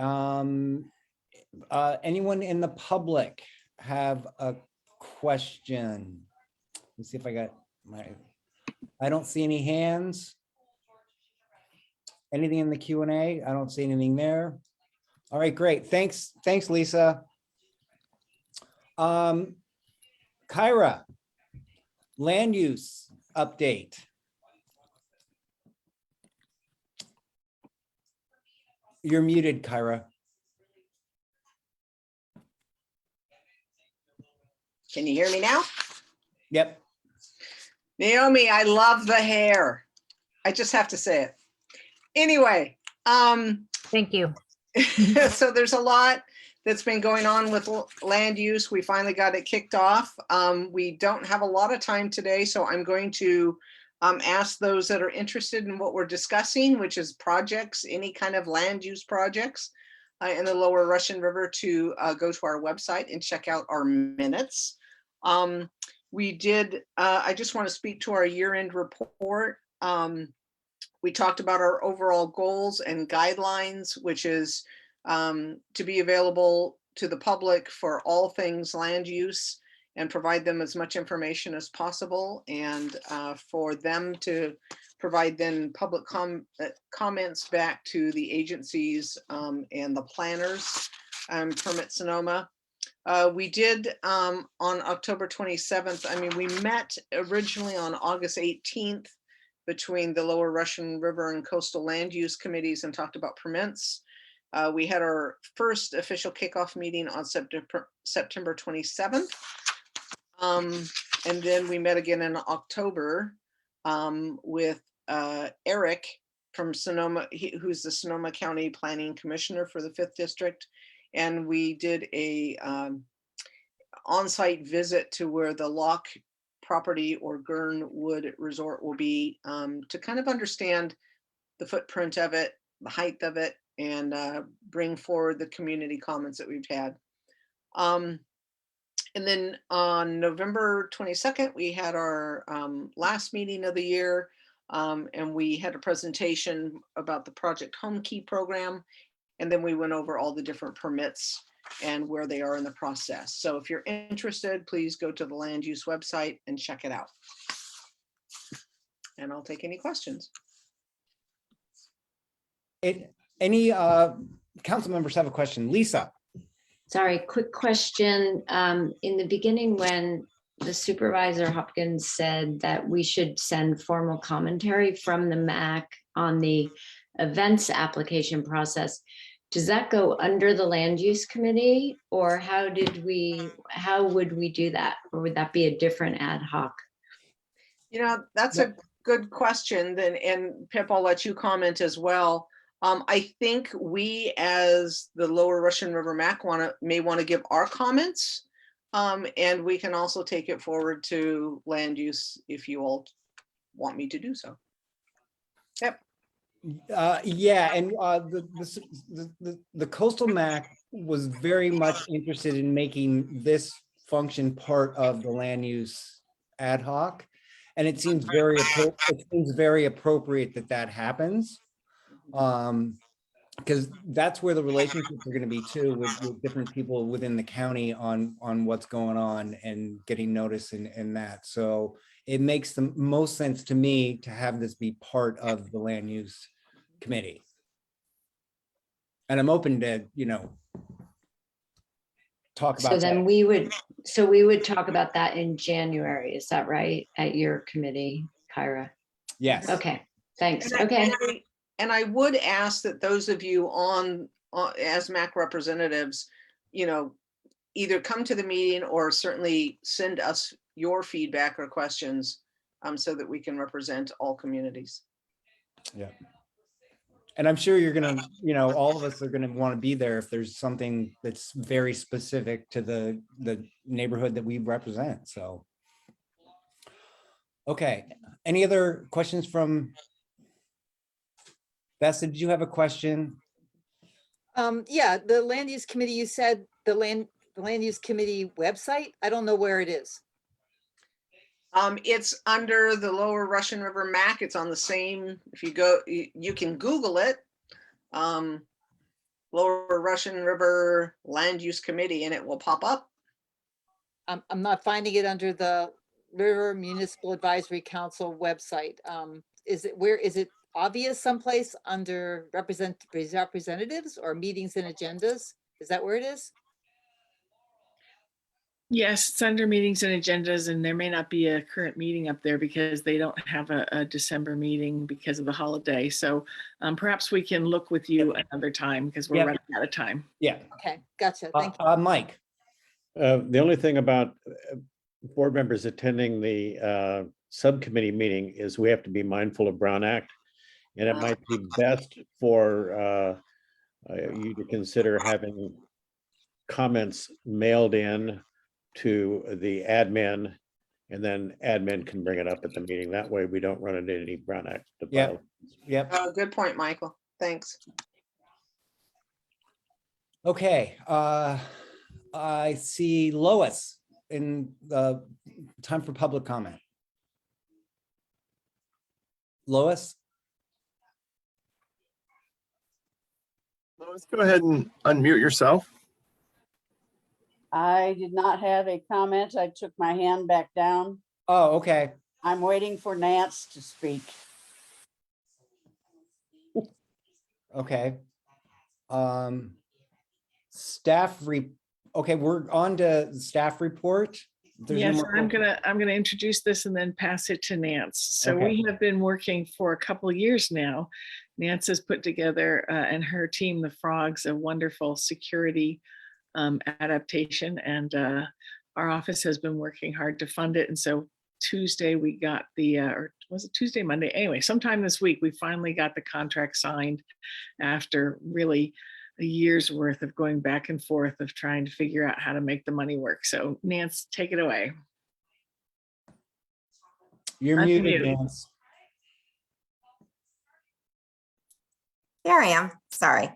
Anyone in the public have a question? Let's see if I got I don't see any hands. Anything in the Q&A? I don't see anything there. All right, great. Thanks, Lisa. Kyra, land use update. You're muted, Kyra. Can you hear me now? Yep. Naomi, I love the hair. I just have to say it. Anyway, thank you. So there's a lot that's been going on with land use. We finally got it kicked off. We don't have a lot of time today, so I'm going to ask those that are interested in what we're discussing, which is projects, any kind of land use projects in the lower Russian River, to go to our website and check out our minutes. We did, I just want to speak to our year-end report. We talked about our overall goals and guidelines, which is to be available to the public for all things land use and provide them as much information as possible, and for them to provide then public comments back to the agencies and the planners, Permit Sonoma. We did on October 27th, I mean, we met originally on August 18th between the Lower Russian River and Coastal Land Use Committees and talked about permits. We had our first official kickoff meeting on September 27th. And then we met again in October with Eric from Sonoma, who's the Sonoma County Planning Commissioner for the 5th District. And we did a on-site visit to where the Lock property or Gurnwood Resort will be, to kind of understand the footprint of it, the height of it, and bring forward the community comments that we've had. And then on November 22nd, we had our last meeting of the year, and we had a presentation about the Project Home Key program. And then we went over all the different permits and where they are in the process. So if you're interested, please go to the land use website and check it out. And I'll take any questions. Any council members have a question? Lisa. Sorry, quick question. In the beginning, when the supervisor Hopkins said that we should send formal commentary from the MAC on the events application process, does that go under the land use committee, or how would we do that? Or would that be a different ad hoc? You know, that's a good question. Then, and Pip, I'll let you comment as well. I think we, as the Lower Russian River MAC, may want to give our comments. And we can also take it forward to land use if you all want me to do so. Yep. Yeah, and the Coastal MAC was very much interested in making this function part of the land use ad hoc. And it seems very appropriate that that happens. Because that's where the relationships are going to be too, with different people within the county on what's going on and getting notice and that. So it makes the most sense to me to have this be part of the land use committee. And I'm open to, talk about So then that. we would talk about that in January. Is that right? At your committee, Kyra? Yes. Okay, thanks. And Okay. And I would ask that those of you on as MAC representatives, either come to the meeting or certainly send us your feedback or questions so that we can represent all communities. Yeah. And I'm sure you're gonna, all of us are gonna want to be there if there's something that's very specific to the neighborhood that we represent. So. Okay, any other questions from Vesta? Did you have a question? Yeah, the land use committee, you said the land use committee website. I don't know where it is. It's under the Lower Russian River MAC. It's on the same, if you go, you can Google it. Lower Russian River Land Use Committee, and it will pop up. I'm not finding it under the River Municipal Advisory Council website. Is it obvious someplace under representatives or meetings and agendas? Is that where it is? Yes, it's under meetings and agendas, and there may not be a current meeting up there because they don't have a December meeting because of the holiday. So perhaps we can look with you another time because we're running out of time. Yeah. Okay, gotcha. Thank you. Mike. The only thing about board members attending the subcommittee meeting is we have to be mindful of Brown Act. And it might be best for you to consider having comments mailed in to the admin, and then admin can bring it up at the meeting. That way we don't run into any Brown Act. Yep. Good point, Michael. Thanks. Okay, I see Lois in the time for public comment. Lois? Let's go ahead and unmute yourself. I did not have a comment. I took my hand back down. Oh, okay. I'm waiting for Nance to speak. Okay. Okay, we're on to staff report. There's no Yes, more- I'm gonna introduce this and then pass it to Nance. So Okay. we have been working for a couple of years now. Nance has put together and her team, the Frogs, a wonderful security adaptation, and our office has been working hard to fund it. And so Tuesday we got the, or was it Tuesday, Monday? Anyway, sometime this week, we finally got the contract signed after really a year's worth of going back and forth of trying to figure out how to make the money work. So Nance, take it away. You're muted, Nance. There I am. Sorry.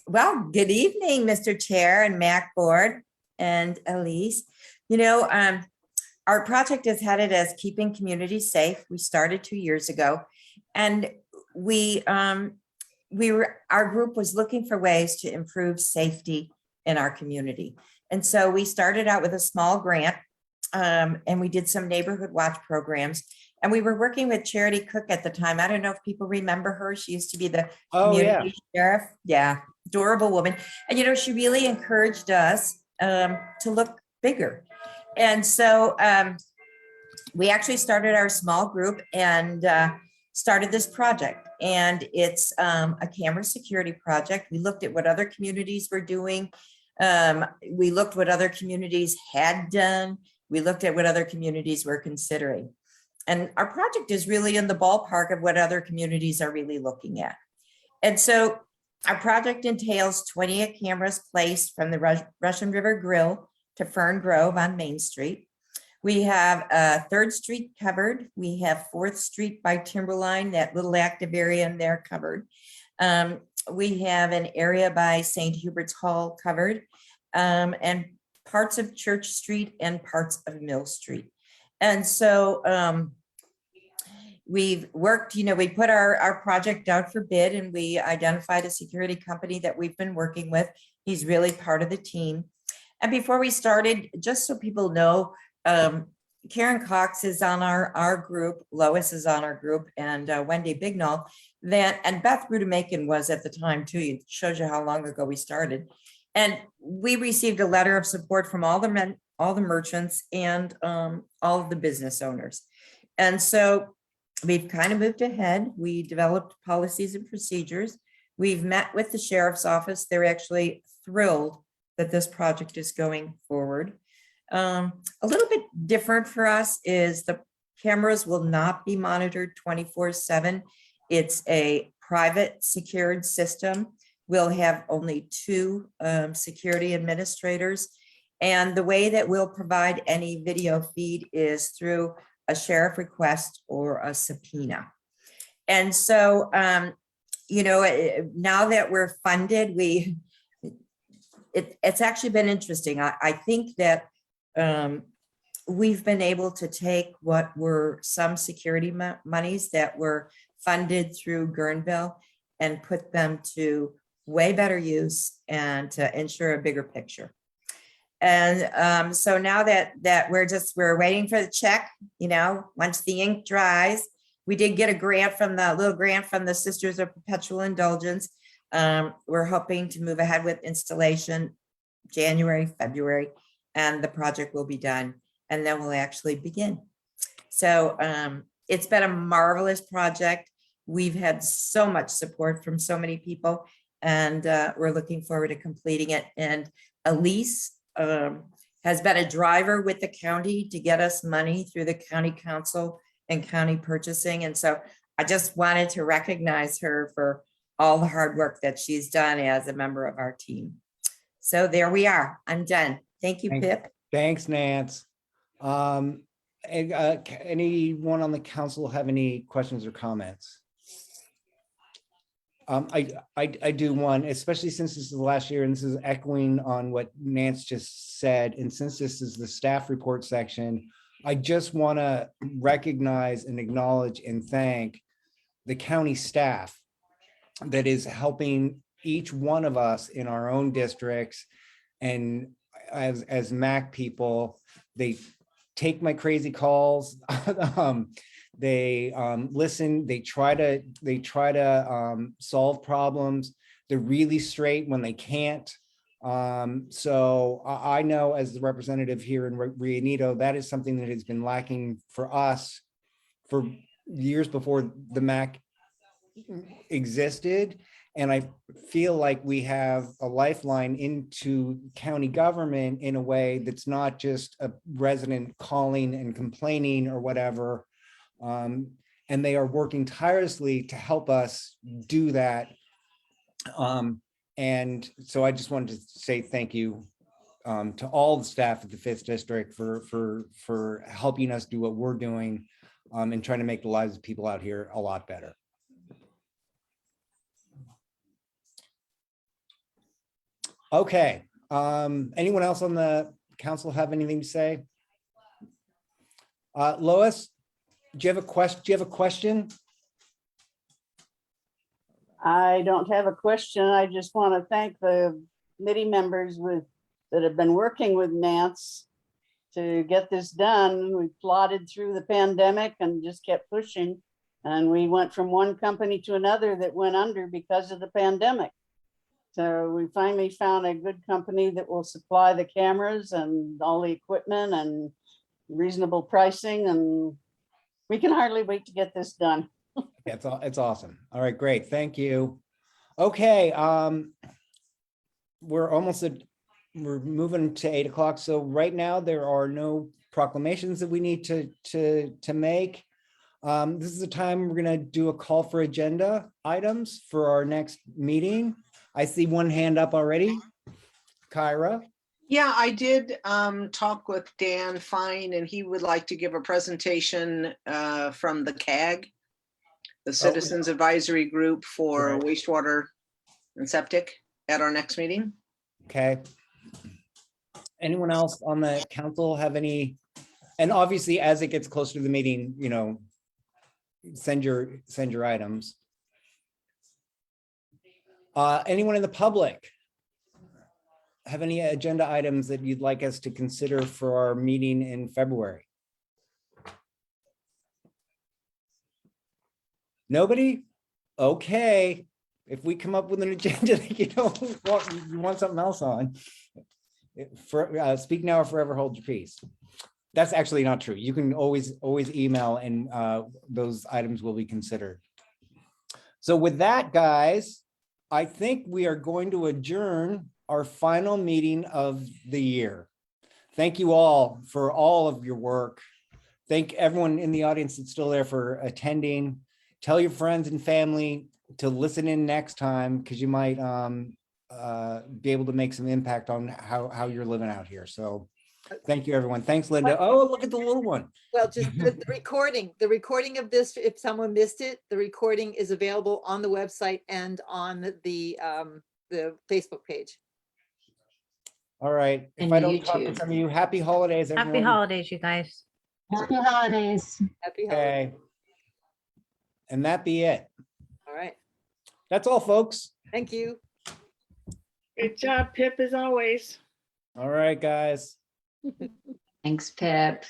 Well, good evening, Mr. Chair and MAC Board and Elise. Our project is headed as Keeping Communities Safe. We started 2 years ago, and our group was looking for ways to improve safety in our community. And so we started out with a small grant, and we did some neighborhood watch programs. And we were working with Charity Cook at the time. I don't know if people remember her. She used to be the community sheriff. Yeah, adorable woman. And she really encouraged us to look bigger. And so we actually started our small group, and started this project, and it's a camera security project. We looked at what other communities were doing. We looked what other communities had done. We looked at what other communities were considering. And our project is really in the ballpark of what other communities are really looking at. And so our project entails 28 cameras placed from the Russian River Grill to Fern Grove on Main Street. We have 3rd Street covered. We have 4th Street by Timberline, that little active area in there covered. We have an area by St. Hubert's Hall covered, and parts of Church Street and parts of Mill Street. And so we've worked, we put our project out for bid, and we identified a security company that we've been working with. He's really part of the team. And before we started, just so people know, Karen Cox is on our group, Lois is on our group, and Wendy Bignall, and Beth Rudemakin was at the time too. It shows you how long ago we started. And we received a letter of support from all the merchants and all of the business owners. And so we've kind of moved ahead. We developed policies and procedures. We've met with the sheriff's office. They're actually thrilled that this project is going forward. A little bit different for us is the cameras will not be monitored 24/7. It's a private secured system. We'll have only 2 security administrators. And the way that we'll provide any video feed is through a sheriff request or a subpoena. And so, now that we're funded, it's actually been interesting. I think that we've been able to take what were some security monies that were funded through Guerneville and put them to way better use and to ensure a bigger picture. And so now that we're waiting for the check, once the ink dries, we did get a little grant from the Sisters of Perpetual Indulgence. We're hoping to move ahead with installation January, February, and the project will be done, and then we'll actually begin. So it's been a marvelous project. We've had so much support from so many people, and we're looking forward to completing it. And Elise has been a driver with the county to get us money through the county council and county purchasing. And so I just wanted to recognize her for all the hard work that she's done as a member of our team. So there we are. I'm done. Thank you, Pip. Thanks, Nance. Anyone on the council have any questions or comments? I do one, especially since this is the last year, and this is echoing on what Nance just said. And since this is the staff report section, I just want to recognize and acknowledge and thank the county staff that is helping each one of us in our own districts. And as MAC people, they take my crazy calls. They listen, they try to solve problems. They're really straight when they can't. So I know as the representative here in Rio Neto, that is something that has been lacking for us for years before the MAC existed. And I feel like we have a lifeline into county government in a way that's not just a resident calling and complaining or whatever. And they are working tirelessly to help us do that. And so I just wanted to say thank you to all the staff at the 5th District for helping us do what we're doing and trying to make the lives of people out here a lot better. Okay, anyone else on the council have anything to say? Lois, do you have a question? I don't have a question. I just want to thank the committee members that have been working with Nance to get this done. We plodded through the pandemic and just kept pushing. And we went from one company to another that went under because of the pandemic. So we finally found a good company that will supply the cameras and all the equipment and reasonable pricing, and we can hardly wait to get this done. It's awesome. All right, great. Thank you. Okay, we're moving to 8 o'clock. So right now there are no proclamations that we need to make. This is the time we're gonna do a call for agenda items for our next meeting. I see one hand up already. Kyra. Yeah, I did talk with Dan Fine, and he would like to give a presentation from the CAG, the Citizens Advisory Group for Wastewater and Septic, at our next meeting. Okay. Anyone else on the council have any? And obviously, as it gets closer to the meeting, you know, send your items. Anyone in the public have any agenda items that you'd like us to consider for our meeting in February? Nobody? Okay. If we come up with an agenda that you want something else on, speak now or forever hold your peace. That's actually not true. You can always email, and those items will be considered. So with that, guys, I think we are going to adjourn our final meeting of the year. Thank you all for all of your work. Thank everyone in the audience that's still there for attending. Tell your friends and family to listen in next time, because you might be able to make some impact on how you're living out here. So thank you, everyone. Thanks, Lynda. Oh, look at the little one. Well, just the recording of this, if someone missed it, the recording is available on the website and on the Facebook page. All right. If And I don't talk to YouTube. some of you, happy holidays, everyone. Happy holidays, you guys. Happy holidays. Happy holidays. Okay. And that be it. All right. That's all, folks. Thank you. Good job, Pip, as always. All right, guys. Thanks, Pip.